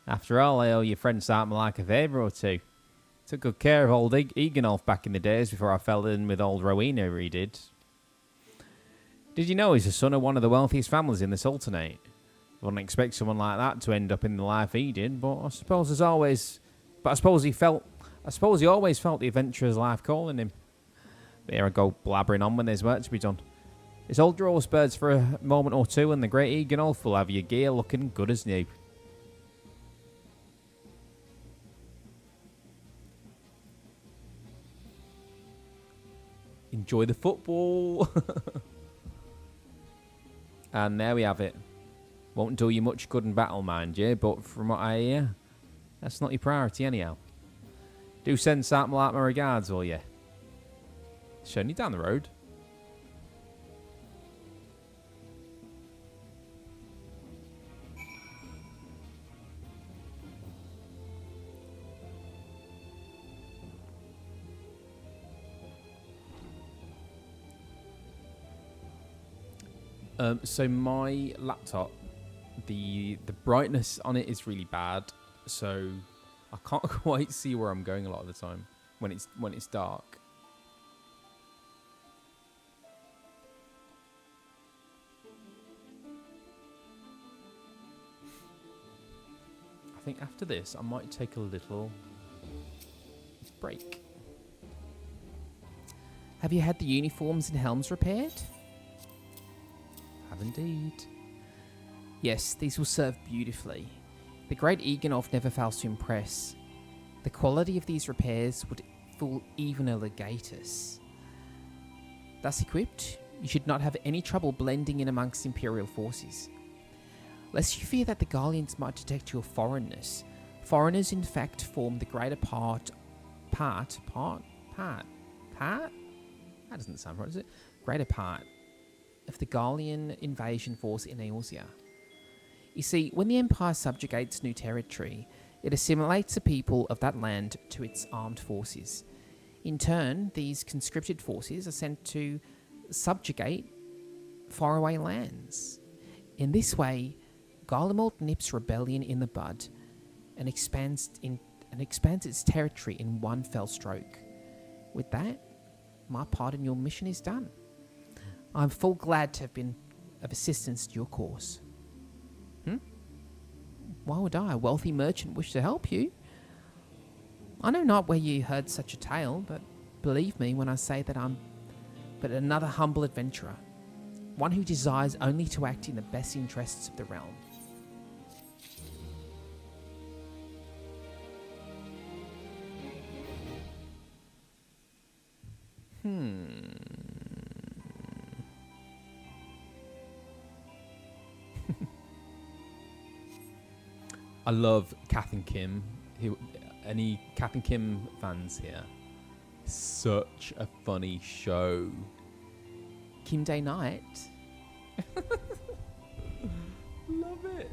After all, I owe your friend Sark Malak a favour or two. Took good care of old Eganolf back in the days before I fell in with old Rowena, he did. Did you know he's the son of one of the wealthiest families in the Sultanate? Wouldn't expect someone like that to end up in the life he did, but I suppose he always felt the adventurer's life calling him. But here I go blabbering on when there's work to be done. This old draws birds for a moment or two, and the great Eganolf will have your gear looking good as new. Enjoy the football. And there we have it. Won't do you much good in battle, mind you, but from what I hear, that's not your priority anyhow. Do send Sark Malak my regards, will you? It's only down the road. So my laptop, the brightness on it is really bad, so I can't quite see where I'm going a lot of the time when it's dark. I think after this, I might take a little break. Have you had the uniforms and helms repaired? Have indeed. Yes, these will serve beautifully. The great Eganolf never fails to impress. The quality of these repairs would fool even a legatus. Thus equipped, you should not have any trouble blending in amongst imperial forces. Lest you fear that the Garleans might detect your foreignness, foreigners in fact form the greater part? That doesn't sound right, does it? Greater part of the Garlean invasion force in Eorzea. You see, when the Empire subjugates new territory, it assimilates the people of that land to its armed forces. In turn, these conscripted forces are sent to subjugate faraway lands. In this way, Garlemald nips rebellion in the bud and expands its territory in one fell stroke. With that, my part in your mission is done. I'm full glad to have been of assistance to your cause. Why would I, a wealthy merchant, wish to help you? I know not where you heard such a tale, but believe me when I say that I'm but another humble adventurer, one who desires only to act in the best interests of the realm. I love Kath and Kim. Any Kath and Kim fans here? Such a funny show. Kim Day Night. Love it.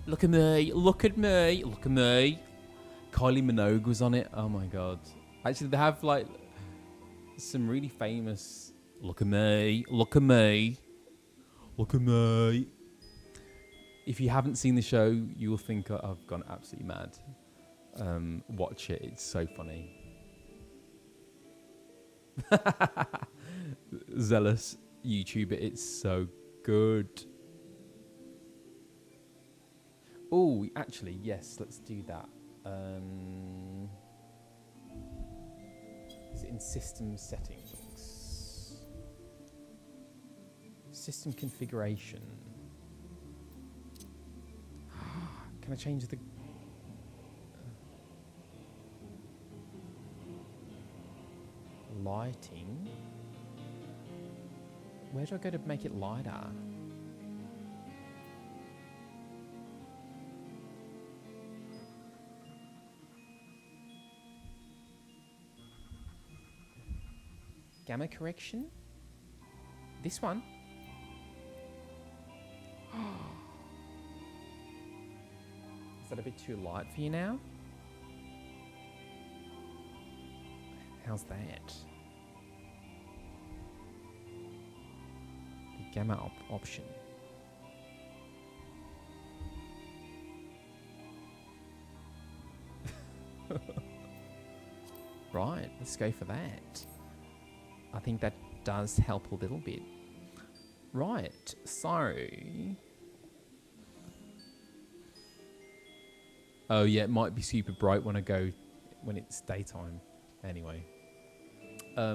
Look at me, look at me, look at me. Kylie Minogue was on it. Oh my god. Actually, they have like some really famous. Look at me, look at me, look at me. If you haven't seen the show, you will think I've gone absolutely mad. Watch it; it's so funny. Zealous YouTube it; it's so good. Oh, actually, yes, let's do that. Is it in system settings? System configuration. Can I change the... lighting? Where do I go to make it lighter? Gamma correction? This one? Is that a bit too light for you now? How's that? The gamma option. Right, let's go for that. I think that does help a little bit. Right, so... Oh yeah, it might be super bright when it's daytime. Anyway. I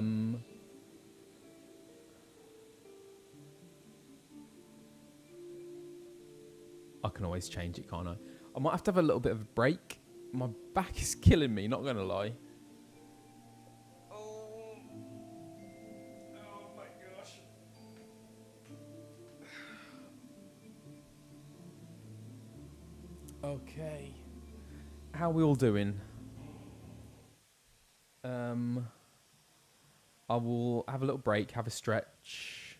can always change it, can't I? I might have to have a little bit of a break. My back is killing me, not gonna lie. Oh my gosh. Okay. How are we all doing? I will have a little break, have a stretch.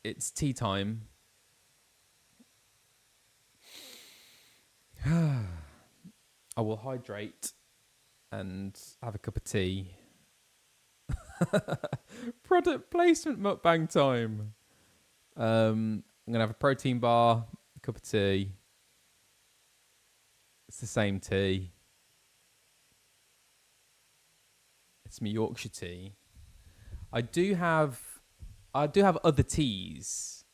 It's tea time. I will hydrate and have a cup of tea. Product placement mukbang time. I'm going to have a protein bar, a cup of tea. It's the same tea. It's my Yorkshire tea. I do have other teas.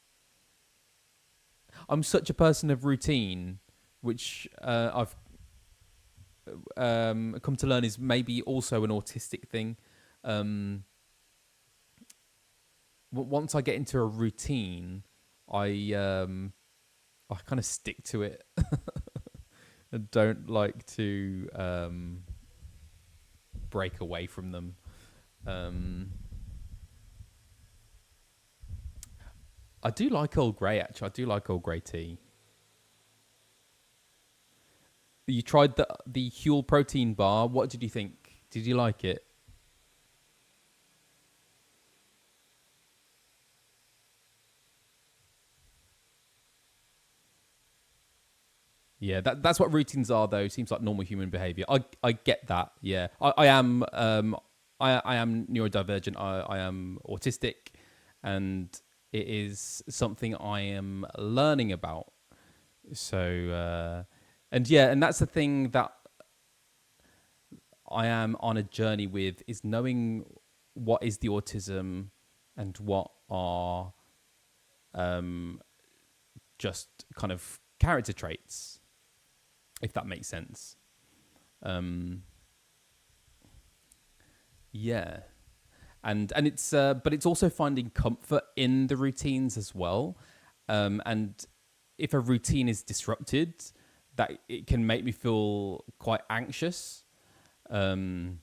I'm such a person of routine, which I've come to learn is maybe also an autistic thing. Once I get into a routine, I I kind of stick to it. I don't like to break away from them. I do like Old Grey, actually. I do like Old Grey tea. You tried the Huel protein bar. What did you think? Did you like it? Yeah, that's what routines are, though. Seems like normal human behavior. I get that. Yeah, I am I am neurodivergent. I am autistic, and it is something I am learning about. So and yeah, and that's the thing that I am on a journey with, is knowing what is the autism and what are just kind of character traits, if that makes sense. Yeah. And it's but it's also finding comfort in the routines as well. And if a routine is disrupted, that it can make me feel quite anxious. So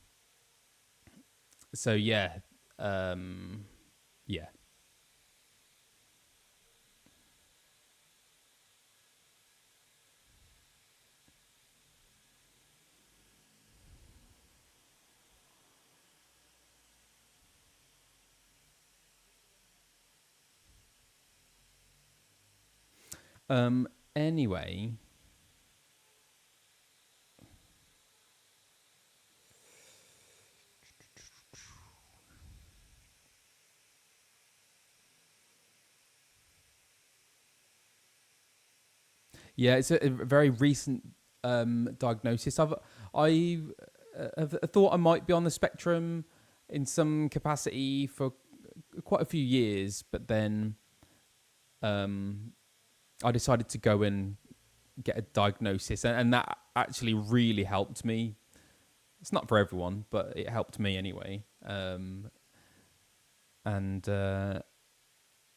yeah. Yeah. Anyway, yeah, it's a very recent diagnosis. I have thought I might be on the spectrum in some capacity for quite a few years, but then I decided to go and get a diagnosis, and that actually really helped me. It's not for everyone, but it helped me anyway. And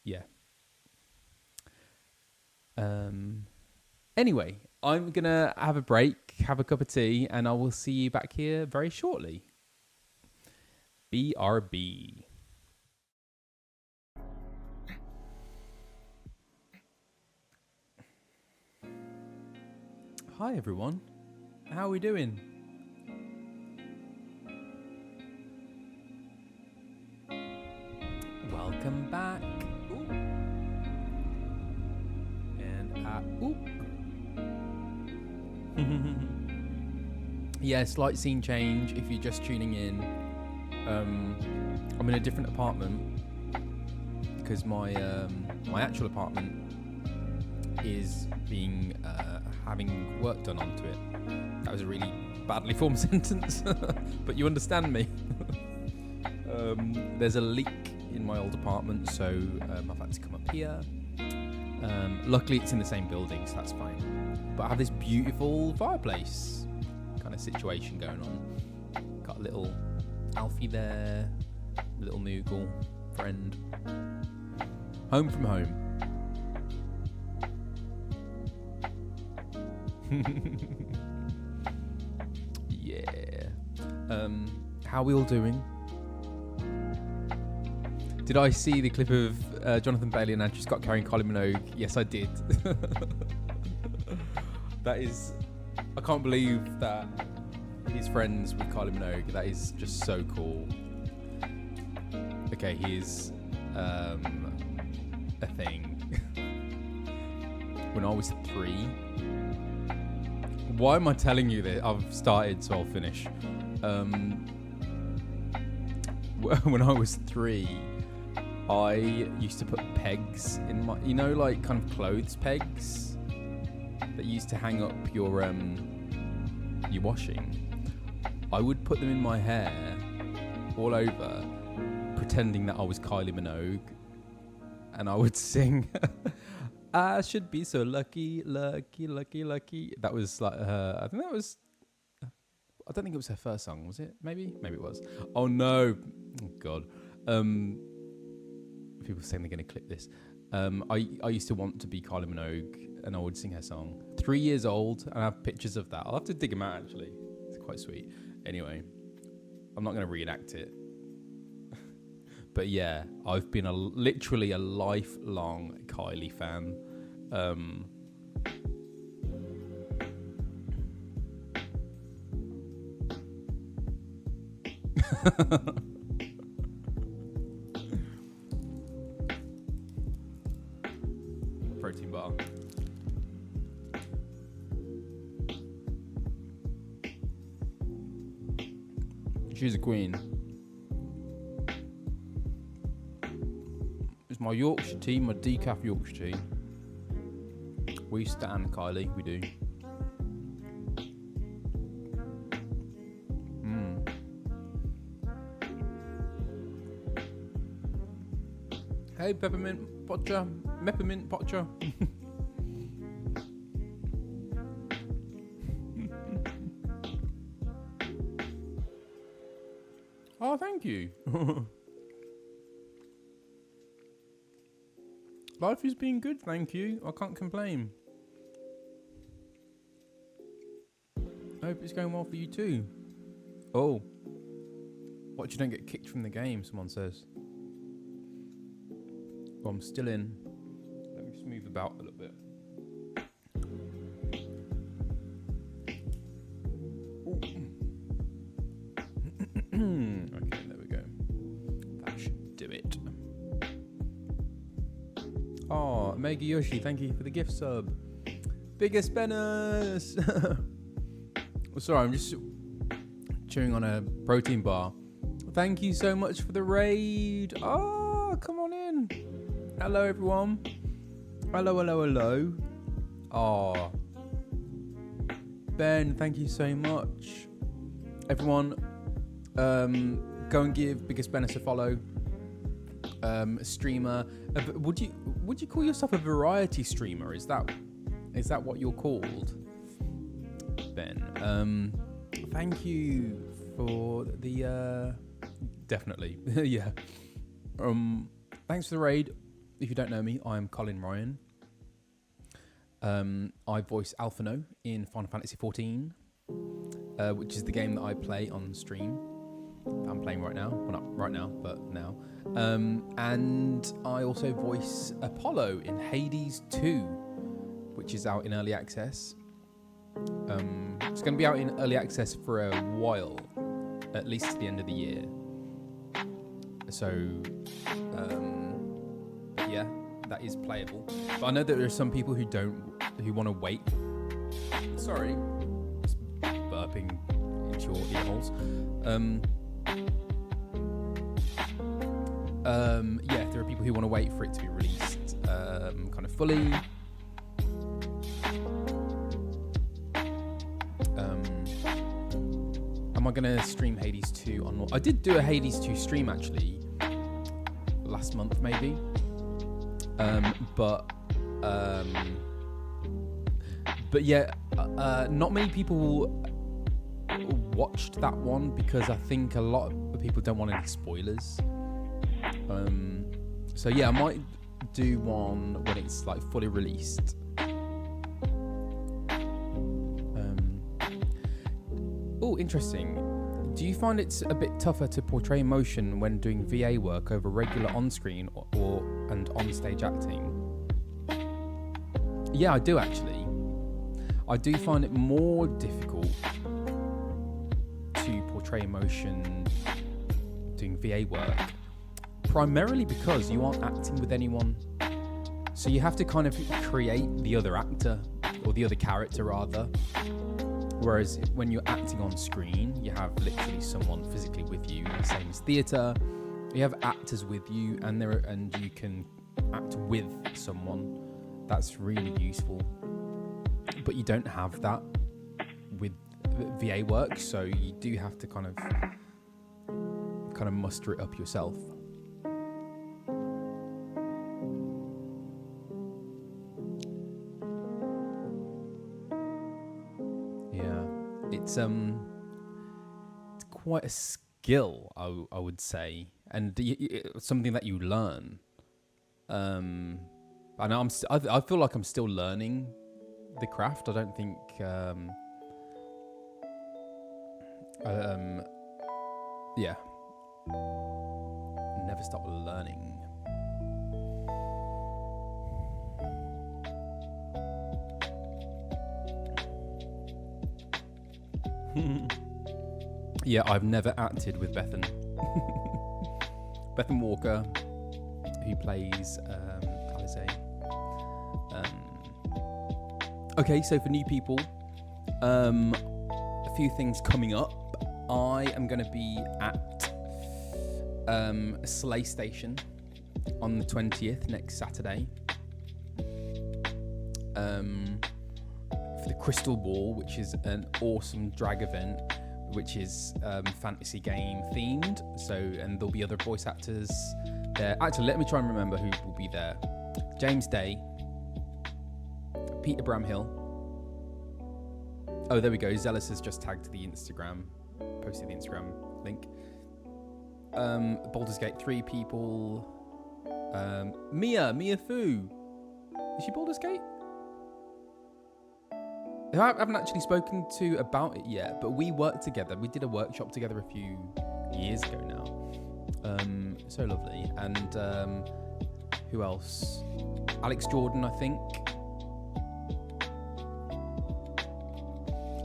yeah. Anyway, I'm gonna have a break, have a cup of tea, and I will see you back here very shortly. BRB. Hi everyone, how are we doing? Welcome back. Ooh. And ooh. Yeah, slight scene change if you're just tuning in. I'm in a different apartment because my actual apartment is being having work done onto it. That was a really badly formed sentence, but you understand me. There's a leak in my old apartment, so I've had to come up here. Luckily, it's in the same building, so that's fine. But I have this beautiful fireplace kind of situation going on. Got a little Alfie there, little Moogle friend. Home from home. Yeah. How are we all doing? Did I see the clip of Jonathan Bailey and Andrew Scott carrying Colin Minogue? Yes, I did. That is... I can't believe that he's friends with Kylie Minogue. That is just so cool. Okay, he is a thing. When I was 3... Why am I telling you this? I've started, so I'll finish. When I was 3, I used to put pegs in my... You know, like kind of clothes pegs that used to hang up your washing. I would put them in my hair all over, pretending that I was Kylie Minogue, and I would sing I should be so lucky, lucky, lucky, lucky. That was like her... I think that was... I don't think it was her first song, was it? Maybe it was. Oh no. Oh god. People saying they're going to clip this. I used to want to be Kylie Minogue, and I would sing her song. 3 years old, and I have pictures of that. I'll have to dig them out, actually. It's quite sweet. Anyway, I'm not going to reenact it. But yeah, I've been literally a lifelong Kylie fan. Protein bar. She's a queen. It's my Yorkshire tea, my decaf Yorkshire tea. We stand Kylie, we do. Hey, peppermint potcha, peppermint potcha. Oh, thank you. Life has been good, thank you. I can't complain. I hope it's going well for you too. Oh. Watch you don't get kicked from the game, someone says. Well, I'm still in. Let me just move about a little bit. Okay, there we go. That should do it. Oh, Mega Yoshi, thank you for the gift sub. Biggest Bennis! Sorry, I'm just chewing on a protein bar. Thank you so much for the raid. Oh, come on in. Hello, everyone. Hello, hello, hello. Oh, Ben, thank you so much. Everyone, go and give Biggest Bennis a follow. Streamer. Would you call yourself a variety streamer? Is that what you're called, Ben? Thank you for the definitely yeah. Thanks for the raid. If you don't know me, I'm Colin Ryan. I voice Alphinaud in Final Fantasy XIV, which is the game that I play on stream. I'm playing right now. Well, not right now, but now. And I also voice Apollo in Hades 2, which is out in early access. It's going to be out in early access for a while, at least to the end of the year. So, yeah, that is playable. But I know that there are some people who want to wait. Sorry, just burping into your ear holes. Yeah, there are people who want to wait for it to be released, kind of fully. Am I gonna stream Hades 2 on? I did do a Hades 2 stream actually last month, maybe. But yeah, not many people watched that one because I think a lot of people don't want any spoilers. So yeah, I might do one when it's like fully released. Oh, interesting. Do you find it's a bit tougher to portray emotion when doing VA work over regular on-screen and on-stage acting? Yeah, I do actually. I do find it more difficult to portray emotion doing VA work, primarily because you aren't acting with anyone. So you have to kind of create the other actor, or the other character rather. Whereas when you're acting on screen, you have literally someone physically with you, same as theatre. You have actors with you, and you can act with someone. That's really useful. But you don't have that with VA work, so you do have to kind of muster it up yourself. It's quite a skill, I would say, and it's something that you learn. I know I feel like I'm still learning the craft. I don't think yeah, never stop learning. Yeah, I've never acted with Bethan. Bethan Walker, who plays Alizé. Okay, so for new people, a few things coming up. I am going to be at Slay Station on the 20th, next Saturday. For the Crystal Ball, which is an awesome drag event, which is fantasy game themed. So, and there'll be other voice actors there. Actually, let me try and remember who will be there. James Day, Peter Bramhill. Oh, there we go. Zealous has just tagged the Instagram, posted the Instagram link. Baldur's Gate 3 people. Mia Fu. Is she Baldur's Gate? I haven't actually spoken to about it yet, but we worked together. We did a workshop together a few years ago now. So lovely. And who else? Alex Jordan, I think.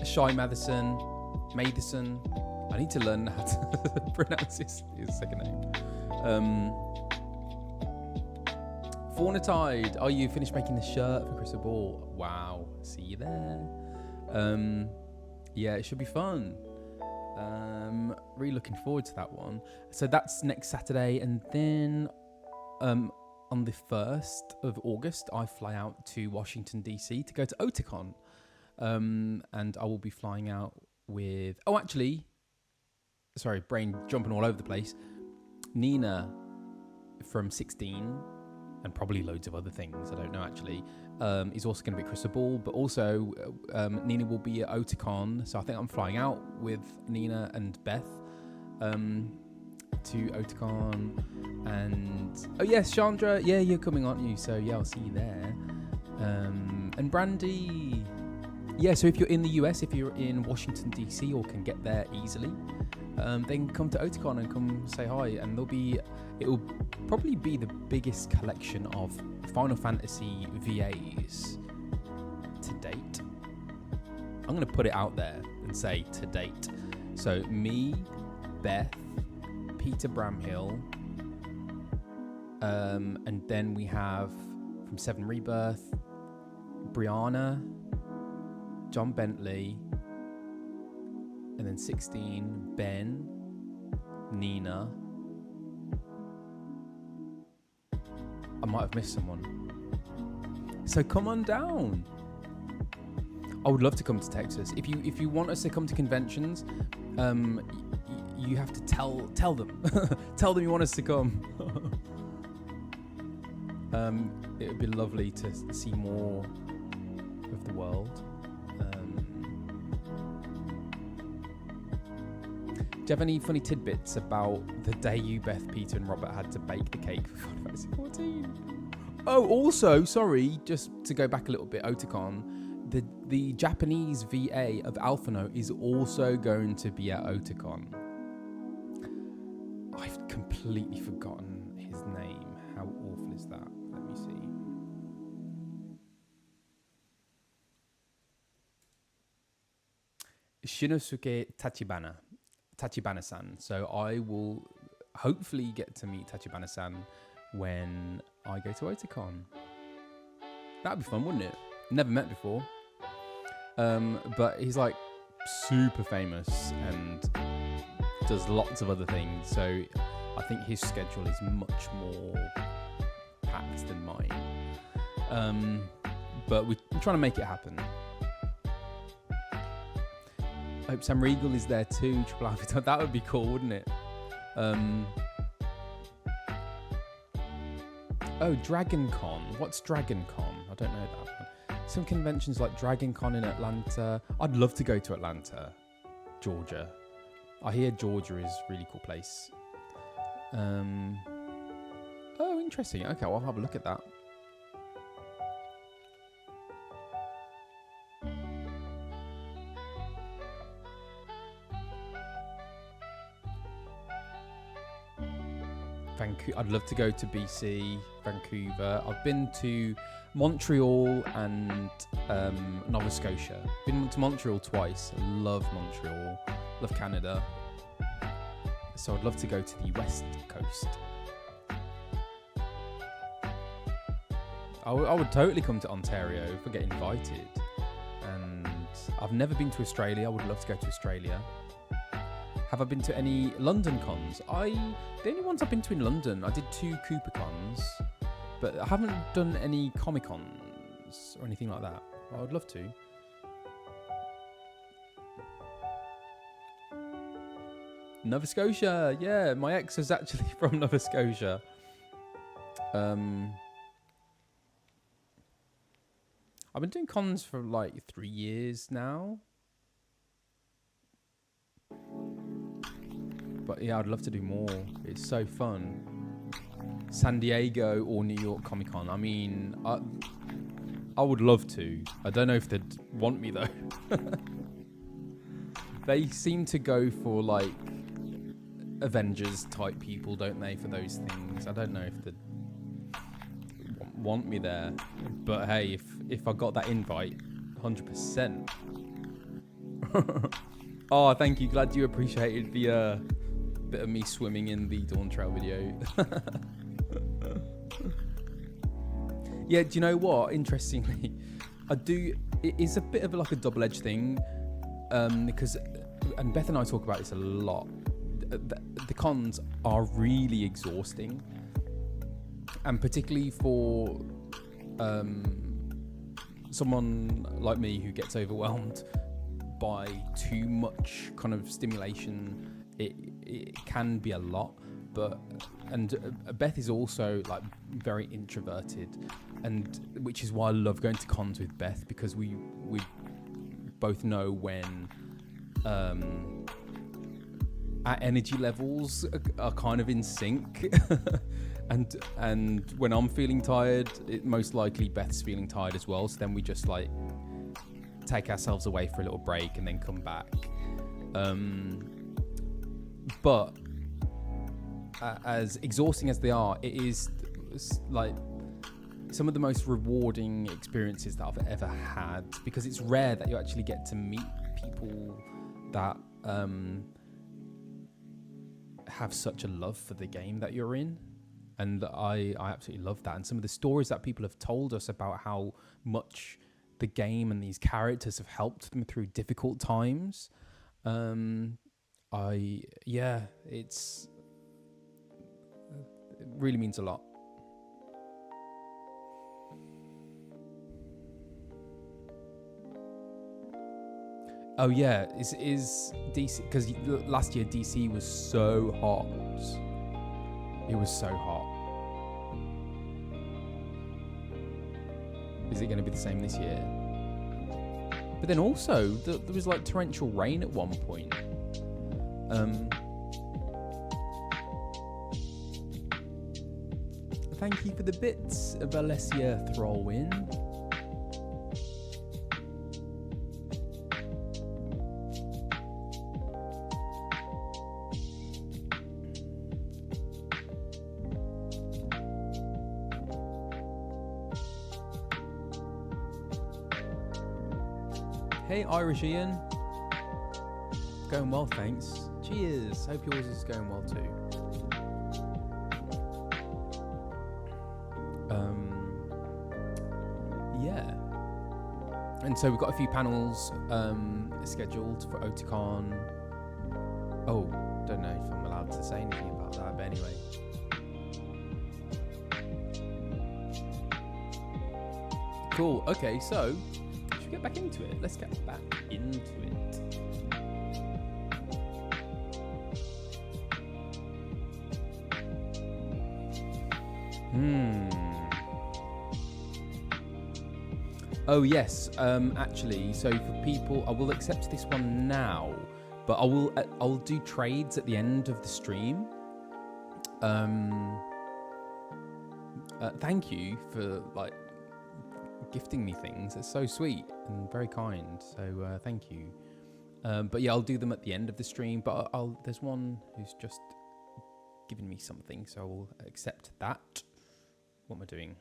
Shy Matheson. I need to learn how to pronounce his second name. Fornitide. Oh, you finished making the shirt for Crystal Ball. Wow. See you there. Yeah, it should be fun. Really looking forward to that one. So that's next Saturday, and then on the 1st of August, I fly out to Washington, DC to go to Otakon. And I will be flying out with... Oh, actually... Sorry, brain jumping all over the place. Nina from 16, and probably loads of other things, I don't know actually, is also going to be at Crystal Ball, but also Nina will be at Otakon, so I think I'm flying out with Nina and Beth to Otakon. And... Oh yes, Chandra, yeah, you're coming, aren't you? So yeah, I'll see you there. And Brandy... Yeah, so if you're in the US, if you're in Washington, DC, or can get there easily, then come to Otakon and come say hi. And it will probably be the biggest collection of Final Fantasy VAs to date. I'm going to put it out there and say to date. So me, Beth, Peter Bramhill, and then we have from 7 Rebirth, Brianna, John Bentley, and then 16, Ben, Nina. I might have missed someone. So come on down. I would love to come to Texas. If you want us to come to conventions, you have to tell them. Tell them you want us to come. It would be lovely to see more of the world. Do you have any funny tidbits about the day you, Beth, Peter, and Robert had to bake the cake for Final Fantasy 14? Oh, also, sorry, just to go back a little bit, Otakon, the Japanese VA of Alphinaud is also going to be at Otakon. I've completely forgotten his name. How awful is that? Let me see. Shinosuke Tachibana-san. So I will hopefully get to meet Tachibana-san when I go to Otakon. That'd be fun, wouldn't it? Never met before. But he's like super famous and does lots of other things. So I think his schedule is much more packed than mine. But we're trying to make it happen. I hope Sam Regal is there too. Triple Alpha. That would be cool, wouldn't it? Oh, Dragon Con. What's Dragon Con? I don't know that one. Some conventions like Dragon Con in Atlanta. I'd love to go to Atlanta, Georgia. I hear Georgia is a really cool place. Oh, interesting. Okay, well, I'll have a look at that. I'd love to go to BC, Vancouver. I've been to Montreal and Nova Scotia. Been to Montreal twice. I love Montreal. Love Canada. So I'd love to go to the West Coast. I would totally come to Ontario if I get invited. And I've never been to Australia. I would love to go to Australia. Have I been to any London cons? The only ones I've been to in London, I did 2 Cooper cons, but I haven't done any Comic Cons or anything like that. I would love to. Nova Scotia, yeah, my ex is actually from Nova Scotia. I've been doing cons for like 3 years now. But yeah, I'd love to do more. It's so fun. San Diego or New York Comic Con. I mean, I would love to. I don't know if they'd want me though. They seem to go for like Avengers type people, don't they, for those things? I don't know if they'd want me there. But hey, if I got that invite, 100%. Oh, thank you. Glad you appreciated the bit of me swimming in the Dawn Trail video. Yeah, do you know what? Interestingly, it is a bit of like a double-edged thing, because, and Beth and I talk about this a lot, the cons are really exhausting, and particularly for someone like me who gets overwhelmed by too much kind of stimulation. It can be a lot, and Beth is also like very introverted, and which is why I love going to cons with Beth, because we both know when our energy levels are kind of in sync. and when I'm feeling tired, it most likely Beth's feeling tired as well, so then we just like take ourselves away for a little break and then come back. But as exhausting as they are, it is like some of the most rewarding experiences that I've ever had, because it's rare that you actually get to meet people that have such a love for the game that you're in. And I absolutely love that. And some of the stories that people have told us about how much the game and these characters have helped them through difficult times. It really means a lot. Oh yeah, is DC, because last year DC was so hot. It was so hot. Is it going to be the same this year? But then also, there was like torrential rain at one point. Thank you for the bits, Valencia Thrallwin. Hey, Irish Ian. Going well, thanks. Cheers. Hope yours is going well too. Yeah. And so we've got a few panels scheduled for Oticon. Oh, don't know if I'm allowed to say anything about that, but anyway. Cool. Okay, so should we get back into it? Let's get back into it. Oh yes, actually, so for people, I will accept this one now, but I'll do trades at the end of the stream. Thank you for like gifting me things. It's so sweet and very kind. So thank you. But yeah, I'll do them at the end of the stream. But there's one who's just given me something, so I will accept that. What am I doing?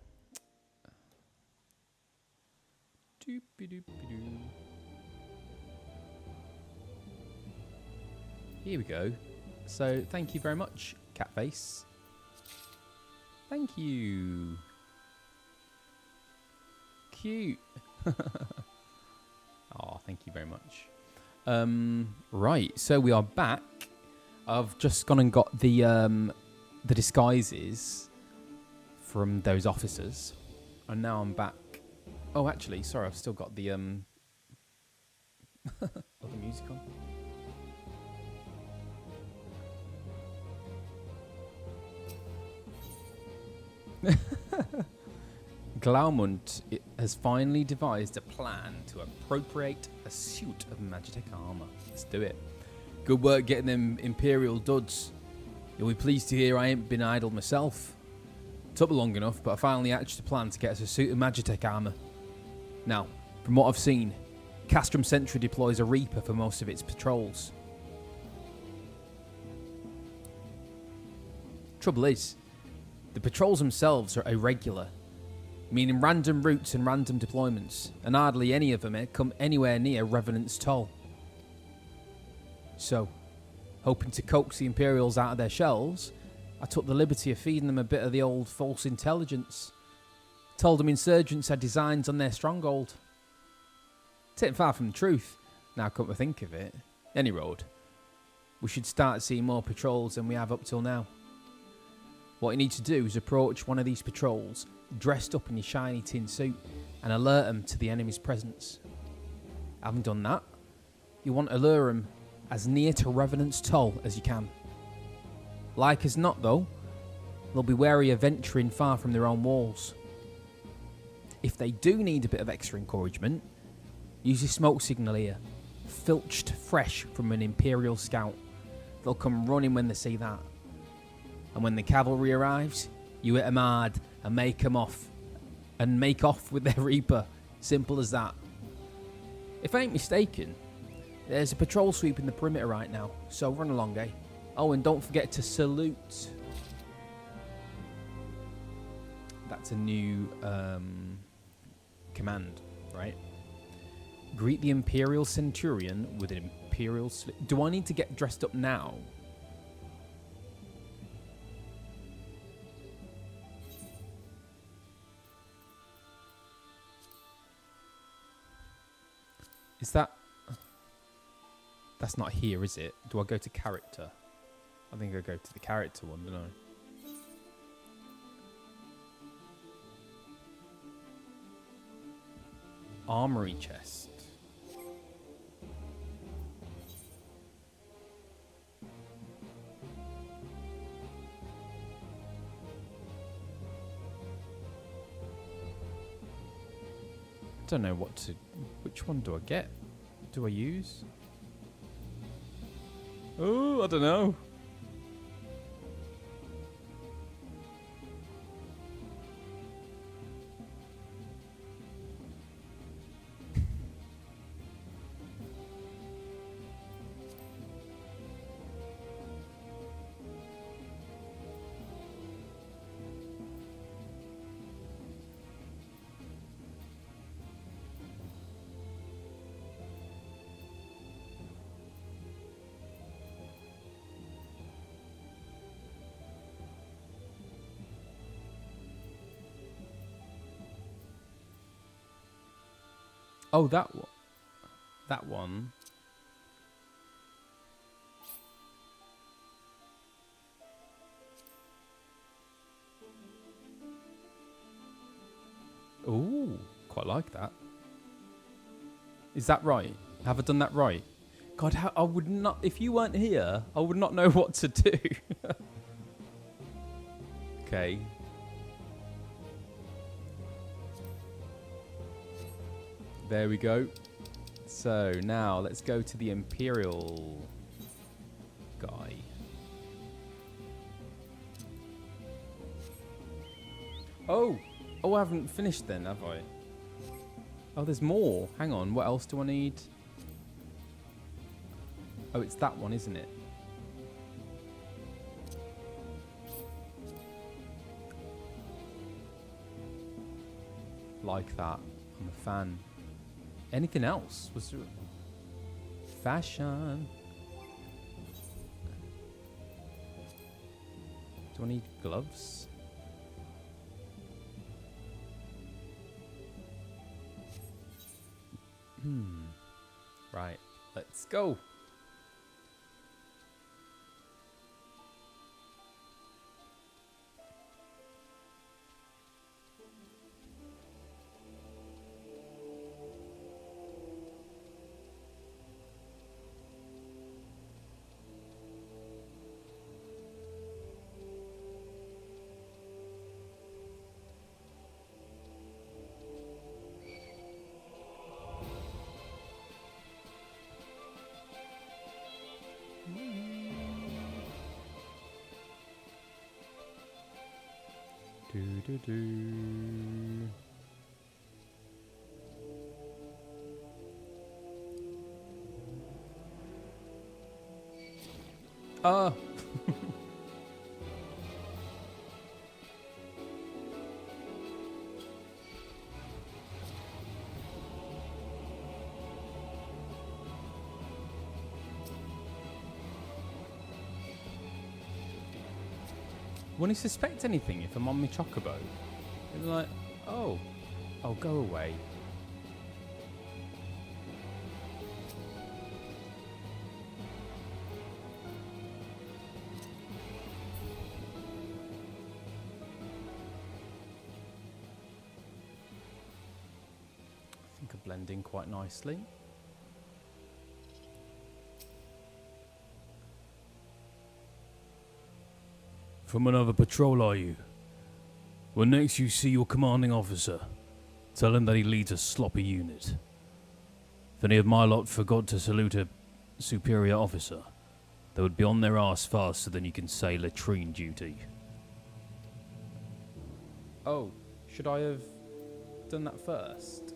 Doopy-doopy-doo. Here we go. So thank you very much, Catface. Thank you. Cute. Oh, thank you very much. Right, so we are back. I've just gone and got the disguises from those officers, and now I'm back. Oh, actually, sorry, I've still got the other music on. Glaumund has finally devised a plan to appropriate a suit of Magitek armor. Let's do it. Good work getting them imperial duds. You'll be pleased to hear I ain't been idle myself. Took long enough, but I finally hatched a plan to get us a suit of Magitek armor. Now, from what I've seen, Castrum Centre deploys a Reaper for most of its patrols. Trouble is, the patrols themselves are irregular, meaning random routes and random deployments, and hardly any of them come anywhere near Revenant's Toll. So, hoping to coax the Imperials out of their shells, I took the liberty of feeding them a bit of the old false intelligence. Told them insurgents had designs on their stronghold. Taken far from the truth, now come to think of it. Any road, we should start seeing more patrols than we have up till now. What you need to do is approach one of these patrols, dressed up in your shiny tin suit, and alert them to the enemy's presence. Having done that, you want to lure them as near to Revenant's Toll as you can. Like as not though, they'll be wary of venturing far from their own walls. If they do need a bit of extra encouragement, use your smoke signal here, filched fresh from an Imperial scout. They'll come running when they see that. And when the cavalry arrives, you hit them hard and make off with their Reaper. Simple as that. If I ain't mistaken, there's a patrol sweeping the perimeter right now, so run along, eh? Oh, and don't forget to salute. That's a new command, right? Greet the Imperial Centurion with an Imperial slip. Do I need to get dressed up now? Is that... That's not here, is it? Do I go to character? I think I go to the character one, don't I? Armory chest. I don't know what to... Which one do I get? Do I use? Oh, I don't know. Oh, that one. That one. Ooh, quite like that. Is that right? Have I done that right? God, how, I would not... If you weren't here, I would not know what to do. Okay. There we go. So now let's go to the Imperial guy. Oh, I haven't finished then, have I? Oh, there's more. Hang on, what else do I need? Oh, it's that one, isn't it? like that. I'm a fan. Anything else? Was there fashion? Do I need gloves? Right, let's go. Do. Ah. Won't he suspect anything if I'm on my chocobo? He'll be like, oh, go away. I think I blend in quite nicely. From another patrol, are you? When next you see your commanding officer, tell him that he leads a sloppy unit. If any of my lot forgot to salute a superior officer, they would be on their arse faster than you can say latrine duty. Oh, should I have done that first?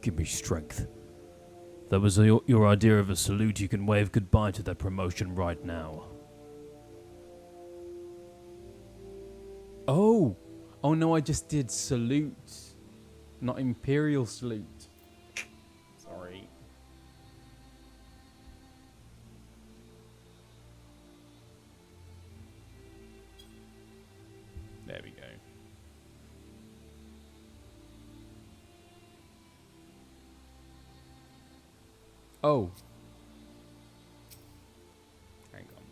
Give me strength. If that was your idea of a salute, you can wave goodbye to that promotion right now. Oh no, I just did salute, not imperial salute. Sorry. There we go. Oh. Hang on.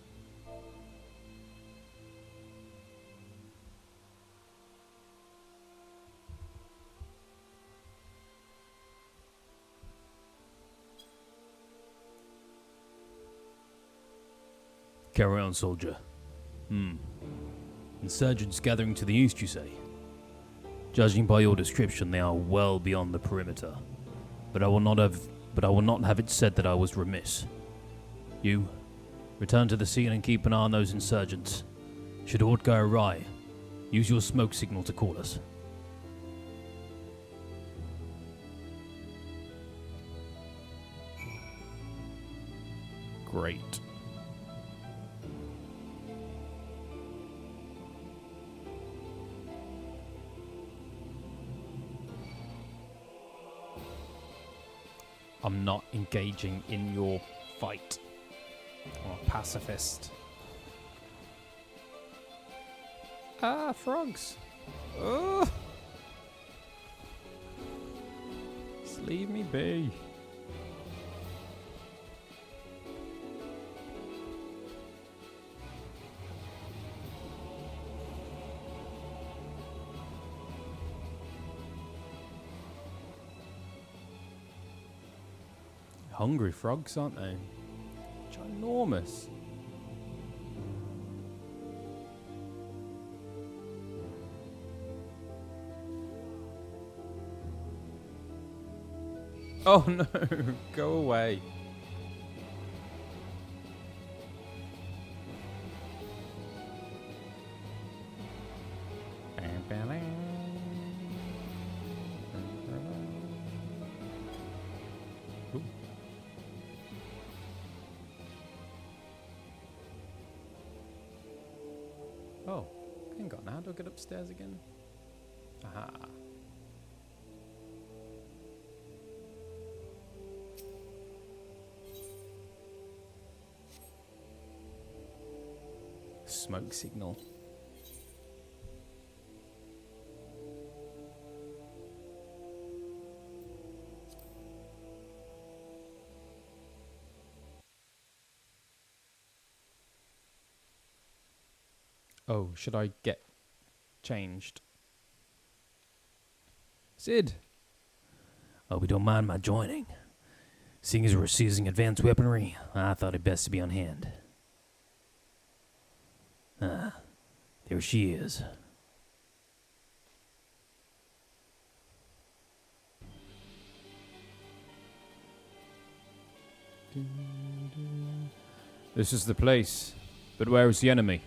Carry on, soldier. Insurgents gathering to the east, you say? Judging by your description, they are well beyond the perimeter. But I will not have it said that I was remiss. You, return to the scene and keep an eye on those insurgents. Should aught go awry, use your smoke signal to call us. Great. I'm not engaging in your fight. I'm a pacifist. Ah, frogs. Oh. Just leave me be. Hungry frogs, aren't they? Ginormous. Oh no, go away. Oh, hang on. How do I get upstairs again? Aha. Smoke signal. Oh, should I get changed? Sid! Hope you don't mind my joining. Seeing as we're seizing advanced weaponry, I thought it best to be on hand. Ah, there she is. This is the place. But where is the enemy?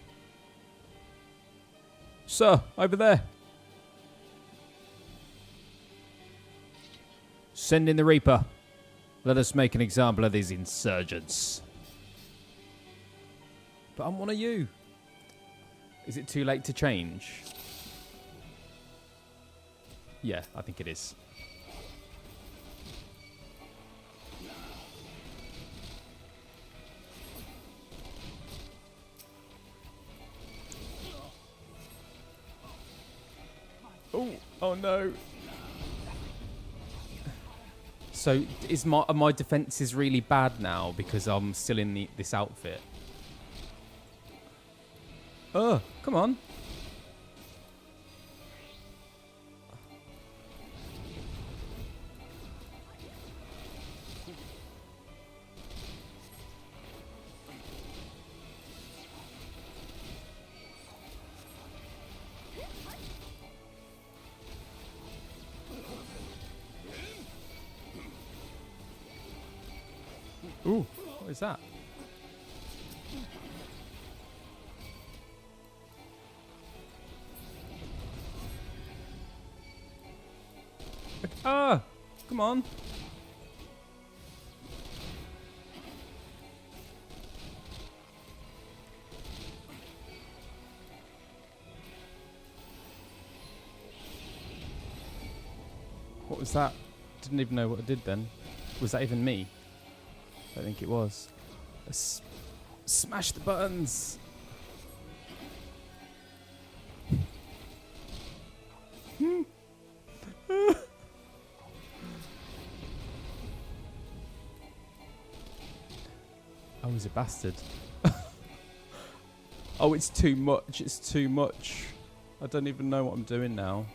Sir, over there. Send in the Reaper. Let us make an example of these insurgents. But I'm one of you. Is it too late to change? Yeah, I think it is. Oh no. So are my defenses really bad now because I'm still in this outfit? Oh, come on. Ooh, what is that? Ah, come on. What was that? Didn't even know what it did then. Was that even me? I think it was. Let's smash the buttons. I was a bastard. Oh, it's too much. It's too much. I don't even know what I'm doing now.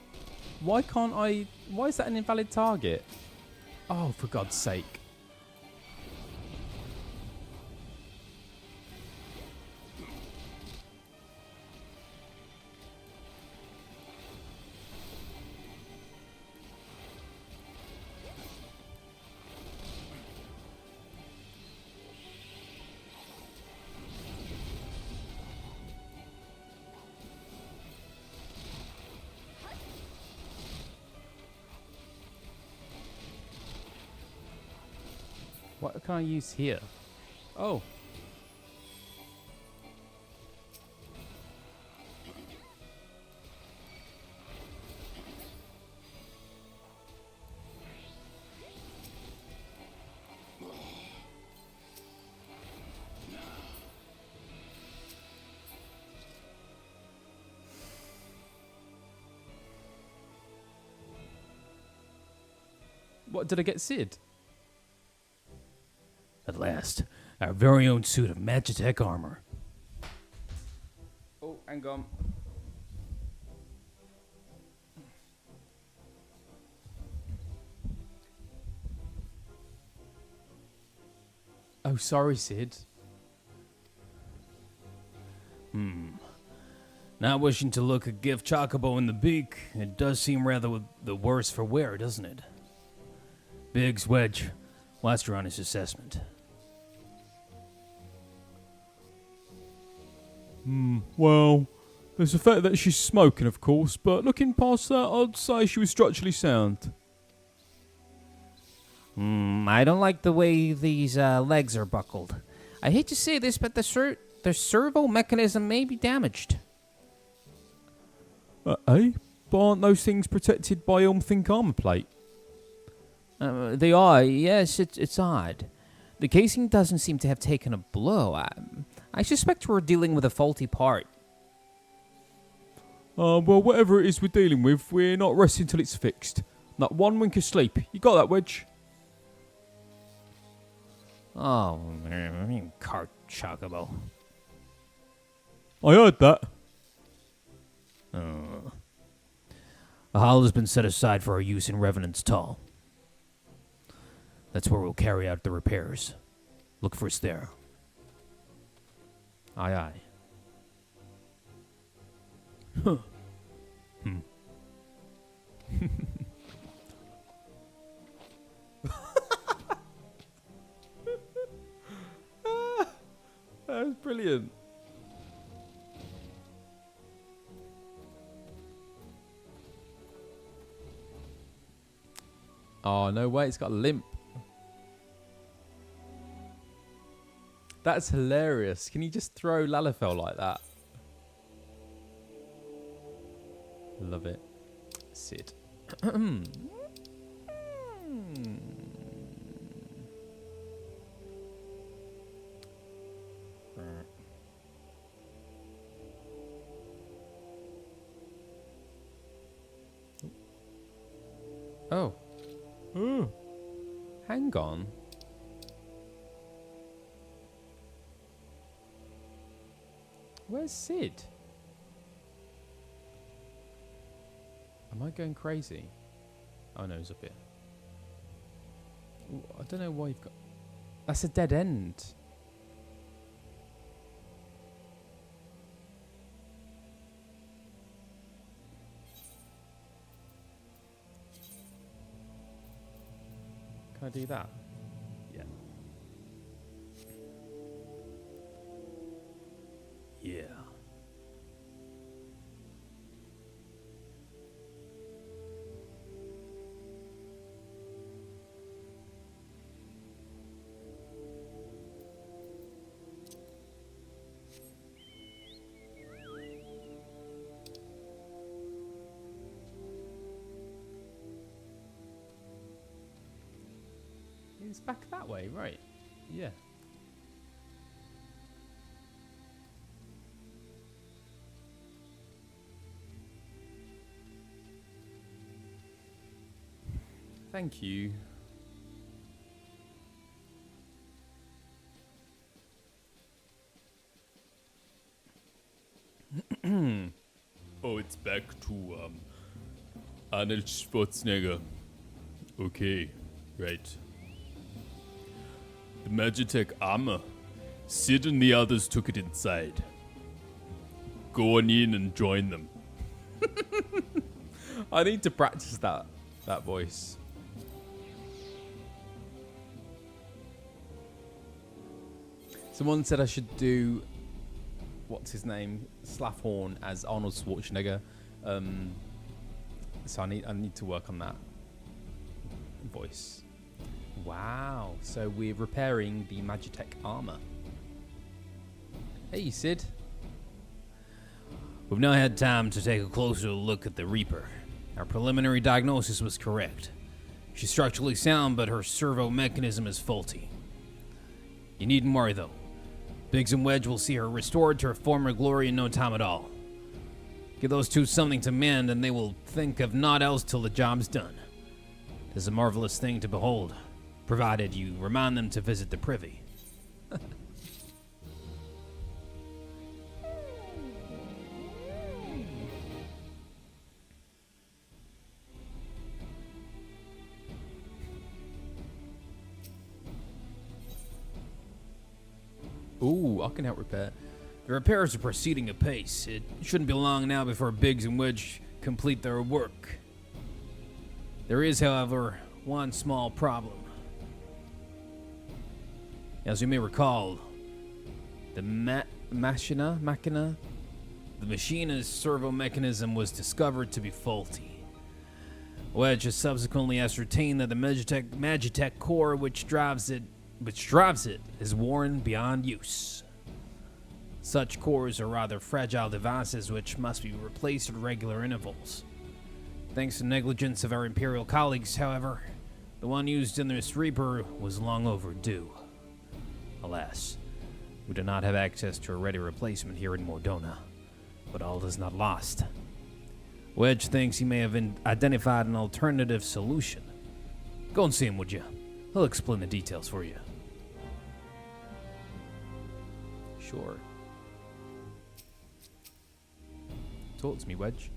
Why can't I... Why is that an invalid target? Oh, for God's sake. What can I use here? Oh. What, did I get Sid? At last, our very own suit of Magitech armor. Oh, hang on. Oh, sorry, Sid. Not wishing to look a gift chocobo in the beak, it does seem rather the worse for wear, doesn't it? Biggs, Wedge, what's your honest assessment? Well, there's the fact that she's smoking, of course, but looking past that, I'd say she was structurally sound. I don't like the way these legs are buckled. I hate to say this, but the servo mechanism may be damaged. Eh? But aren't those things protected by Think armor plate? They are, yes, it's odd. The casing doesn't seem to have taken a blow. I suspect we're dealing with a faulty part. Well, whatever it is we're dealing with, we're not resting till it's fixed. Not one wink of sleep. You got that, Wedge? Oh, cart chocobo. I heard that. A hall has been set aside for our use in Revenant's Tall. That's where we'll carry out the repairs. Look for us there. Aye, aye. That was brilliant. Oh, no way, it's got a limp. That's hilarious. Can you just throw Lalafell like that? Love it. Sid. Oh. Hang on. Where's Sid? Am I going crazy? Oh no, he's up here. Ooh, I don't know why you've got... That's a dead end. Can I do that? Yeah. Yeah. It's back that way, right? Yeah. Thank you. Oh, it's back to Arnold Schwarzenegger. Okay, right. The Magitek armor. Sid and the others took it inside. Go on in and join them. I need to practice that voice. Someone said I should do, what's his name, Slaffhorn as Arnold Schwarzenegger. So I need to work on that voice. Wow. So we're repairing the Magitech armor. Hey, Sid. We've now had time to take a closer look at the Reaper. Our preliminary diagnosis was correct. She's structurally sound, but her servo mechanism is faulty. You needn't worry, though. Biggs and Wedge will see her restored to her former glory in no time at all. Give those two something to mend, and they will think of naught else till the job's done. It is a marvelous thing to behold, provided you remind them to visit the privy. Ooh, I can help repair. The repairs are proceeding apace. It shouldn't be long now before Biggs and Wedge complete their work. There is, however, one small problem. As you may recall, the Machina? the machina's servo mechanism was discovered to be faulty. Wedge has subsequently ascertained that the Magitech core which drives it is worn beyond use. Such cores are rather fragile devices which must be replaced at regular intervals. Thanks to negligence of our Imperial colleagues, however, the one used in this Reaper was long overdue. Alas, we do not have access to a ready replacement here in Mordona, but all is not lost. Wedge thinks he may have identified an alternative solution. Go and see him, would you? He'll explain the details for you. Sure. Talk to me, Wedge.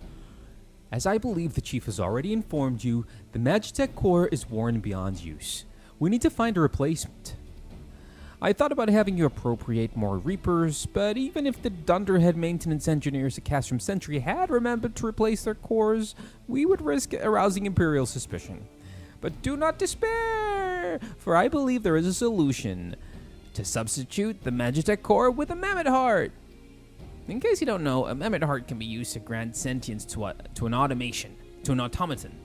As I believe the chief has already informed you, the Magitech core is worn beyond use. We need to find a replacement. I thought about having you appropriate more Reapers, but even if the Dunderhead maintenance engineers at Castrum Centre had remembered to replace their cores, we would risk arousing Imperial suspicion. But do not despair, for I believe there is a solution. To substitute the Magitech core with a Mammoth Heart. In case you don't know, a Mammoth Heart can be used to grant sentience to an automaton.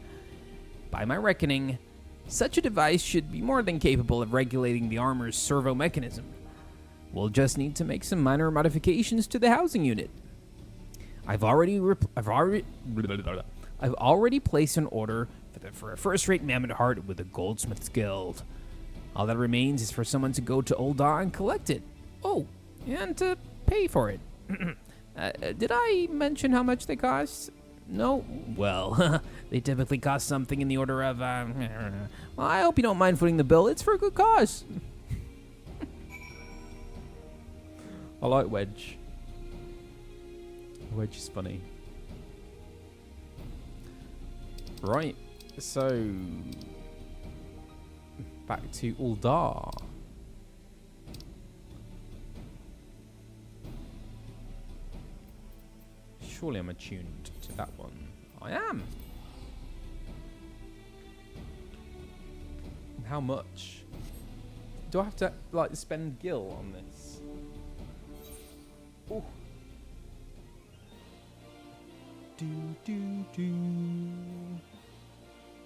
By my reckoning, such a device should be more than capable of regulating the armor's servo mechanism. We'll just need to make some minor modifications to the housing unit. I've already placed an order for a first-rate Mammoth Heart with the Goldsmith's Guild. All that remains is for someone to go to Ultima and collect it. Oh, and to pay for it. Did I mention how much they cost? No? Well, they typically cost something in the order of, well, I hope you don't mind footing the bill. It's for a good cause. I like Wedge. Wedge is funny. Right, so back to Ultima. Surely I'm attuned to that one. I am. How much? Do I have to like spend gil on this? Ooh. Do do do.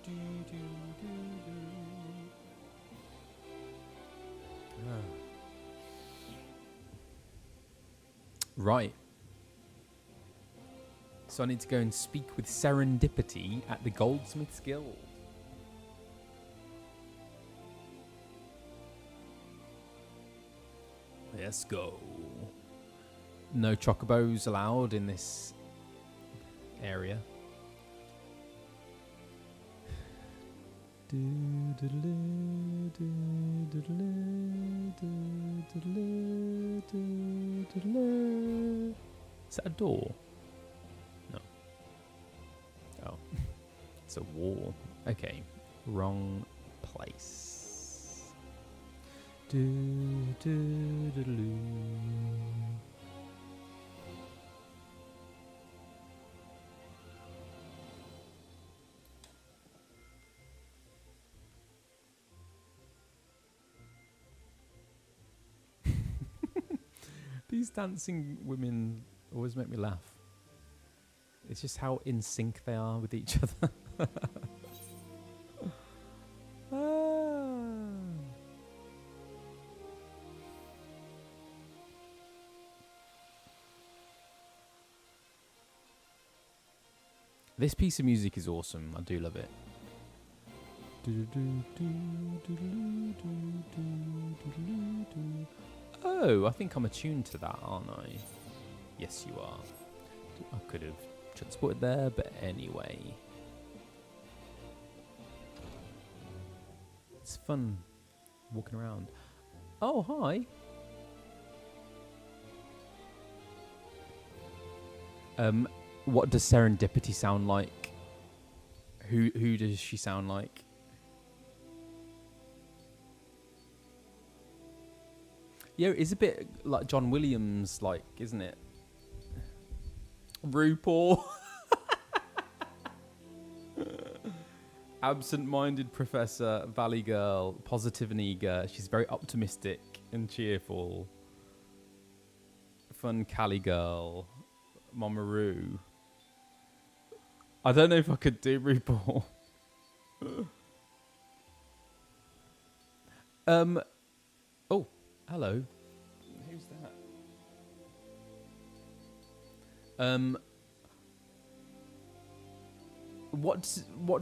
Do do do do. Oh. Right. So I need to go and speak with Serendipity at the Goldsmith's Guild. Let's go. No chocobos allowed in this area. Is that a door? No. Oh. It's a wall. Okay. Wrong place. These dancing women always make me laugh. It's just how in sync they are with each other. This piece of music is awesome. I do love it. Oh, I think I'm attuned to that, aren't I? Yes, you are. I could have transported there, but anyway. It's fun walking around. Oh, hi. What does Serendipity sound like? Who does she sound like? Yeah, it's a bit like John Williams, like, isn't it? RuPaul. Absent-minded professor, valley girl, positive and eager. She's very optimistic and cheerful. Fun Cali girl. Momaru. I don't know if I could do RuPaul. Oh, hello. Who's that? What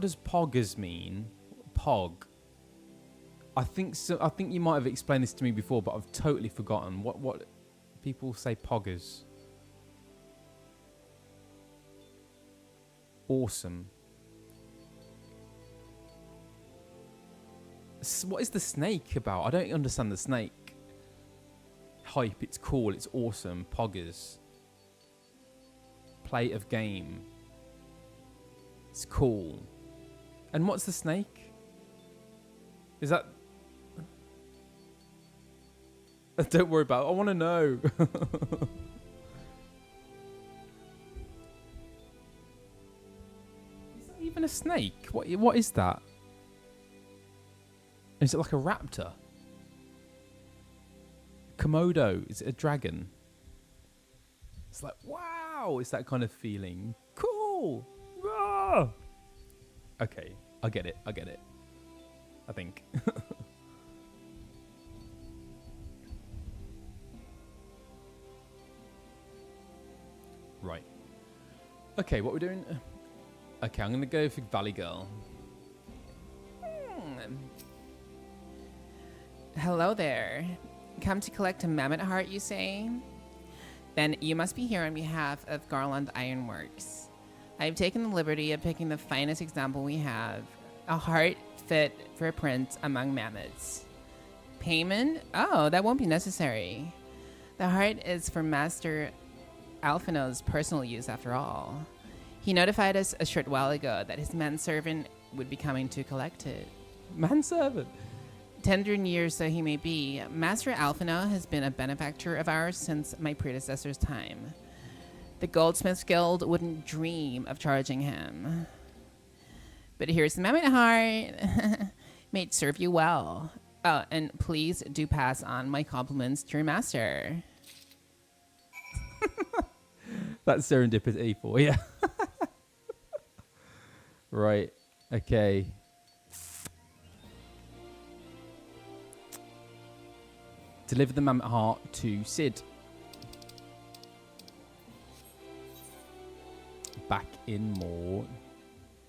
does poggers mean? Pog. I think so. I think you might have explained this to me before, but I've totally forgotten. What people say poggers. Awesome. What is the snake about? I don't understand the snake. Hype. It's cool. It's awesome. Poggers. Play of game. It's cool. And what's the snake? Is that... Don't worry about it. I want to know. Is that even a snake? What is that? Is it like a raptor? Komodo. Is it a dragon? It's like, wow. It's that kind of feeling. Cool. Ah! Okay. I get it. I think. Right. Okay, what we're doing? Okay, I'm going to go for Valley Girl. Hello there. Come to collect a mammoth heart, you say? Then you must be here on behalf of Garlean Ironworks. I've taken the liberty of picking the finest example we have, a heart fit for a prince among mammoths. Payment? Oh, that won't be necessary. The heart is for Master Alphinaud's personal use after all. He notified us a short while ago that his manservant would be coming to collect it. Manservant? Tender in years though he may be, Master Alphinaud has been a benefactor of ours since my predecessor's time. The Goldsmiths Guild wouldn't dream of charging him. But here's the mammoth heart. May it serve you well. Oh, and please do pass on my compliments to your master. That's serendipity for you. Right. Okay. Deliver the mammoth heart to Sid. Back in more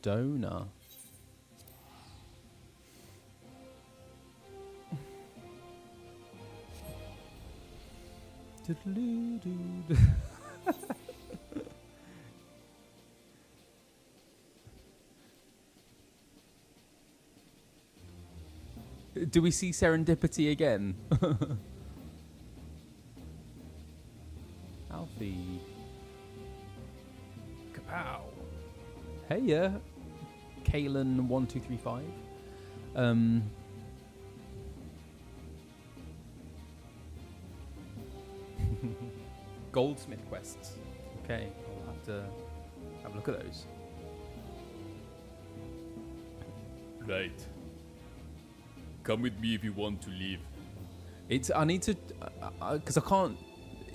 donor. Do we see serendipity again? Alfie. Kapow. Hey, yeah. Kalen 1235. Goldsmith quests. Okay, I'll have to have a look at those. Right. Come with me if you want to leave. I need to, because I can't,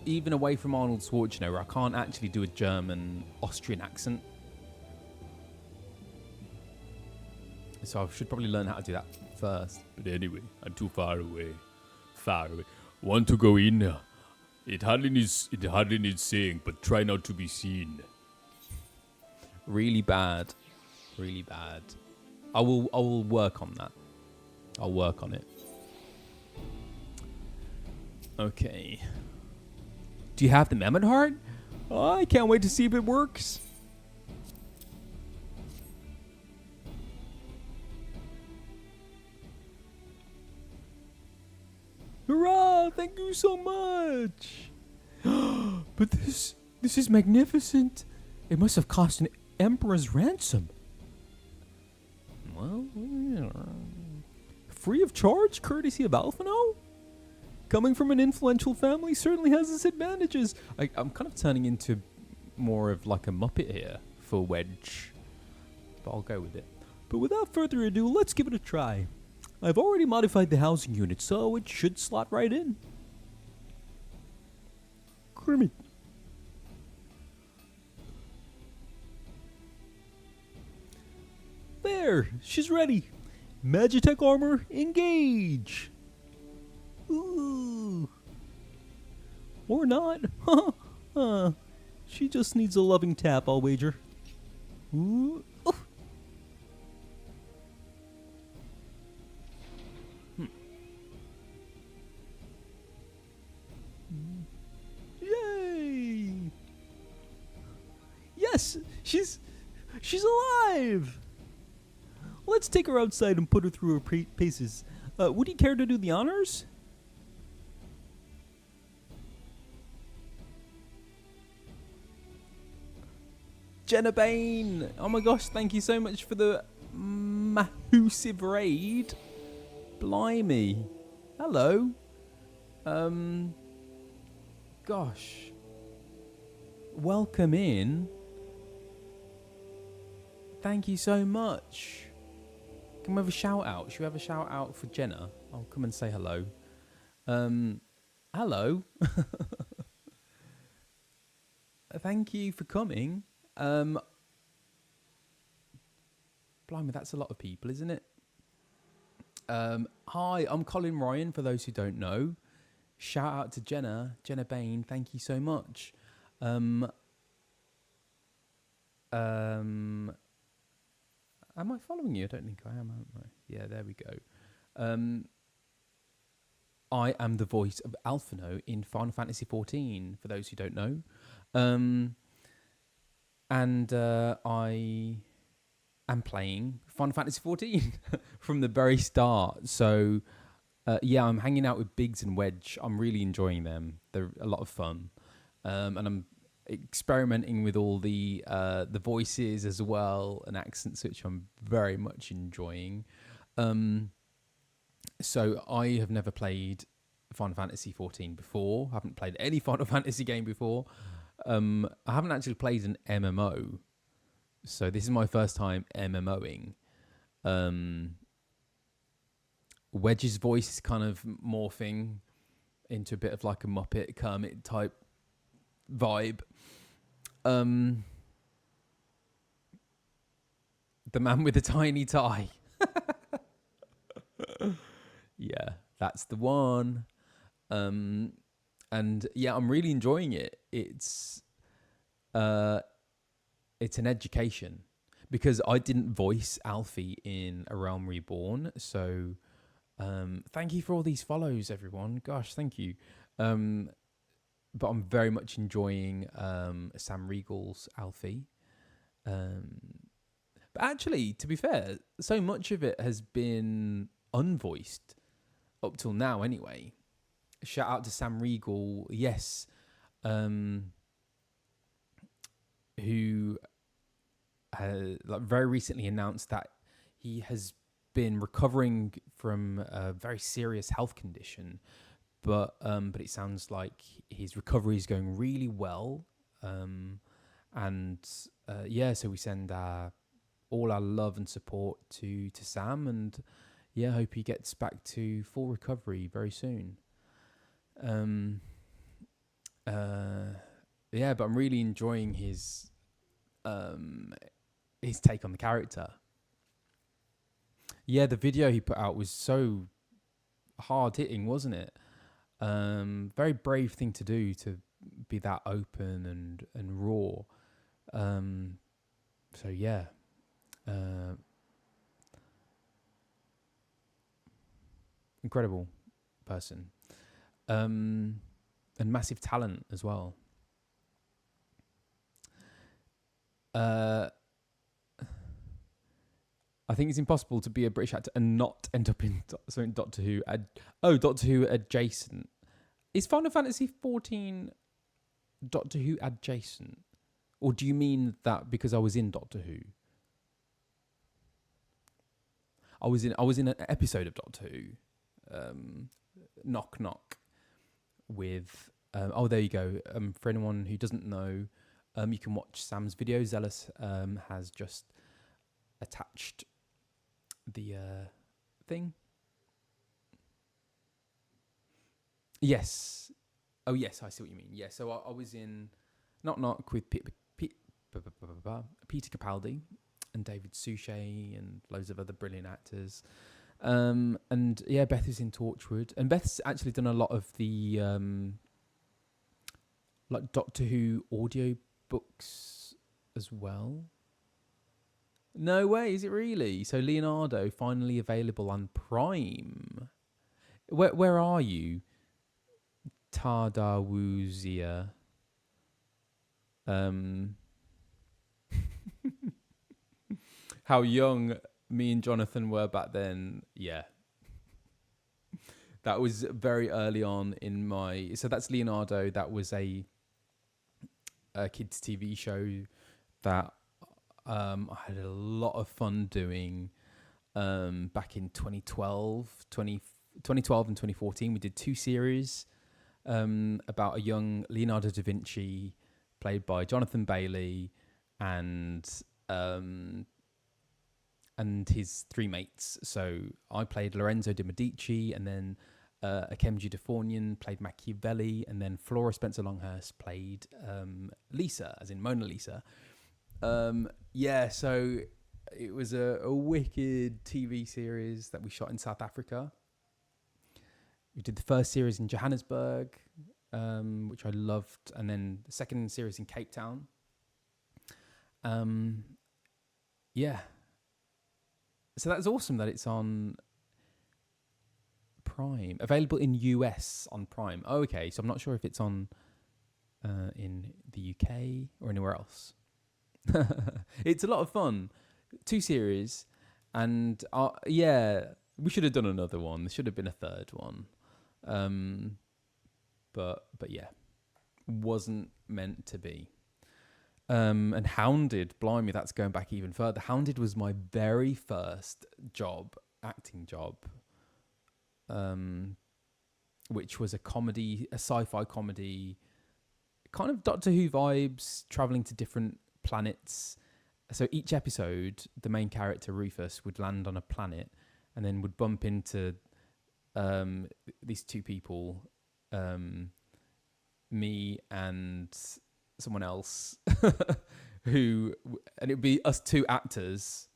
even away from Arnold Schwarzenegger, I can't actually do a German Austrian accent. So I should probably learn how to do that first. But anyway, I'm too far away. Want to go in? It hardly needs saying, but try not to be seen. Really bad. I will work on that. I'll work on it. Okay. Do you have the mammoth heart? I can't wait to see if it works. Hurrah! Thank you so much. But this is magnificent. It must have cost an emperor's ransom. Well, free of charge, courtesy of Alphinaud? Coming from an influential family certainly has its advantages. I'm kind of turning into more of like a Muppet here for Wedge. But I'll go with it. But without further ado, let's give it a try. I've already modified the housing unit, so it should slot right in. Kermit. There, she's ready. Magitech armor, engage. Ooh. Or not. She just needs a loving tap, I'll wager. Ooh. Oh. Yay! Yes, she's alive. Let's take her outside and put her through her paces. Would you care to do the honors? Jenna Bain! Oh my gosh, thank you so much for the massive raid. Blimey. Hello. Gosh. Welcome in. Thank you so much. Can we have a shout out? Should we have a shout out for Jenna? I'll come and say hello. Hello. Thank you for coming. Blimey, that's a lot of people, isn't it? Hi, I'm Colin Ryan, for those who don't know. Shout out to Jenna Bain, thank you so much. Am I following you? I don't think I am I? Yeah, there we go. I am the voice of Alphinaud in Final Fantasy XIV, for those who don't know. And I am playing Final Fantasy XIV from the very start. So, yeah, I'm hanging out with Biggs and Wedge. I'm really enjoying them. They're a lot of fun. And I'm experimenting with all the voices as well and accents, which I'm very much enjoying. So I have never played Final Fantasy XIV before. I haven't played any Final Fantasy game before. I haven't actually played an MMO, so this is my first time MMOing. Wedge's voice is kind of morphing into a bit of like a Muppet Kermit type vibe. The man with the tiny tie. Yeah, that's the one. And yeah, I'm really enjoying it. It's an education because I didn't voice Alfie in A Realm Reborn. So thank you for all these follows, everyone. Gosh, thank you. But I'm very much enjoying Sam Regal's Alfie. But actually, to be fair, so much of it has been unvoiced up till now anyway. Shout out to Sam Regal, yes, who like very recently announced that he has been recovering from a very serious health condition, but it sounds like his recovery is going really well, and yeah, so we send all our love and support to Sam, and yeah, hope he gets back to full recovery very soon. Yeah, but I'm really enjoying his take on the character. Yeah, the video he put out was so hard hitting, wasn't it? Very brave thing to do, to be that open and raw. So yeah. Incredible person. And massive talent as well. I think it's impossible to be a British actor and not end up in something Doctor Who. Doctor Who adjacent. Is Final Fantasy XIV Doctor Who adjacent? Or do you mean that because I was in Doctor Who? I was in an episode of Doctor Who. Knock Knock. With there you go. For anyone who doesn't know, you can watch Sam's video. Zealous has just attached the thing. Yes. Oh yes, I see what you mean. Yeah. So I was in Knock Knock with Peter Capaldi and David Suchet and loads of other brilliant actors. And yeah, Beth is in Torchwood, and Beth's actually done a lot of the like Doctor Who audio books as well. No way, is it really? So Leonardo finally available on Prime. Where are you? Tardawuzia. How young me and Jonathan were back then. Yeah. That was very early on in my... So that's Leonardo. That was a kids' TV show that I had a lot of fun doing back in 2012 and 2014. We did 2 series about a young Leonardo da Vinci played by Jonathan Bailey and his 3 mates. So I played Lorenzo de Medici, and then Akemji de Fornian played Machiavelli, and then Flora Spencer Longhurst played Lisa, as in Mona Lisa. Yeah, so it was a wicked TV series that we shot in South Africa. We did the first series in Johannesburg, which I loved, and then the second series in Cape Town. Yeah. So that's awesome that it's on Prime. Available in US on Prime. Oh, okay, so I'm not sure if it's on in the UK or anywhere else. It's a lot of fun. 2 series, and yeah, we should have done another one. There should have been a third one, but yeah, wasn't meant to be. And Hounded, blimey, that's going back even further. Hounded was my very first acting job, which was a sci-fi comedy, kind of Doctor Who vibes, traveling to different planets. So each episode, the main character, Rufus, would land on a planet and then would bump into these 2 people, me and someone else, and it would be us 2 actors.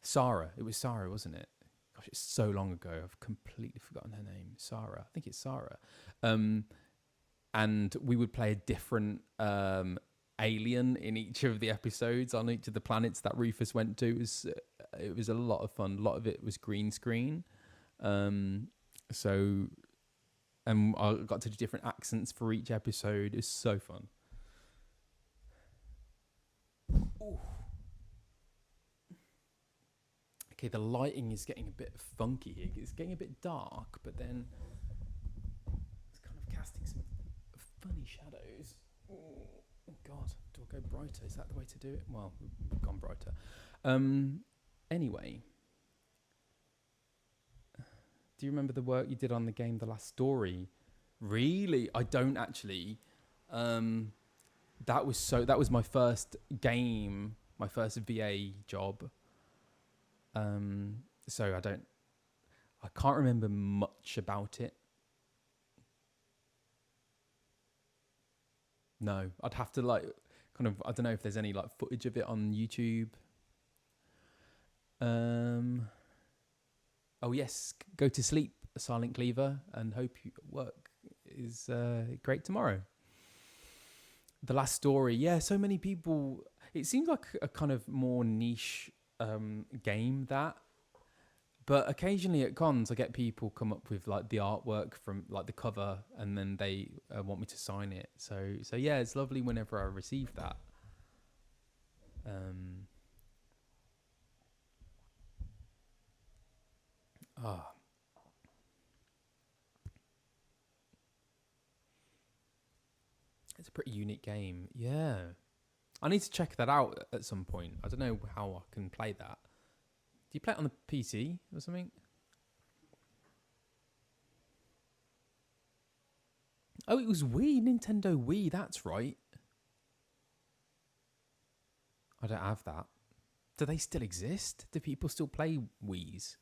Sarah. It was Sarah, wasn't it? Gosh, it's so long ago. I've completely forgotten her name. Sarah. I think it's Sarah. And we would play a different alien in each of the episodes on each of the planets that Rufus went to. It was a lot of fun. A lot of it was green screen. So I got to do different accents for each episode. It was so fun. Ooh. Okay, the lighting is getting a bit funky here. It's getting a bit dark, but then it's kind of casting some funny shadows. Oh God, do I go brighter? Is that the way to do it? Well, we've gone brighter. Anyway, do you remember the work you did on the game The Last Story? Really? I don't actually. That was my first game, my first VA job. So I can't remember much about it. No, I'd have to I don't know if there's any footage of it on YouTube. Oh yes, go to sleep, Silent Cleaver, and hope your work is great tomorrow. The Last Story, yeah, so many people. It seems like a kind of more niche game but occasionally at cons I get people come up with the artwork from the cover, and then they want me to sign it. So yeah, it's lovely whenever I receive that. It's a pretty unique game. Yeah, I need to check that out at some point. I don't know how I can play that. Do you play it on the PC or something? Oh, it was Wii, Nintendo Wii, that's right. I don't have that. Do they still exist? Do people still play Wiis?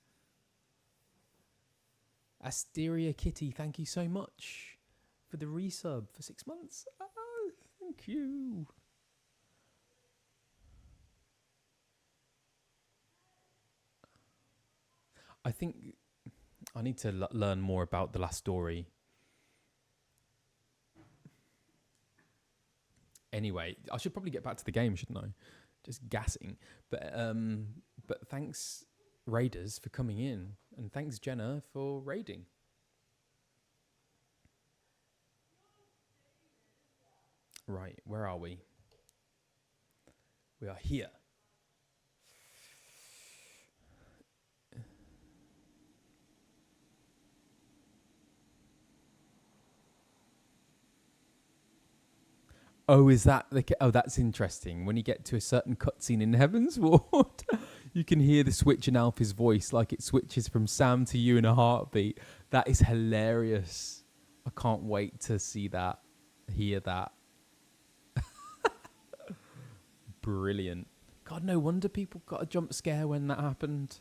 Asteria Kitty, thank you so much for the resub for 6 months. Oh, thank you. I think I need to learn more about The Last Story. Anyway, I should probably get back to the game, shouldn't I? Just gassing. But thanks, raiders, for coming in. And thanks, Jenna, for raiding. Right, where are we? We are here. Oh, is that the? Oh, that's interesting. When you get to a certain cutscene in Heaven's Ward, you can hear the switch in Alfie's voice, like it switches from Sam to you in a heartbeat. That is hilarious. I can't wait to see that, hear that. Brilliant. God, no wonder people got a jump scare when that happened.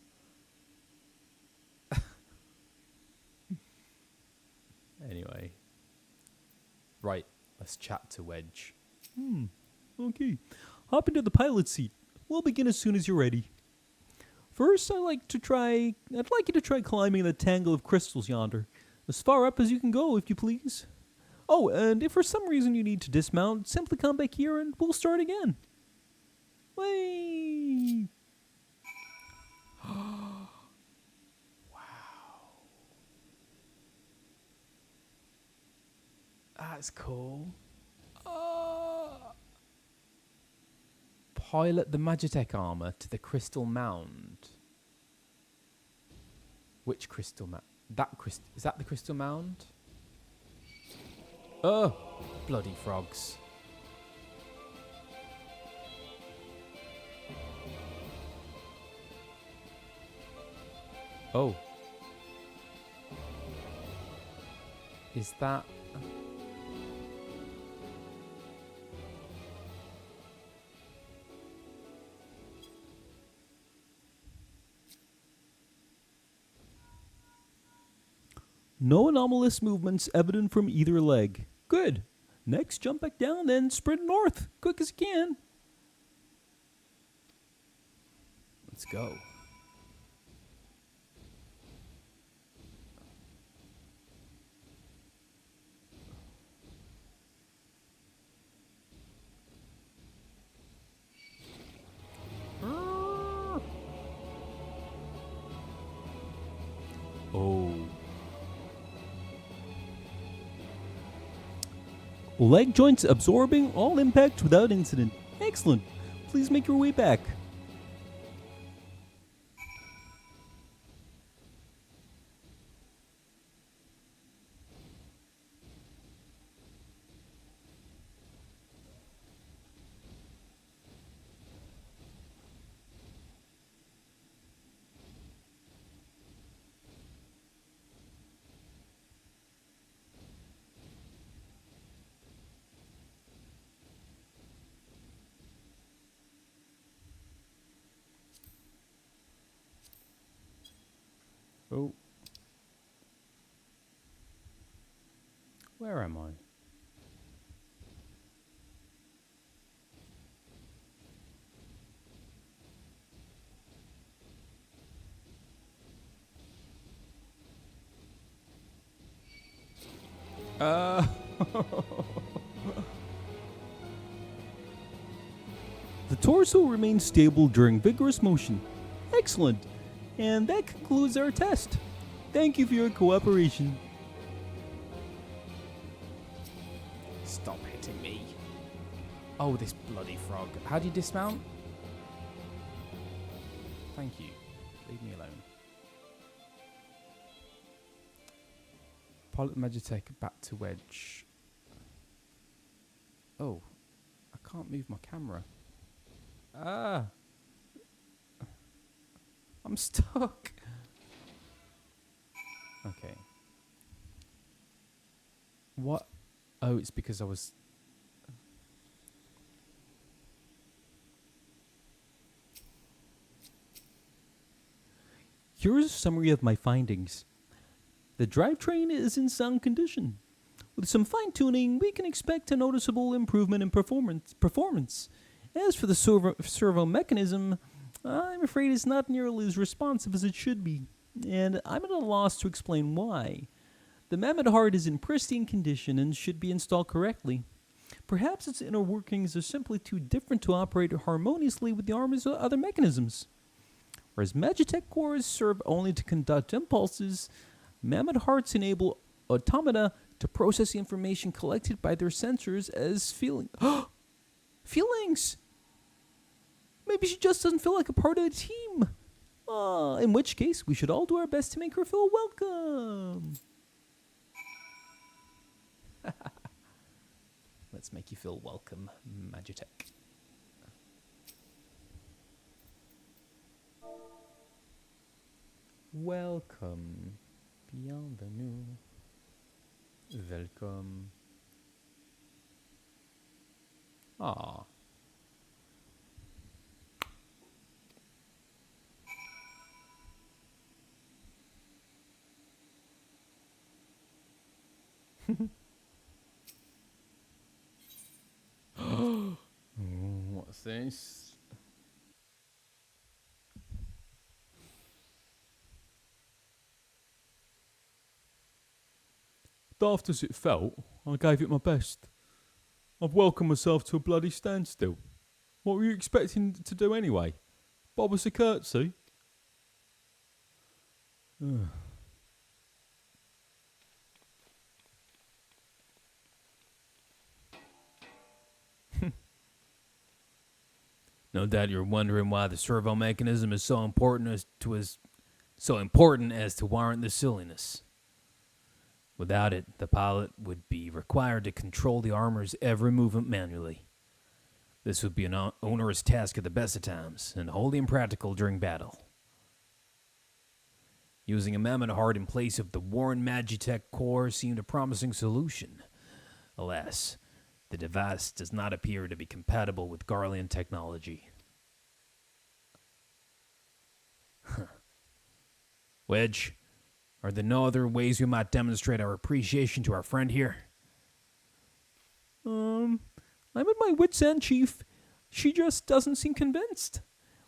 Anyway. Right, let's chat to Wedge. Okay. Hop into the pilot seat. We'll begin as soon as you're ready. First, I'd like you to try climbing the tangle of crystals yonder. As far up as you can go, if you please. Oh, and if for some reason you need to dismount, simply come back here and we'll start again. Whee! Wow. That's cool. Pilot the Magitech armor to the crystal mound. Which crystal mound? Is that the crystal mound? Oh, bloody frogs. Oh. Is that... No anomalous movements evident from either leg. Good. Next, jump back down, then sprint north. Quick as you can. Let's go. Oh. Leg joints absorbing all impact without incident. Excellent. Please make your way back. Oh. Where am I? The torso remains stable during vigorous motion. Excellent. And that concludes our test. Thank you for your cooperation. Stop hitting me. Oh, this bloody frog. How do you dismount? Thank you. Leave me alone. Pilot Magitech back to Wedge. Oh, I can't move my camera. Ah. I'm stuck. Okay. What? Oh, it's because I was... Here's a summary of my findings. The drivetrain is in sound condition. With some fine-tuning, we can expect a noticeable improvement in performance. As for the servo mechanism, I'm afraid it's not nearly as responsive as it should be, and I'm at a loss to explain why. The mammoth heart is in pristine condition and should be installed correctly. Perhaps its inner workings are simply too different to operate harmoniously with the armor's other mechanisms. Whereas Magitech cores serve only to conduct impulses, mammoth hearts enable automata to process the information collected by their sensors as feelings! Maybe she just doesn't feel like a part of the team. In which case, we should all do our best to make her feel welcome. Let's make you feel welcome, Magitech. Welcome, bienvenue, welcome. Ah. What's this? Daft as it felt, I gave it my best. I've welcomed myself to a bloody standstill. What were you expecting to do anyway? Bob us a curtsy? No doubt you're wondering why the servo mechanism is so important as to warrant this silliness. Without it, the pilot would be required to control the armor's every movement manually. This would be an onerous task at the best of times, and wholly impractical during battle. Using a mammoth heart in place of the worn Magitech core seemed a promising solution. Alas, the device does not appear to be compatible with Garlean technology. Wedge, are there no other ways we might demonstrate our appreciation to our friend here? I'm at my wit's end, Chief. She just doesn't seem convinced.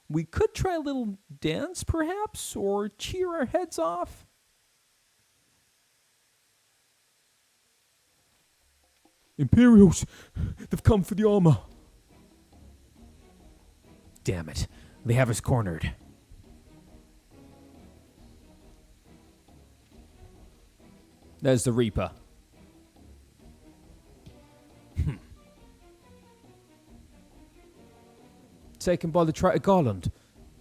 We could try a little dance, perhaps, or cheer our heads off. Imperials! They've come for the armor! Damn it, they have us cornered. There's the Reaper. Taken by the traitor Garland.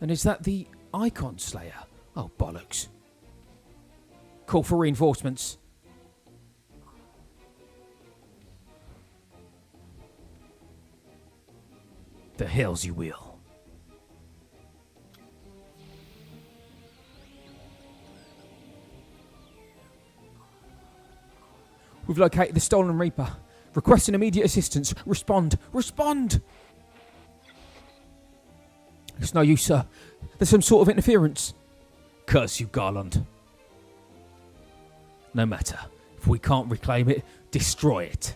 And is that the Icon Slayer? Oh, bollocks. Call for reinforcements. The hells you will. We've located the stolen Reaper. Requesting immediate assistance. Respond! Respond! It's no use, sir. There's some sort of interference. Curse you, Garland. No matter. If we can't reclaim it, destroy it.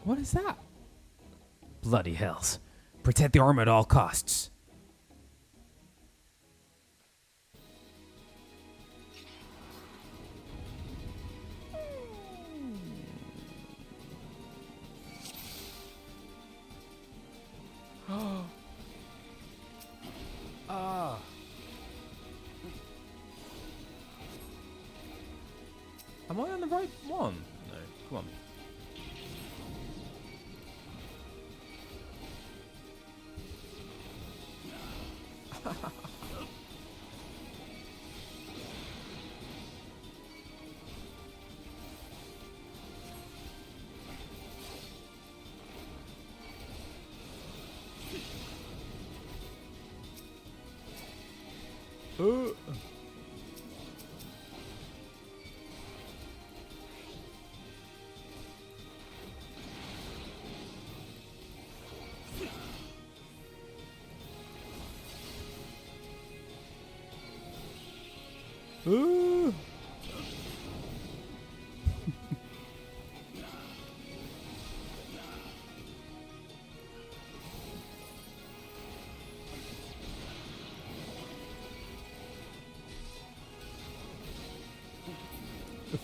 What is that? Bloody hells. Protect the armor at all costs. Am I on the right one? No, come on.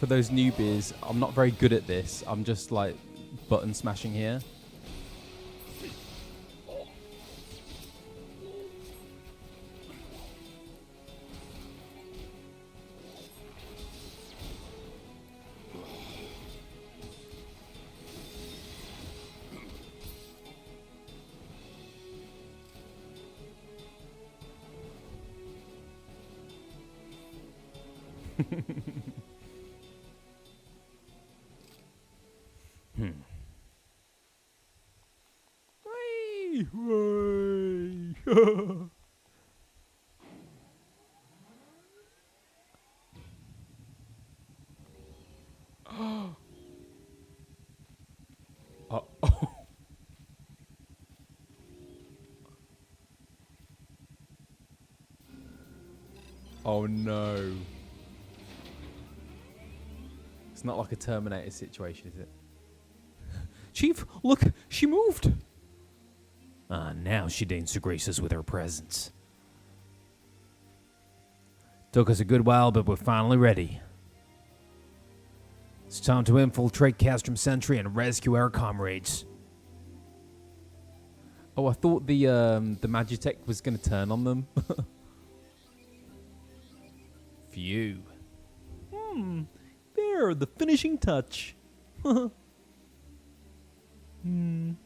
for those newbies, I'm not very good at this. I'm just like button smashing here. Whee! Whee! Oh. Oh no. It's not like a Terminator situation, is it? Chief, look, she moved. Now she deigns to grace us with her presence. Took us a good while, but we're finally ready. It's time to infiltrate Castrum Centre and rescue our comrades. Oh, I thought the Magitech was going to turn on them. Phew. There, the finishing touch. Whee!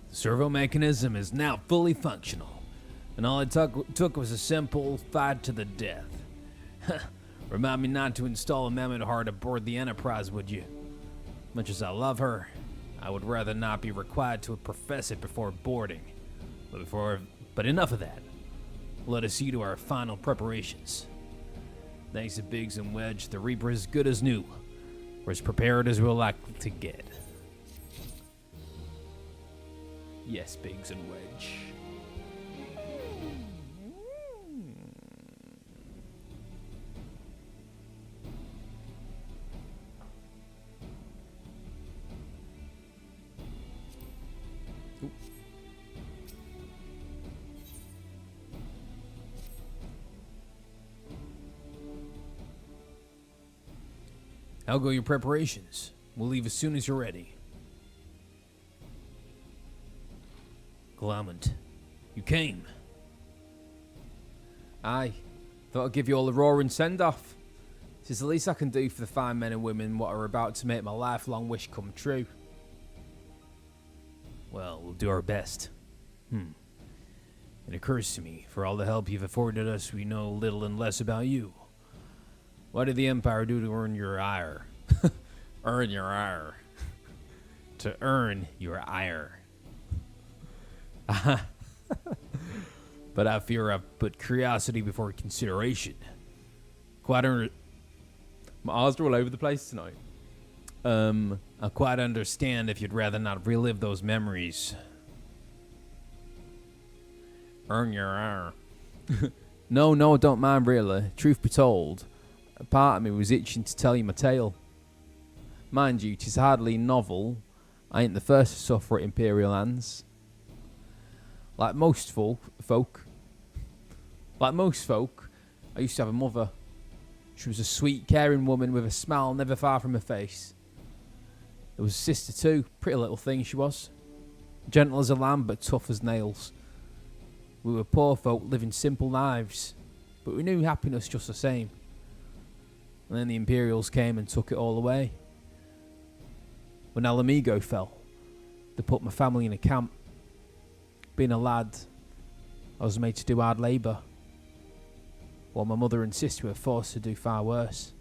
The servo mechanism is now fully functional, and all it took was a simple fight to the death. Remind me not to install a mammoth heart aboard the Enterprise, would you? Much as I love her, I would rather not be required to profess it before boarding. But enough of that. Let us see to our final preparations. Thanks to Biggs and Wedge, the Reaper is good as new. We're as prepared as we're likely to get. Yes, Biggs and Wedge. How go your preparations? We'll leave as soon as you're ready. Garlemald, you came. Aye. Thought I'd give you all a roaring send-off. It's the least I can do for the fine men and women what are about to make my lifelong wish come true. Well, we'll do our best. It occurs to me, for all the help you've afforded us, we know little and less about you. What did the Empire do to earn your ire? Earn your ire. To earn your ire. But I fear I've put curiosity before consideration. My eyes are all over the place tonight. I quite understand if you'd rather not relive those memories. Earn your ire. No, I don't mind really. Truth be told, a part of me was itching to tell you my tale. Mind you, 'tis hardly novel. I ain't the first to suffer at imperial hands. Like most folk, I used to have a mother. She was a sweet, caring woman with a smile never far from her face. There was a sister too, pretty little thing she was. Gentle as a lamb, but tough as nails. We were poor folk living simple lives, but we knew happiness just the same. And then the Imperials came and took it all away. When Alphinaud fell, they put my family in a camp. Being a lad, I was made to do hard labour, while my mother and sister were forced to do far worse.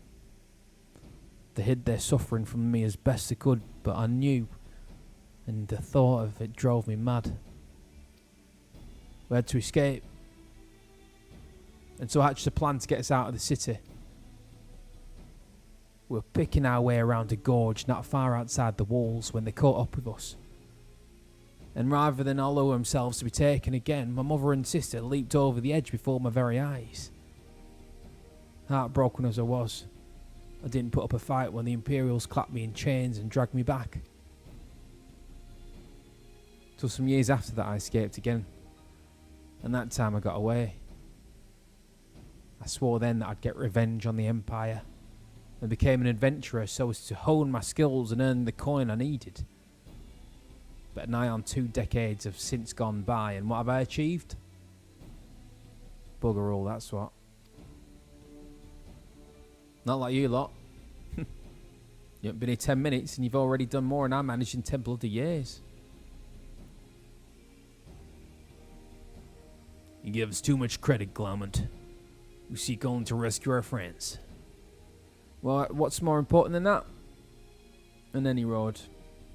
They hid their suffering from me as best they could, but I knew, and the thought of it drove me mad. We had to escape, and so hatched a plan to get us out of the city. We were picking our way around a gorge not far outside the walls when they caught up with us. And rather than allow themselves to be taken again, my mother and sister leaped over the edge before my very eyes. Heartbroken as I was, I didn't put up a fight when the Imperials clapped me in chains and dragged me back. Till some years after that I escaped again, and that time I got away. I swore then that I'd get revenge on the Empire, and became an adventurer so as to hone my skills and earn the coin I needed. But nigh on 2 decades have since gone by, and what have I achieved? Bugger all, that's what. Not like you lot. You haven't been here 10 minutes and you've already done more than I managed in 10 bloody years. You give us too much credit, Garlemald. We seek only to rescue our friends. Well, what's more important than that? On any road,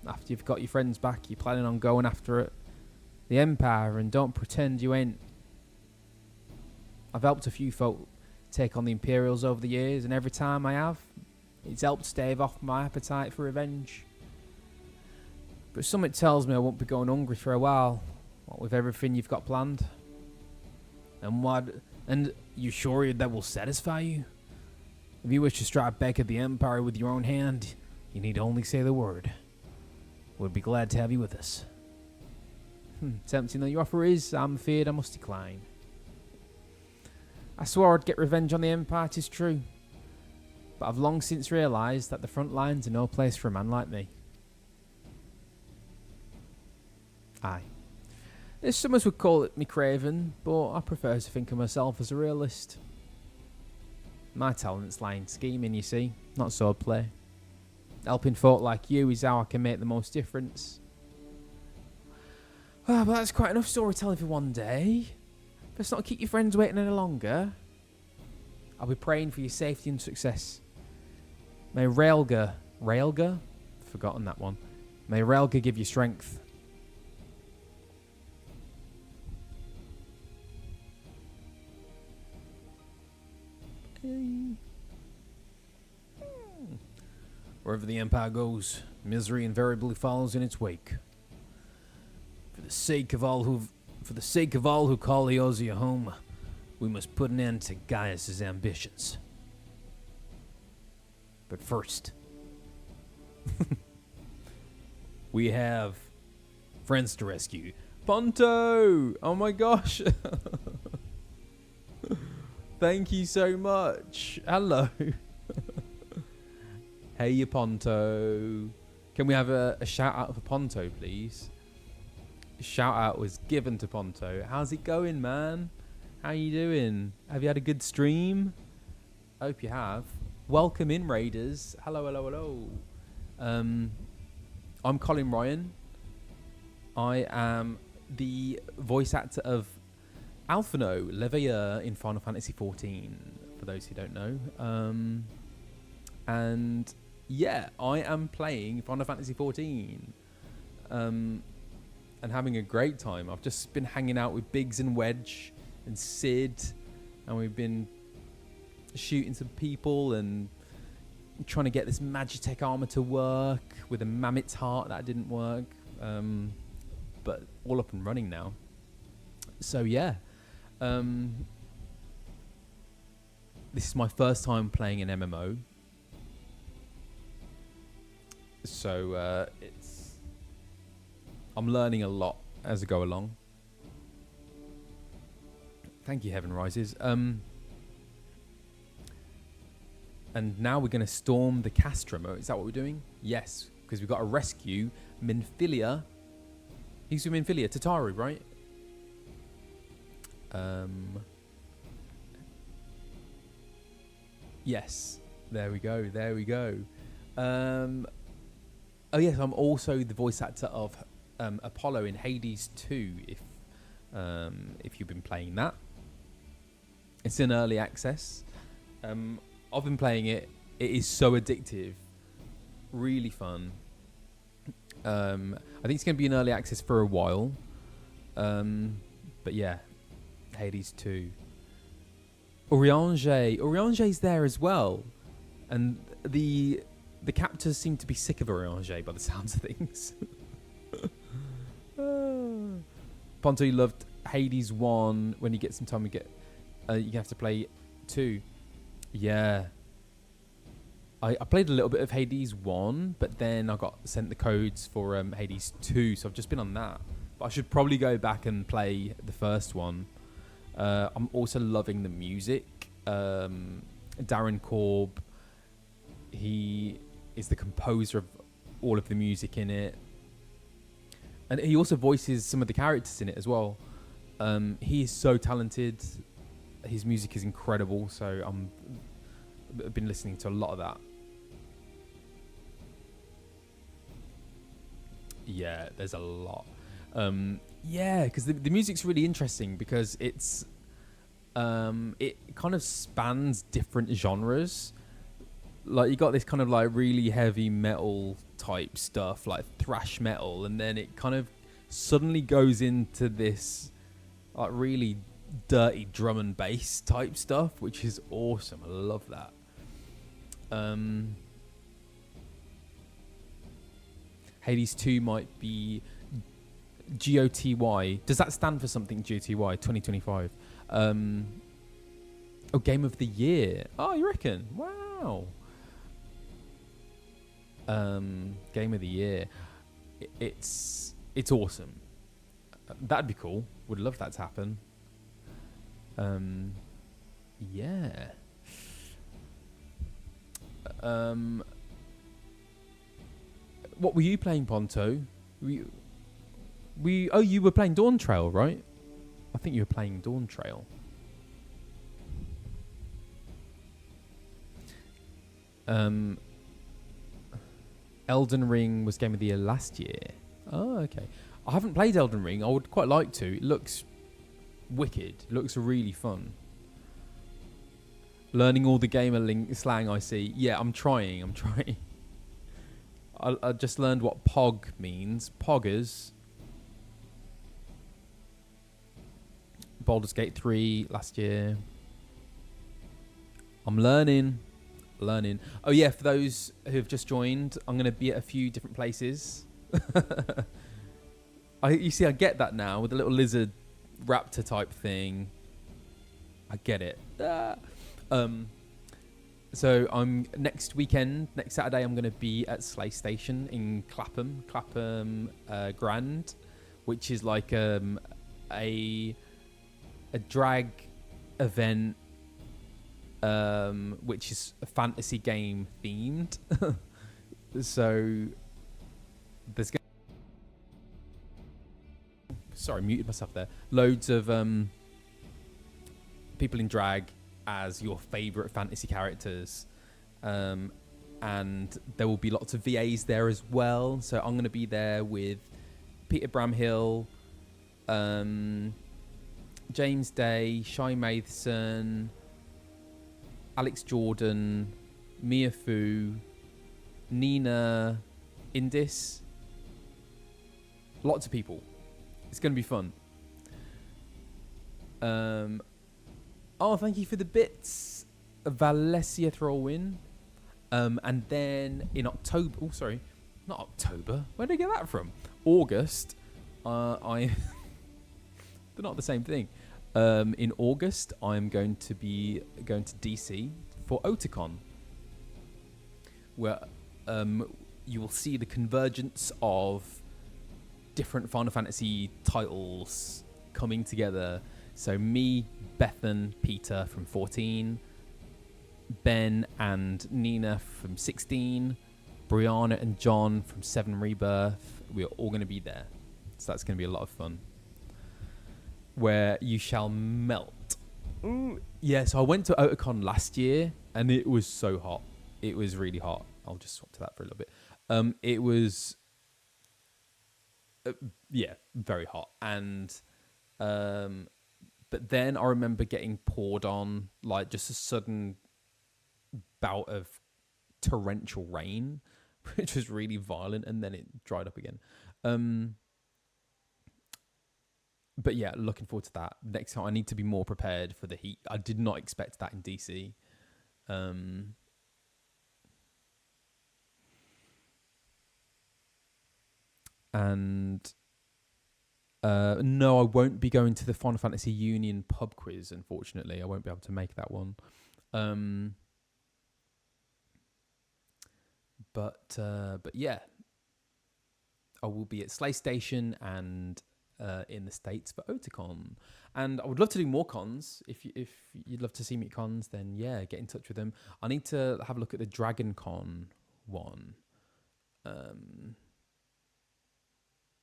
after you've got your friends back, you're planning on going after it. The Empire, and don't pretend you ain't. I've helped a few folk take on the Imperials over the years, and every time I have, it's helped stave off my appetite for revenge. But something tells me I won't be going hungry for a while, what with everything you've got planned. And you sure that will satisfy you? If you wish to strike back at the Empire with your own hand, you need only say the word. We'd be glad to have you with us. Tempting though your offer is, I'm afraid I must decline. I swore I'd get revenge on the Empire, 'tis true. But I've long since realised that the front lines are no place for a man like me. Aye. Some of us would call it me craven, but I prefer to think of myself as a realist. My talents lie in scheming, you see, not swordplay. Helping folk like you is how I can make the most difference. Well, but that's quite enough storytelling for one day. Let's not keep your friends waiting any longer. I'll be praying for your safety and success. May Raelga, forgotten that one. May Raelga give you strength. Wherever the Empire goes, misery invariably follows in its wake. For the sake of all who call Eorzea home, we must put an end to Gaius' ambitions. But first, we have friends to rescue. Ponto! Oh my gosh! Thank you so much. Hello. Hey, you Ponto. Can we have a shout out for Ponto, please? Shout out was given to Ponto. How's it going, man? How you doing? Have you had a good stream? Hope you have. Welcome in, Raiders. Hello, hello, hello. I'm Colin Ryan. I am the voice actor of Alphinaud, Leveilleur in Final Fantasy XIV, for those who don't know. And yeah, I am playing Final Fantasy XIV. And having a great time. I've just been hanging out with Biggs and Wedge and Sid, and we've been shooting some people and trying to get this Magitek armor to work with a Mammoth's heart that didn't work, but all up and running now. So yeah, this is my first time playing an MMO, so I'm learning a lot as I go along. Thank you, Heaven Rises. And now we're going to storm the Castrum. Is that what we're doing? Yes, because we've got to rescue Minfilia. He's with Minfilia, Tataru, right? Yes. There we go. There we go. Oh yes, I'm also the voice actor of Apollo in Hades 2. If you've been playing that, it's in early access. I've been playing it. It is so addictive, really fun. I think it's going to be in early access for a while. But yeah, Hades 2. Oriange's there as well, and the captors seem to be sick of Oriange by the sounds of things. Ponto, you loved Hades 1. When you get some time, you have to play 2. Yeah. I played a little bit of Hades 1, but then I got sent the codes for Hades 2, so I've just been on that. But I should probably go back and play the first one. I'm also loving the music. Darren Korb, he is the composer of all of the music in it. And he also voices some of the characters in it as well. He is so talented. His music is incredible, so I've been listening to a lot of that. Yeah, there's a lot. Yeah, because the music's really interesting because it kind of spans different genres. Like you got this kind of like really heavy metal type stuff, like thrash metal, and then it kind of suddenly goes into this like really dirty drum and bass type stuff, which is awesome. I love that. Hades 2 might be GOTY. Does that stand for something, GOTY 2025? Oh, Game of the Year. Oh, you reckon? Wow. Game of the Year. It's awesome. That'd be cool. Would love that to happen. Yeah. What were you playing, Ponto? You were playing Dawn Trail, right? I think you were playing Dawn Trail. Elden Ring was Game of the Year last year. Oh, okay. I haven't played Elden Ring. I would quite like to. It looks wicked. It looks really fun. Learning all the gamer slang I see. Yeah, I'm trying. I just learned what POG means. Poggers. Baldur's Gate 3 last year. I'm learning. Oh yeah, for those who have just joined, I'm going to be at a few different places. You see, I get that now with the little lizard raptor type thing. I get it. So I'm next Saturday, I'm going to be at Slay Station in Clapham Grand, which is like a drag event, which is a fantasy game themed. So there's sorry, muted myself there. Loads of people in drag as your favorite fantasy characters, and there will be lots of VAs there as well. So I'm going to be there with Peter Bramhill, James Day, Shy Matheson, Alex Jordan, Mia Fu, Nina Indis. Lots of people. It's going to be fun. Oh, thank you for the bits, Valencia Throwin. And then in October, not October. Where did I get that from? August. They're not the same thing. In August, I'm going to be going to DC for Otakon, where you will see the convergence of different Final Fantasy titles coming together. So me, Bethan, Peter from 14, Ben and Nina from 16, Brianna and John from 7 Rebirth. We're all going to be there. So that's going to be a lot of fun. Where you shall melt. Ooh. Yeah, so I went to Otakon last year and it was so hot. It was really hot. I'll just swap to that for a little bit. It was... very hot. And... but then I remember getting poured on, like, just a sudden bout of torrential rain, which was really violent, and then it dried up again. but yeah, looking forward to that. Next time, I need to be more prepared for the heat. I did not expect that in DC. And no, I won't be going to the Final Fantasy Union pub quiz. Unfortunately, I won't be able to make that one. But yeah, I will be at Slay Station and in the States for Otakon. And I would love to do more cons. If you'd love to see me at cons, then yeah, get in touch with them. I need to have a look at the Dragon Con one.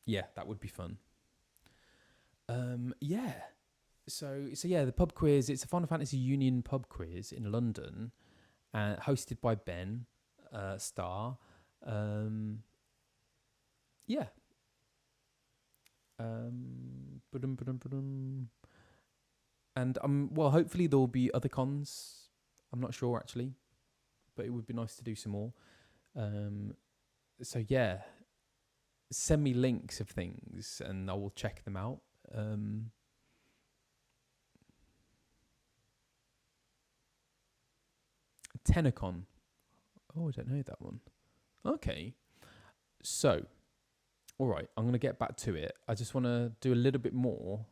Yeah, that would be fun. Yeah. So yeah, the pub quiz. It's a Final Fantasy Union pub quiz in London, hosted by Ben Starr. Yeah. And well, hopefully there will be other cons. I'm not sure actually, but it would be nice to do some more. So yeah, send me links of things and I will check them out. Tenacon. Oh, I don't know that one. Okay. So, all right, I'm going to get back to it. I just want to do a little bit more.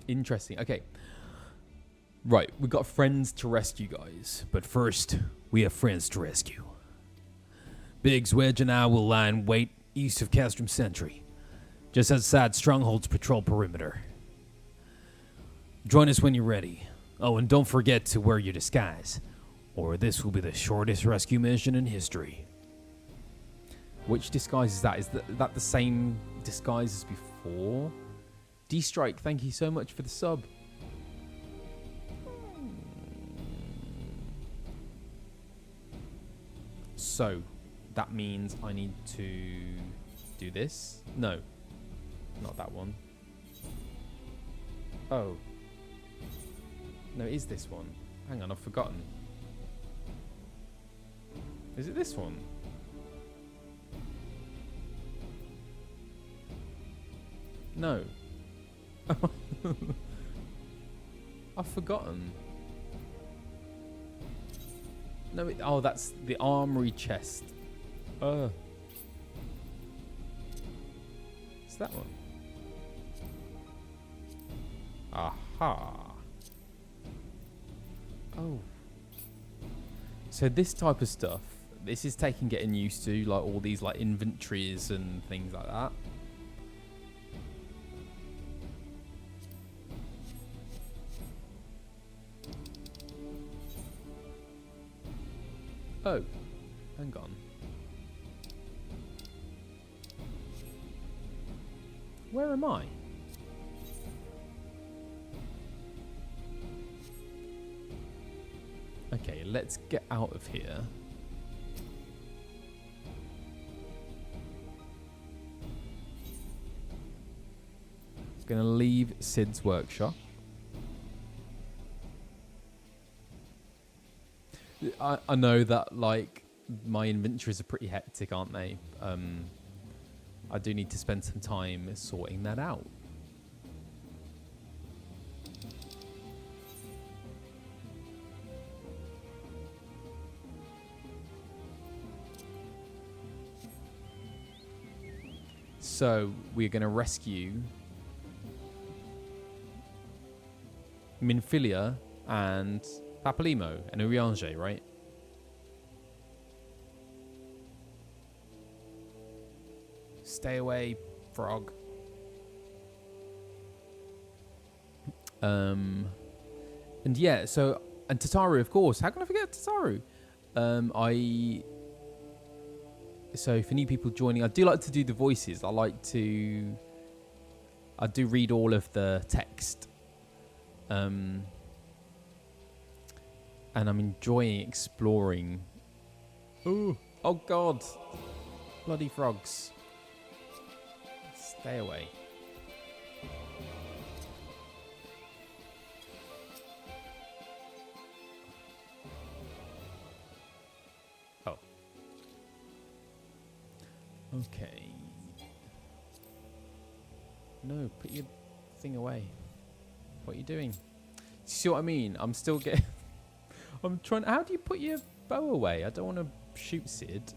Interesting. Okay. Right, we've got friends to rescue, guys. But first, we have friends to rescue. Biggs, Wedge, and I will lie in wait east of Castrum Centre, just outside Stronghold's patrol perimeter. Join us when you're ready. Oh, and don't forget to wear your disguise, or this will be the shortest rescue mission in history. Which disguise is that? Is that the same disguise as before? D-Strike, thank you so much for the sub. So, that means I need to do this? No, not that one. Oh. No, it is this one. Hang on, I've forgotten. Is it this one? No. I've forgotten. No, oh, that's the armory chest. It's that one. Aha. Oh. So this type of stuff, this is taking getting used to, like all these like inventories and things like that. Oh, hang on. Where am I? Okay, let's get out of here. Gonna leave Sid's workshop. I know that, like, my inventories are pretty hectic, aren't they? I do need to spend some time sorting that out. So, we're going to rescue Minfilia and Papalimo and Eorzea, right? Stay away, frog. And yeah, so, and Tataru, of course. How can I forget Tataru? So for new people joining, I do like to do the voices. I do read all of the text. And I'm enjoying exploring. Oh God. Bloody frogs. Stay away. Oh. Okay. No, put your thing away. What are you doing? See what I mean? I'm still getting... I'm trying... How do you put your bow away? I don't want to shoot Sid.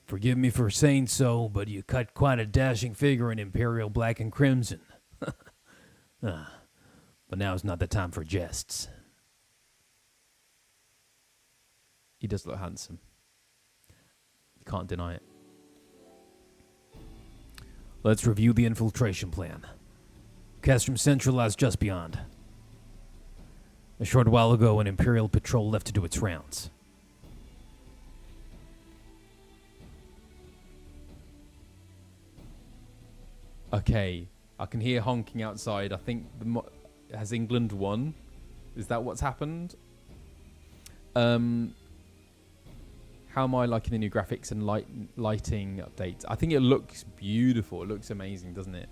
Forgive me for saying so, but you cut quite a dashing figure in Imperial Black and Crimson. But now is not the time for jests. He does look handsome. You can't deny it. Let's review the infiltration plan. Castrum Centre lies just beyond. A short while ago, an Imperial patrol left to do its rounds. Okay, I can hear honking outside. I think has England won? Is that what's happened? How am I liking the new graphics and lighting updates? I think it looks beautiful. It looks amazing, doesn't it?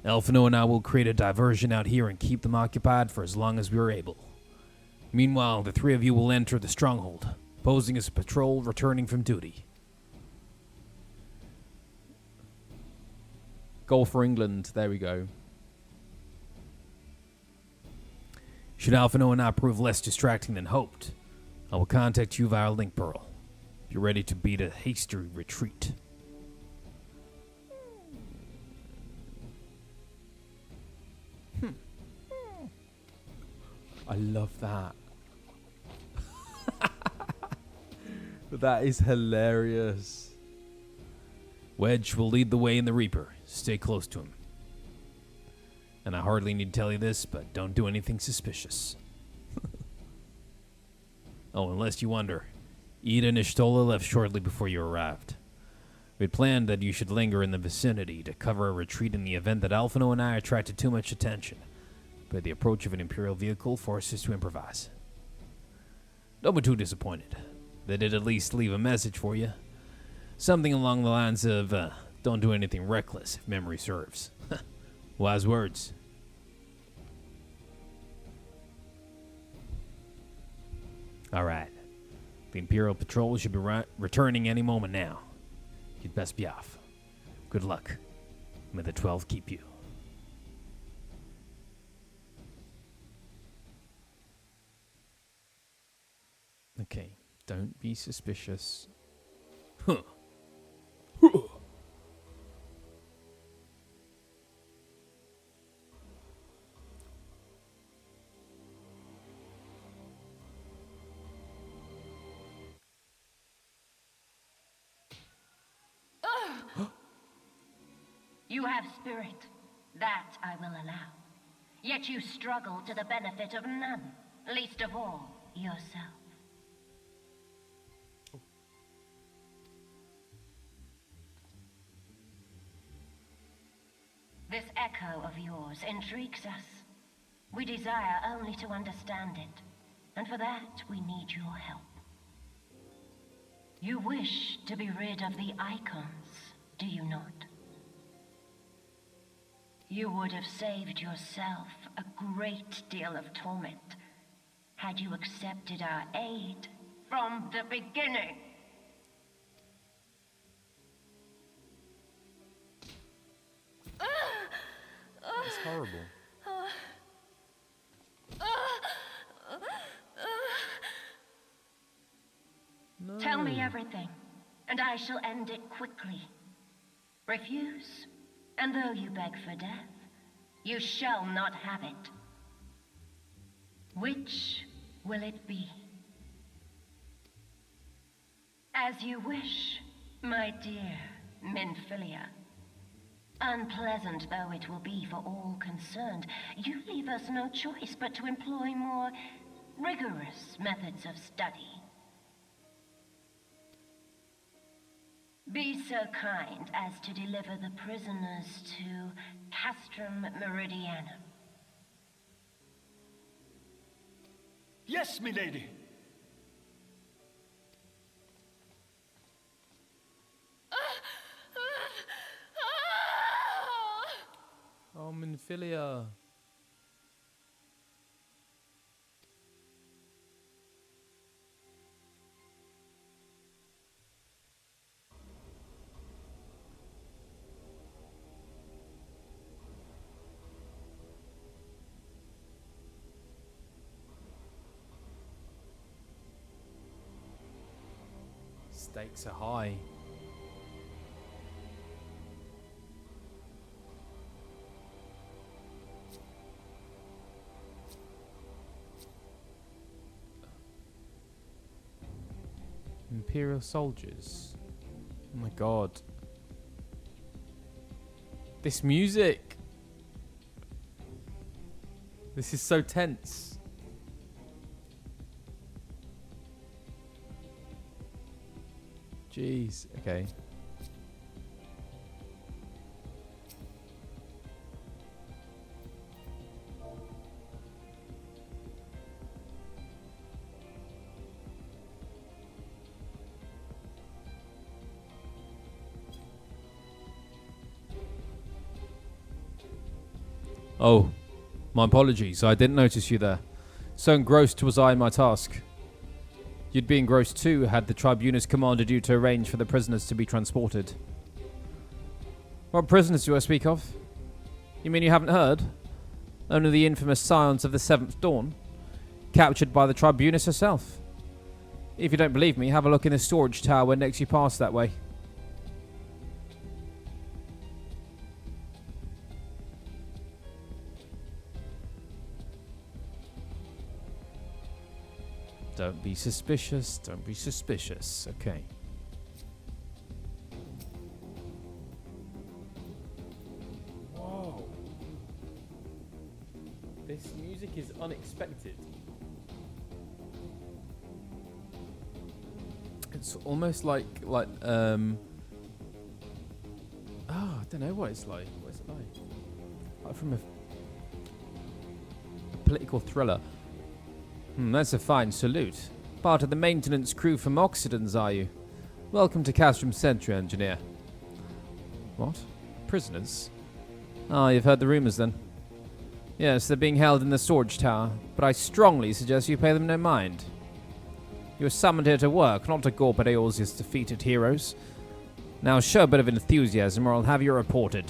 Alphinaud and I will create a diversion out here and keep them occupied for as long as we are able. Meanwhile, the three of you will enter the stronghold, posing as a patrol returning from duty. Goal for England. There we go. Should Alphinaud and I prove less distracting than hoped, I will contact you via link pearl. If you're ready to beat a hasty retreat. I love that. That is hilarious. Wedge will lead the way in the Reaper. Stay close to him. And I hardly need to tell you this, but don't do anything suspicious. Oh, unless you wonder, Ida and Ishtola left shortly before you arrived. We had planned that you should linger in the vicinity to cover a retreat in the event that Alphinaud and I attracted too much attention, but the approach of an Imperial vehicle forced us to improvise. Don't be too disappointed. They did at least leave a message for you. Something along the lines of, don't do anything reckless, if memory serves. Wise words. Alright. The Imperial Patrol should be returning any moment now. You'd best be off. Good luck. May the 12 keep you. Okay, don't be suspicious. Huh. You have spirit. That I will allow. Yet you struggle to the benefit of none, least of all yourself. This echo of yours intrigues us. We desire only to understand it, and for that we need your help. You wish to be rid of the icons, do you not? You would have saved yourself a great deal of torment had you accepted our aid from the beginning. That's horrible. No. Tell me everything, and I shall end it quickly. Refuse, and though you beg for death, you shall not have it. Which will it be? As you wish, my dear Minfilia. Unpleasant though it will be for all concerned, you leave us no choice but to employ more rigorous methods of study. Be so kind as to deliver the prisoners to Castrum Meridianum. Yes, milady. Oh, Minfilia. Stakes are high. Imperial soldiers. Oh my god. This music. This is so tense. Jeez. Okay. Oh, my apologies. I didn't notice you there. So engrossed was I in my task. You'd be engrossed too had the Tribunus commanded you to arrange for the prisoners to be transported. What prisoners do I speak of? You mean you haven't heard? Only the infamous Scions of the Seventh Dawn, captured by the Tribunus herself. If you don't believe me, have a look in the storage tower when next you pass that way. Don't be suspicious. Don't be suspicious. Okay. Whoa. This music is unexpected. It's almost like I don't know what it's like. What is it like? Like from a political thriller. That's a fine salute. Part of the maintenance crew from Oxidans, are you? Welcome to Castrum Centre, engineer. What? Prisoners? Ah, you've heard the rumours then. Yes, they're being held in the storage tower, but I strongly suggest you pay them no mind. You were summoned here to work, not to gawp at Eorzea's defeated heroes. Now show a bit of enthusiasm or I'll have you reported.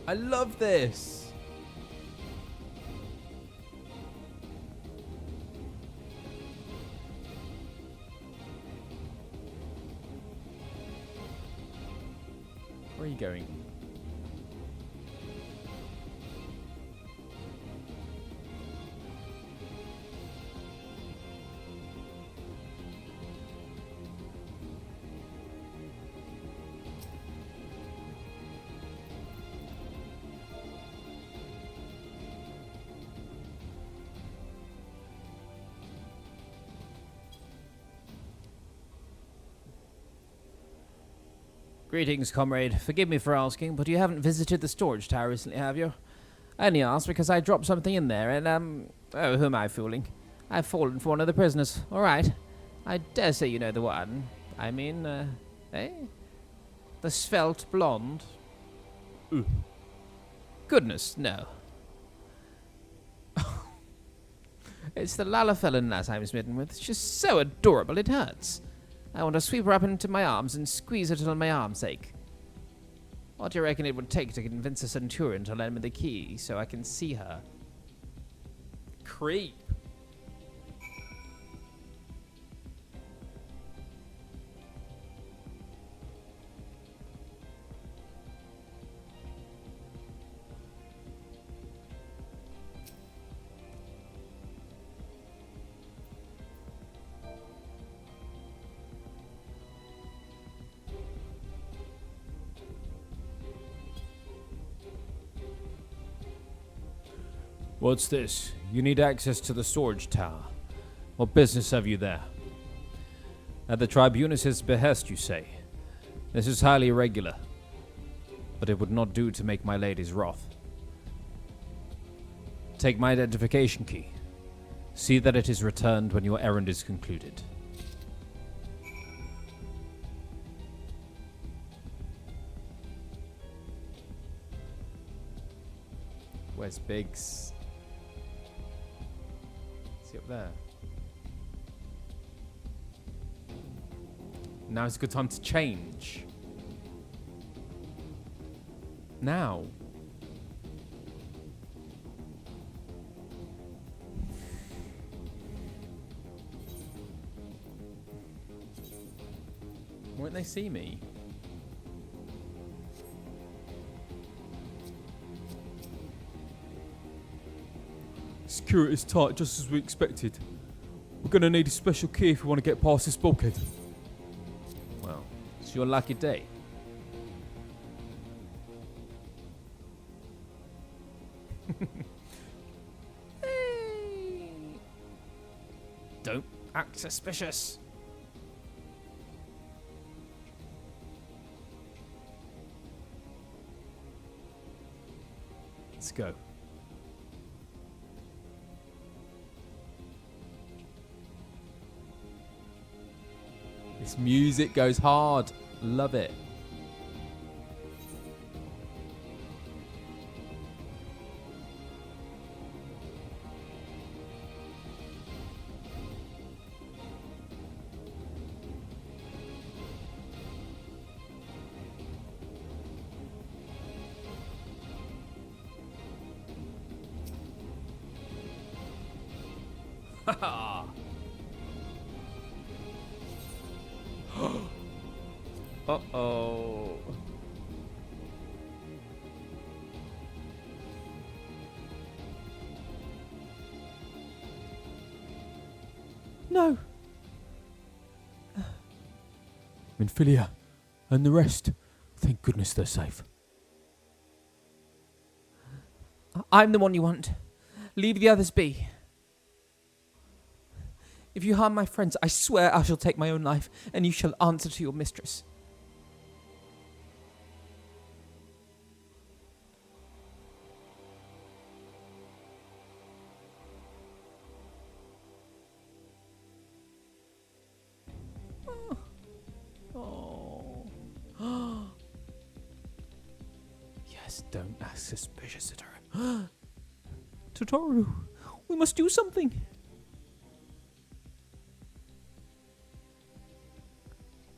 I love this. Where are you going? Greetings, comrade. Forgive me for asking, but you haven't visited the storage tower recently, have you? I only asked because I dropped something in there and, oh, who am I fooling? I've fallen for one of the prisoners. All right. I dare say you know the one. I mean, the svelte blonde. Goodness, no. It's the Lalafellin that I'm smitten with. She's so adorable it hurts. I want to sweep her up into my arms and squeeze her till my arms ache. What do you reckon it would take to convince a centurion to lend me the key so I can see her? Creep. What's this? You need access to the storage tower. What business have you there? At the Tribunus's behest, you say? This is highly irregular, but it would not do to make my ladies wrath. Take my identification key. See that it is returned when your errand is concluded. Where's Biggs? he up there? Now's a good time to change. Now. Won't they see me? Security's tight, just as we expected. We're gonna need a special key if we want to get past this bulkhead. Well, it's your lucky day. Don't act suspicious. Let's go. This music goes hard. Love it. Uh-oh. No. Minfilia and the rest. Thank goodness they're safe. I'm the one you want. Leave the others be. If you harm my friends, I swear I shall take my own life, and you shall answer to your mistress. Oh. Yes, don't act suspicious, Satoru. Totoro, we must do something.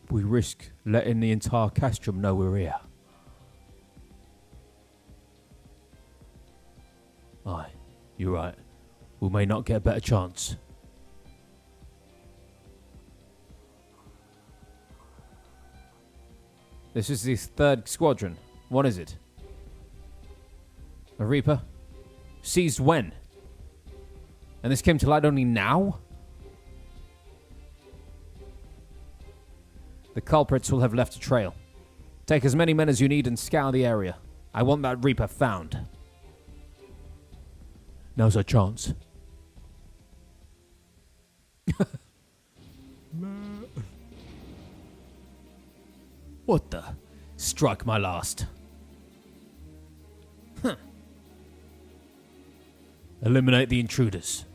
We risk letting the entire Castrum know we're here. Aye, you're right. We may not get a better chance. This is the 3rd squadron. What is it? A Reaper? Seized when? And this came to light only now? The culprits will have left a trail. Take as many men as you need and scour the area. I want that Reaper found. Now's our chance. What the? Strike my last. Huh. Eliminate the intruders.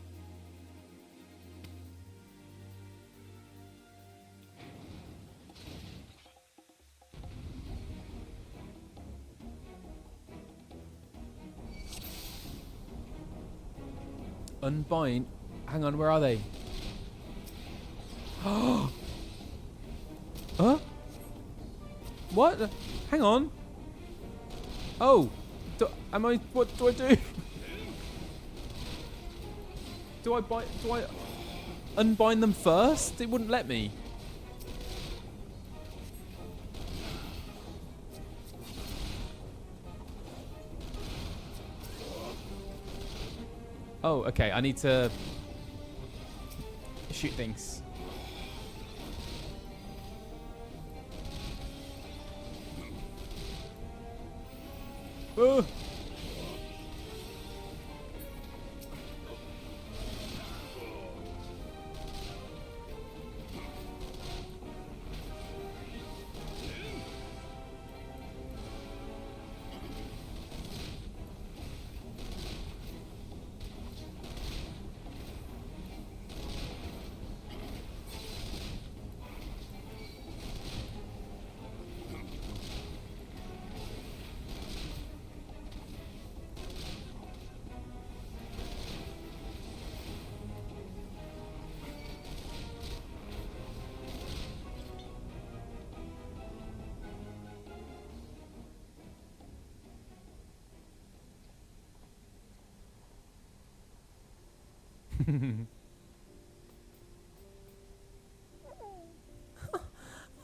Unbind. Hang on, where are they? Huh? What? Hang on. Oh. What do I do? Do I unbind them first? It wouldn't let me. Oh, okay. I need to shoot things.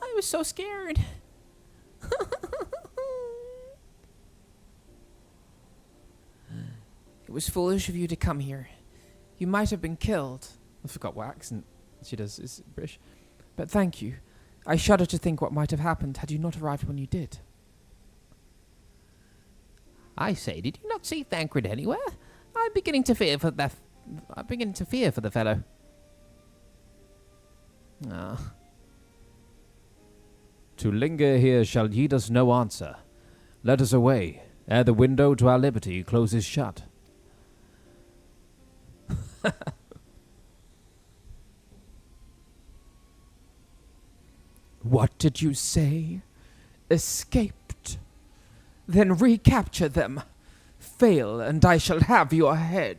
I was so scared. It was foolish of you to come here. You might have been killed. I forgot what accent she does. Is it British? But thank you. I shudder to think what might have happened had you not arrived when you did. I say, did you not see Thancred anywhere? I'm beginning to fear for the fellow. Ah. To linger here shall yield us no answer. Let us away, ere the window to our liberty closes shut. What did you say? Escaped? Then recapture them. Fail, and I shall have your head.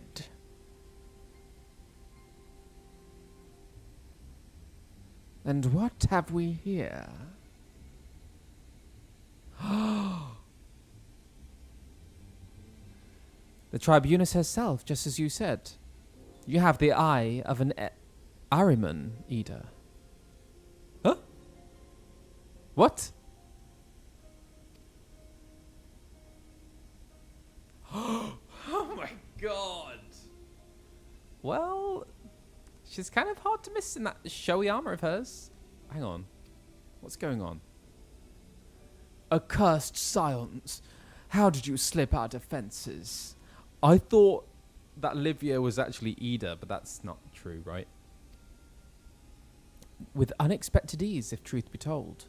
And what have we here? The Tribunus herself, just as you said. You have the eye of an Ahriman eater. Huh? What? Oh my god. Well, she's kind of hard to miss in that showy armor of hers. Hang on. What's going on? Accursed silence. How did you slip our defenses? I thought that Livia was actually Ida, but that's not true, right? With unexpected ease, if truth be told.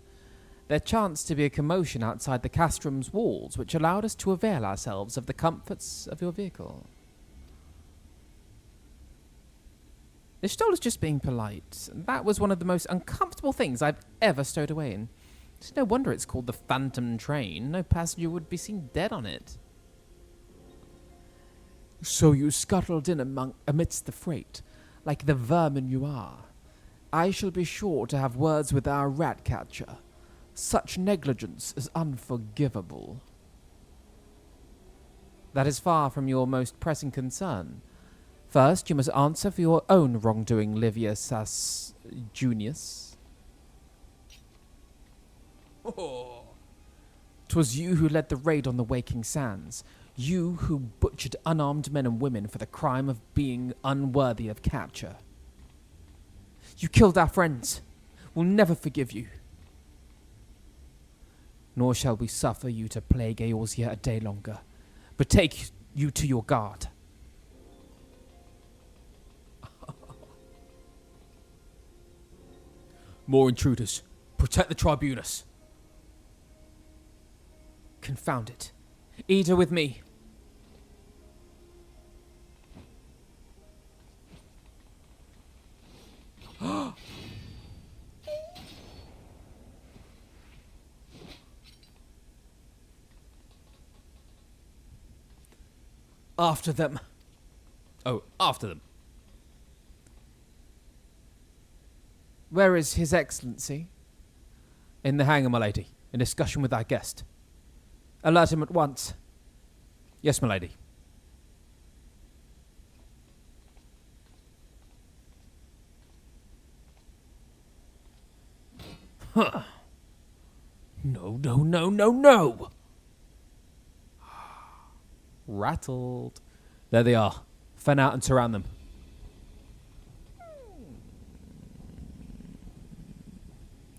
There chanced to be a commotion outside the Castrum's walls, which allowed us to avail ourselves of the comforts of your vehicle. Ishtal is just being polite. That was one of the most uncomfortable things I've ever stowed away in. It's no wonder it's called the Phantom Train. No passenger would be seen dead on it. So you scuttled in amidst the freight, like the vermin you are. I shall be sure to have words with our rat catcher. Such negligence is unforgivable. That is far from your most pressing concern. First, you must answer for your own wrongdoing, Livia Sas Junius. Oh. 'Twas you who led the raid on the Waking Sands. You who butchered unarmed men and women for the crime of being unworthy of capture. You killed our friends. We'll never forgive you. Nor shall we suffer you to plague Eorzea a day longer, but take you to your guard. More intruders. Protect the Tribunus. Confound it. Ida with me. After them. Oh, after them. Where is His Excellency? In the hangar, my lady, in discussion with our guest. Alert him at once. Yes, my lady. Huh. No, no, no, no, no! Rattled. There they are. Fan out and surround them.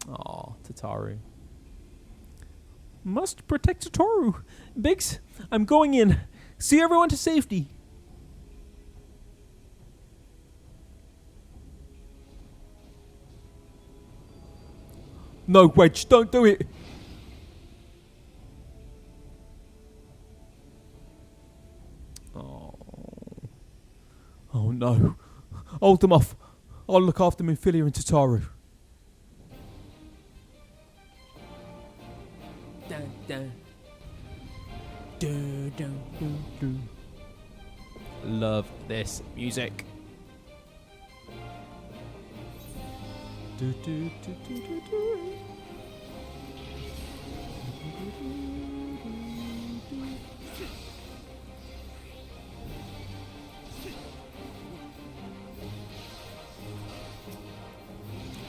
Aw, Tataru. Must protect Tataru. Biggs, I'm going in. See everyone to safety. No, Wedge, don't do it. Oh no. Hold them off. I'll look after Minfilia and Tataru. Dun, dun. Dun, dun, dun, dun. Love this music. Do, do, do, do, do, do.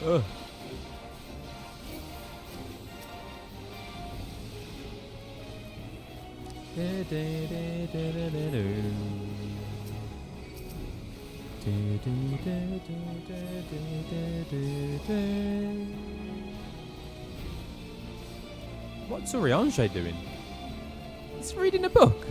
Ugh. What's Oriange doing? He's reading a book.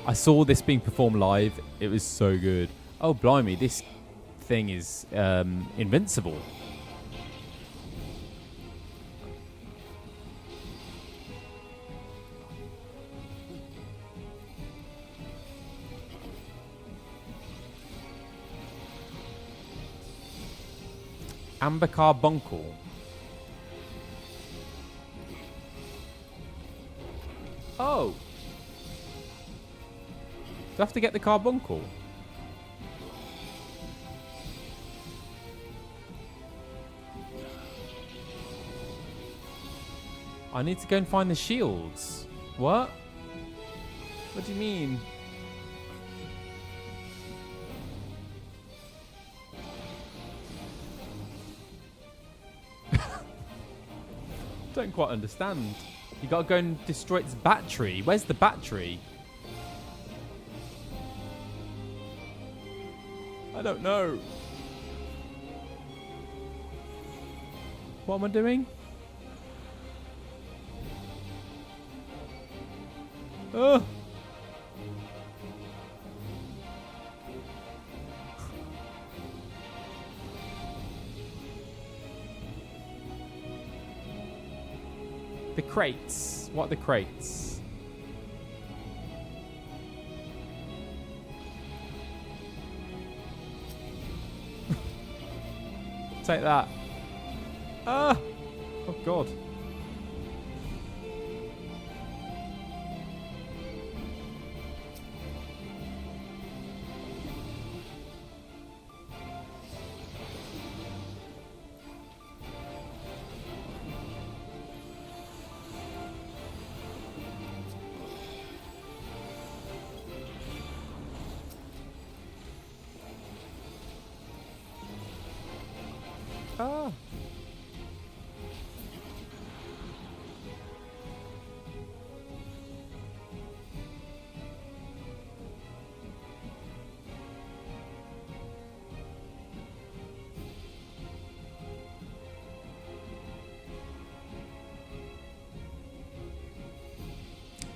I saw this being performed live. It was so good. Oh, blimey. This thing is invincible. Amber Carbuncle. Oh. Do I have to get the carbuncle? I need to go and find the shields. What? What do you mean? Don't quite understand. You gotta go and destroy its battery. Where's the battery? I don't know. What am I doing? Oh. The crates. What are the crates? Take that. Ah! Oh, God. Ah.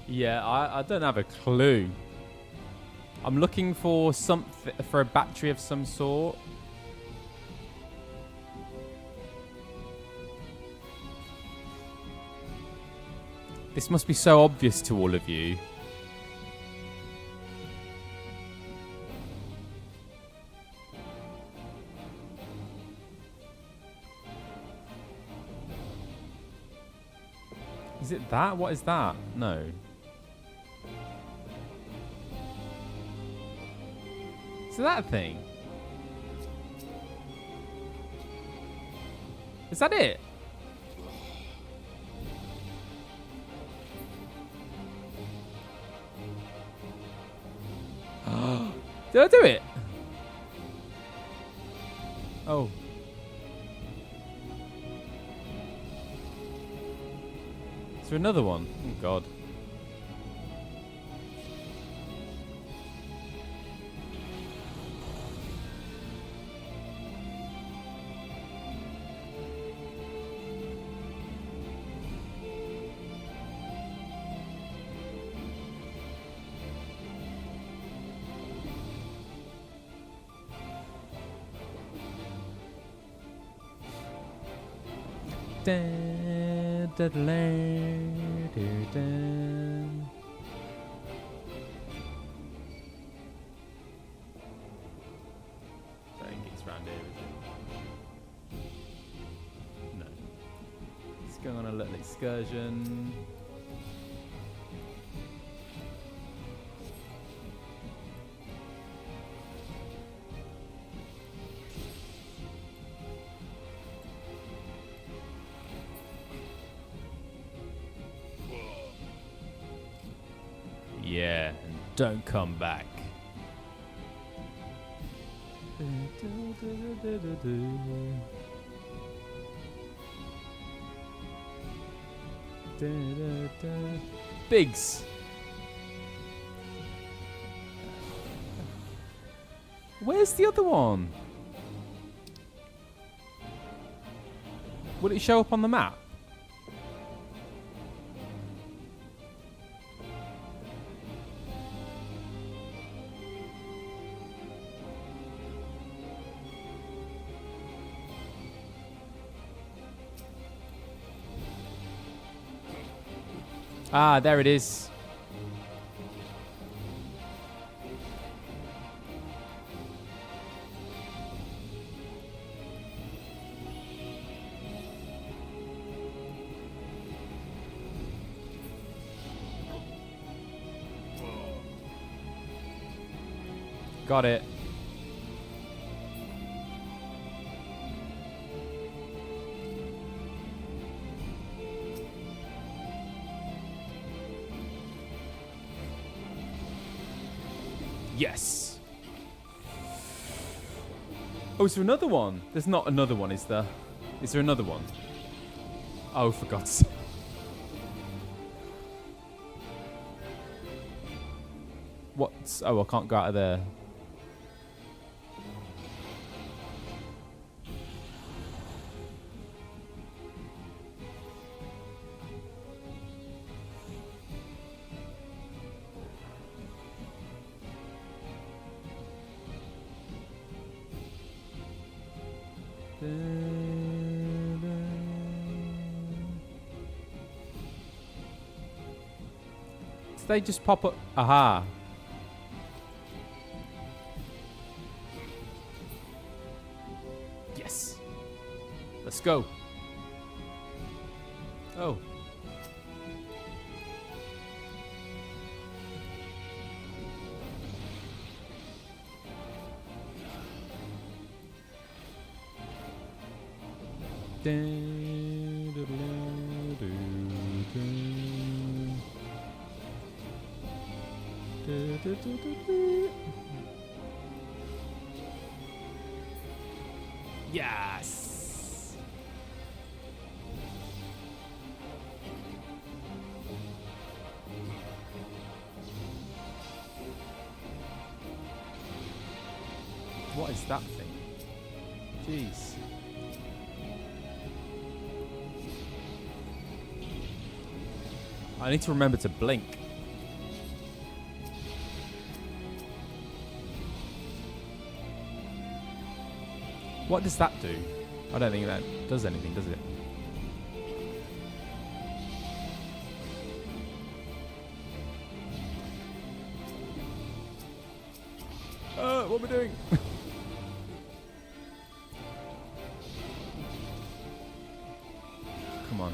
Yeah, I don't have a clue. I'm looking for something, for a battery of some sort. This must be so obvious to all of you. Is it that? What is that? No. Is it that thing? Is that it? Did I do it? Oh. Is there another one? Oh, God. I think it's round here, is it? No. Let's go on a little excursion. don't come back. Biggs. Where's the other one? Will it show up on the map? Ah, there it is. Got it. Yes. Oh, is there another one? There's not another one, is there? Is there another one? Oh, for God's sake. What's... Oh, I can't go out of there. Did they just pop up? Aha. Yes. Let's go. Oh. Yes. What is that thing? Jeez. I need to remember to blink. What does that do? I don't think that does anything, does it? What am I doing? Come on.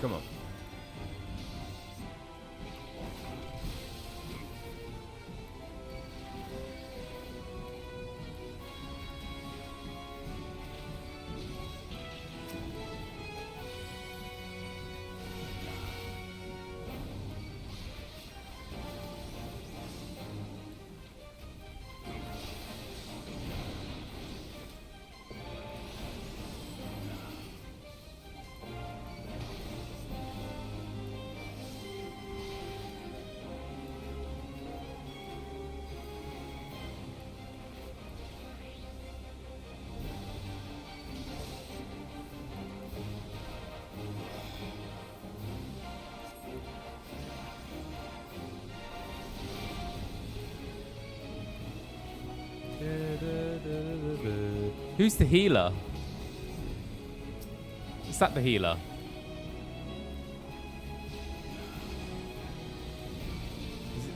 Come on. Who's the healer? Is that the healer?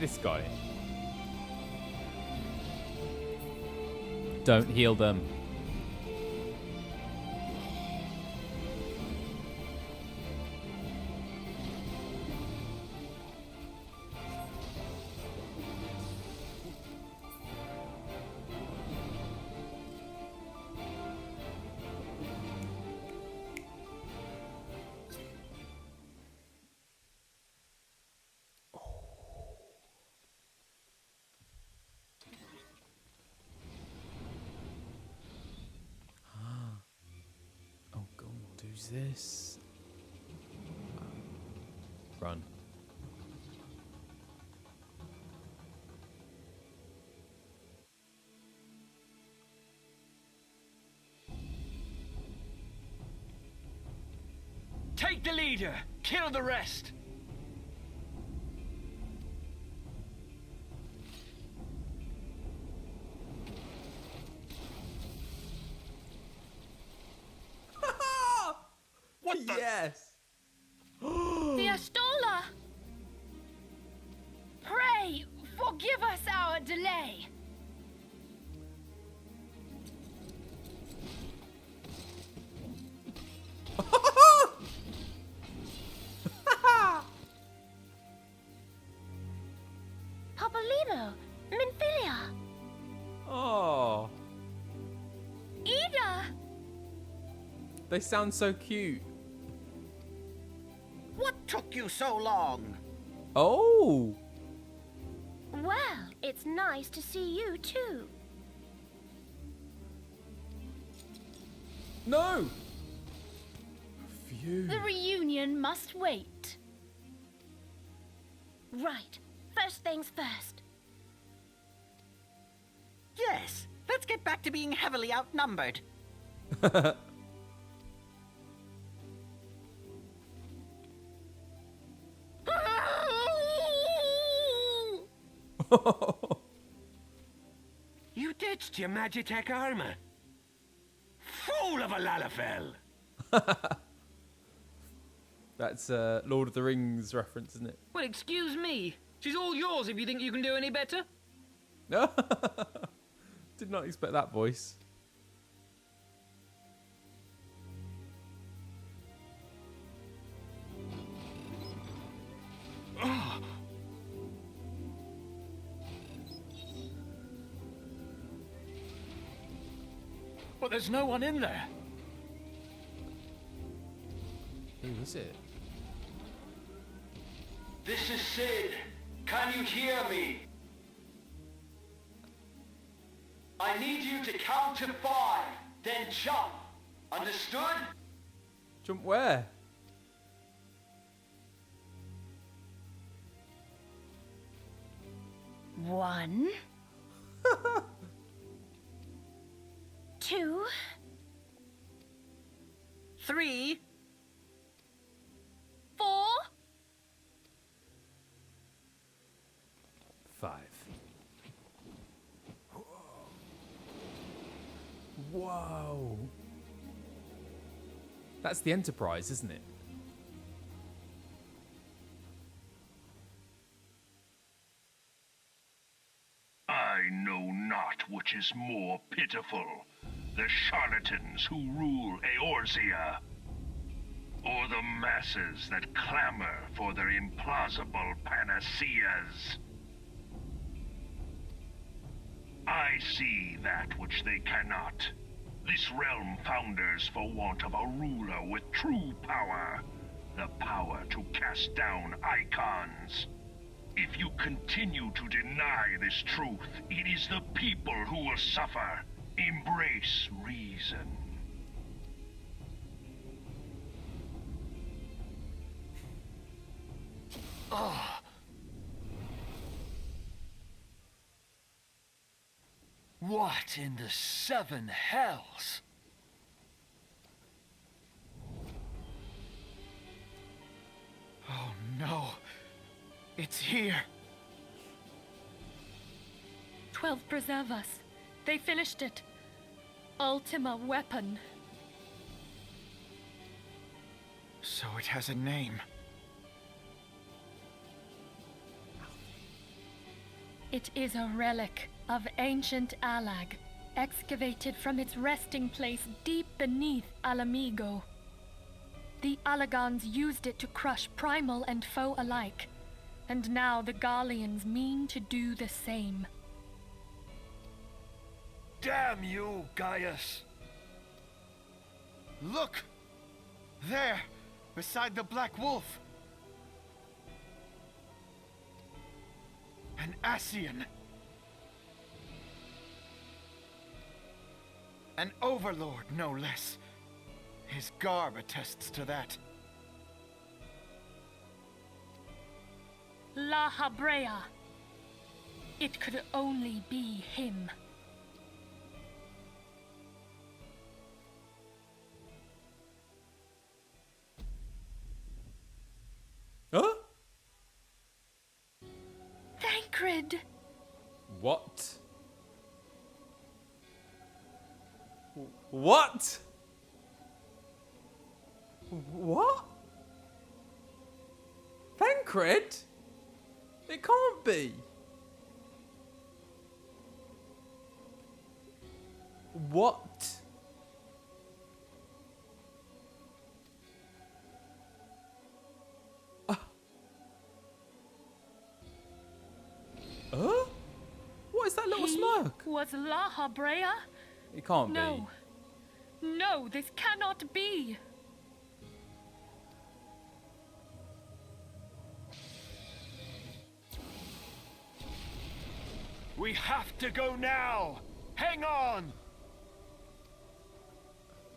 this guy. Don't heal them. Oh god, who's this? Run. Take the leader! Kill the rest! What the? Yes! The Astola! Pray, forgive us our delay. Papolino, Minfilia, Oh, Ida! they sound so cute. What took you so long? Oh! well, it's nice to see you too. No! Phew. The reunion must wait. Right, first things first. Yes, let's get back to being heavily outnumbered. You ditched your Magitech armor. Fool of a Lalafell! That's a Lord of the Rings reference, isn't it? Well, excuse me. She's all yours if you think you can do any better. Did not expect that voice. But there's no one in there. Who is it? This is Sid. Can you hear me? I need you to count to 5, then jump. Understood? Jump where? One, 2, 3, 4, 5. Whoa. That's the Enterprise, isn't it? I know not which is more pitiful, the charlatans who rule Eorzea, or the masses that clamor for their implausible panaceas. I see that which they cannot. This realm founders for want of a ruler with true power, the power to cast down icons. If you continue to deny this truth, it is the people who will suffer. Embrace reason. What in the 7 hells? Oh no. It's here. 12 preserve us. They finished it. Ultima weapon. So it has a name. It is a relic of ancient Alag, excavated from its resting place deep beneath Alamigo. The Alagans used it to crush primal and foe alike, and now the Garleans mean to do the same. Damn you, Gaius! Look! There, beside the Black Wolf! An Ascian! An overlord, no less. His garb attests to that. La Habrea. It could only be him. Huh? Thancred! What? What? What? Thancred? It can't be. What? What is that little smirk? Was La Habrea? It can't No. No, this cannot be. We have to go now! Hang on!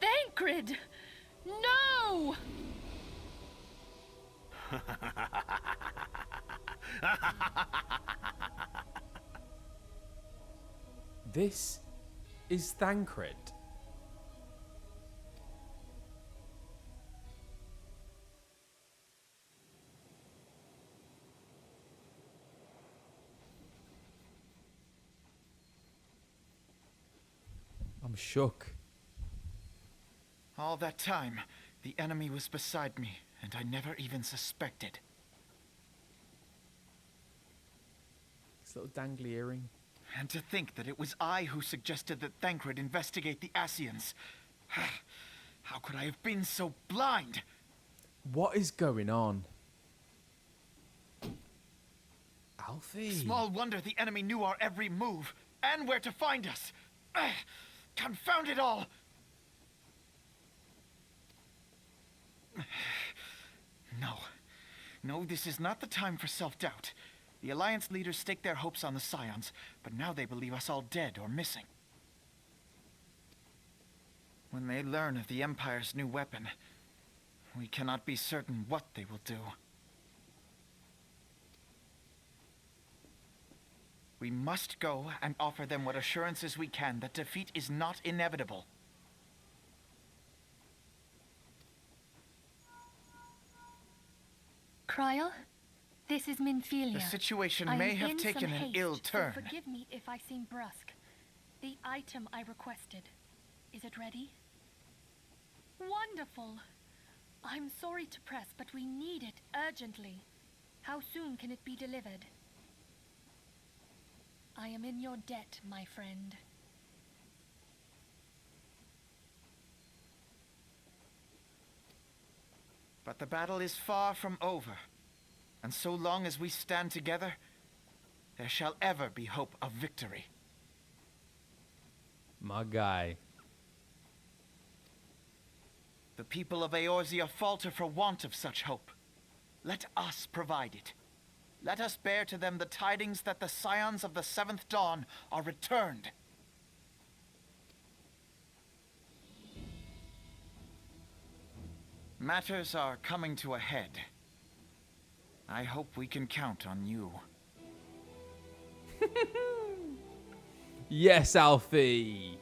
Thancred! No! This is Thancred. I'm shook. All that time, the enemy was beside me, and I never even suspected. This little dangly earring. And to think that it was I who suggested that Thancred investigate the Ascians. How could I have been so blind? What is going on? Alfie? Small wonder the enemy knew our every move, and where to find us. Confound it all! No, this is not the time for self-doubt. The Alliance leaders staked their hopes on the Scions, but now they believe us all dead or missing. When they learn of the Empire's new weapon, we cannot be certain what they will do. We must go and offer them what assurances we can that defeat is not inevitable. Kryl, this is Minfilia. The situation I may am have in taken some an haste, ill turn. So forgive me if I seem brusque. The item I requested, is it ready? Wonderful. I'm sorry to press, but we need it urgently. How soon can it be delivered? I am in your debt, my friend. But the battle is far from over. And so long as we stand together, there shall ever be hope of victory. My guy. The people of Eorzea falter for want of such hope. Let us provide it. Let us bear to them the tidings that the Scions of the Seventh Dawn are returned. Matters are coming to a head. I hope we can count on you. Yes, Alfie.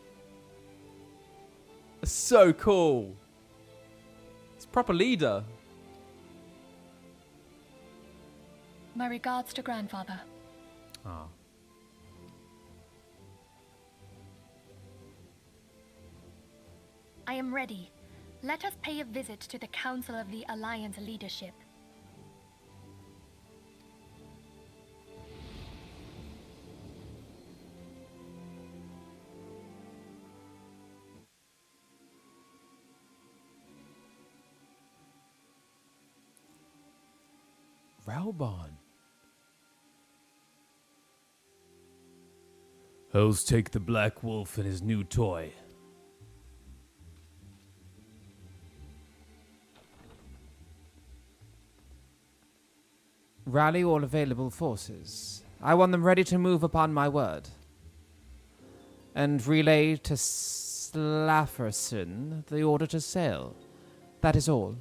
So cool. It's proper leader. My regards to grandfather. Ah. I am ready. Let us pay a visit to the Council of the Alliance leadership. Albarn. Hells take the Black Wolf and his new toy. Rally all available forces. I want them ready to move upon my word. And relay to Slafferson the order to sail. That is all.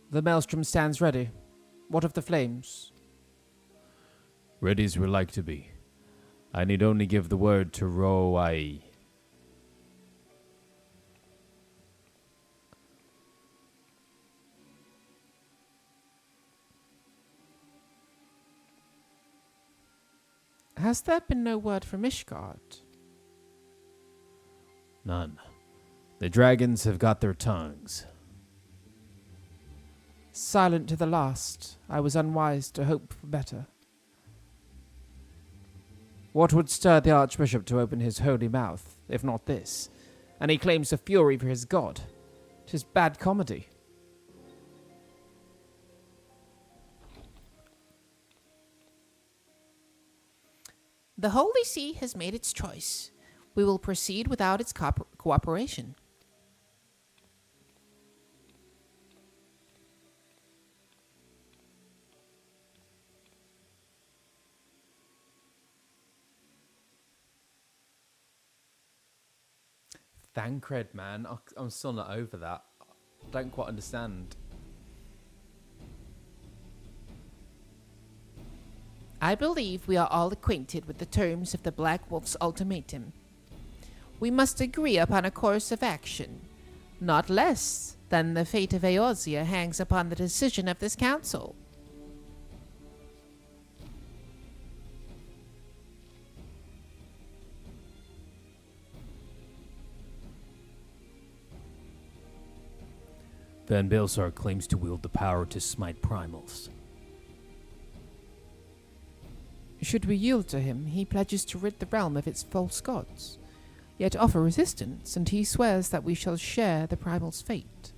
The maelstrom stands ready. What of the flames? Ready as we like to be. I need only give the word to Roai. Has there been no word from Ishgard? None. The dragons have got their tongues. Silent to the last, I was unwise to hope for better. What would stir the Archbishop to open his holy mouth, if not this? And he claims a fury for his god. 'Tis bad comedy. The Holy See has made its choice. We will proceed without its cooperation. Thancred, man. I'm still not over that. I don't quite understand. I believe we are all acquainted with the terms of the Black Wolf's ultimatum. We must agree upon a course of action. Not less than the fate of Eorzea hangs upon the decision of this council. Van Baelsar claims to wield the power to smite primals. Should we yield to him, he pledges to rid the realm of its false gods, yet offer resistance, and he swears that we shall share the primal's fate.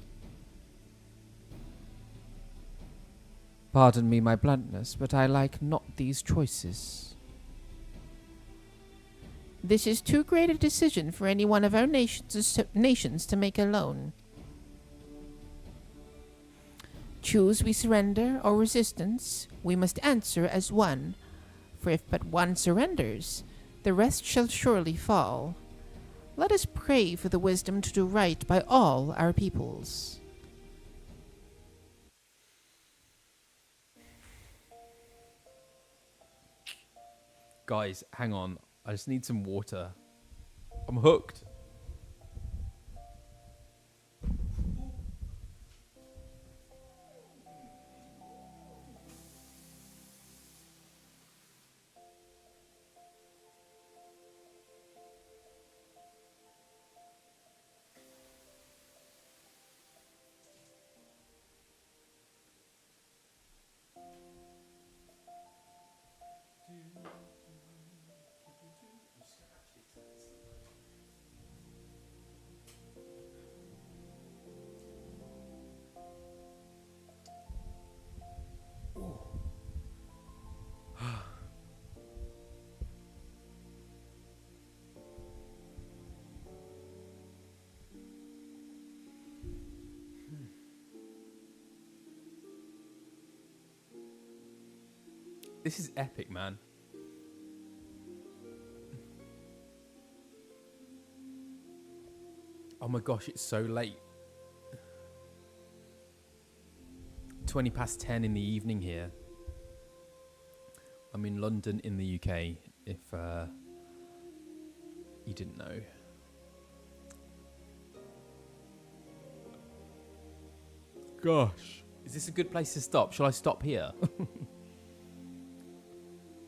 Pardon me my bluntness, but I like not these choices. This is too great a decision for any one of our nations to make alone. Choose we surrender or resistance, we must answer as one, for if but one surrenders, the rest shall surely fall. Let us pray for the wisdom to do right by all our peoples. Guys, hang on. I just need some water. I'm hooked. This is epic, man. Oh my gosh, it's so late. 10:20 in the evening here. I'm in London in the UK, if you didn't know. Gosh. Is this a good place to stop? Shall I stop here?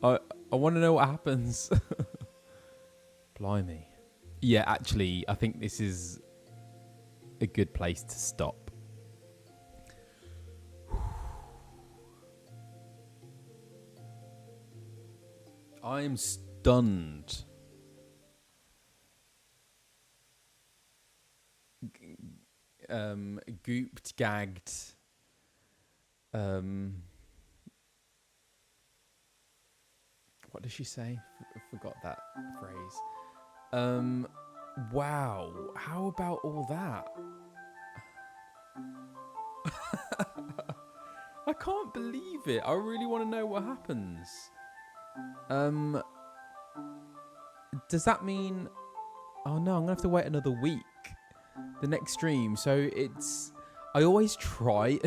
I want to know what happens. Blimey. Yeah, actually, I think this is a good place to stop. I'm stunned. gooped, gagged. What does she say? Forgot that phrase. Wow. How about all that? I can't believe it. I really want to know what happens. Does that mean... Oh no, I'm going to have to wait another week. The next stream. So it's... I always try...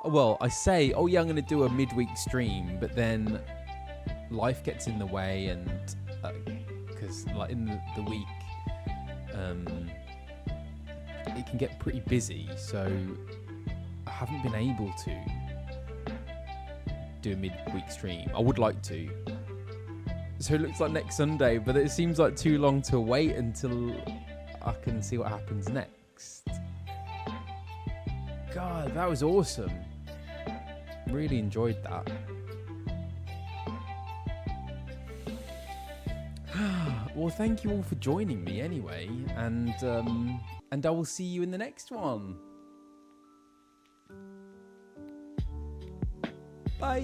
Well, I say, oh yeah, I'm going to do a midweek stream, but then life gets in the way, and because like in the week, it can get pretty busy, so I haven't been able to do a midweek stream. I would like to. So it looks like next Sunday, but it seems like too long to wait until I can see what happens next. God, that was awesome. Really enjoyed that. Well, thank you all for joining me anyway, and I will see you in the next one. Bye.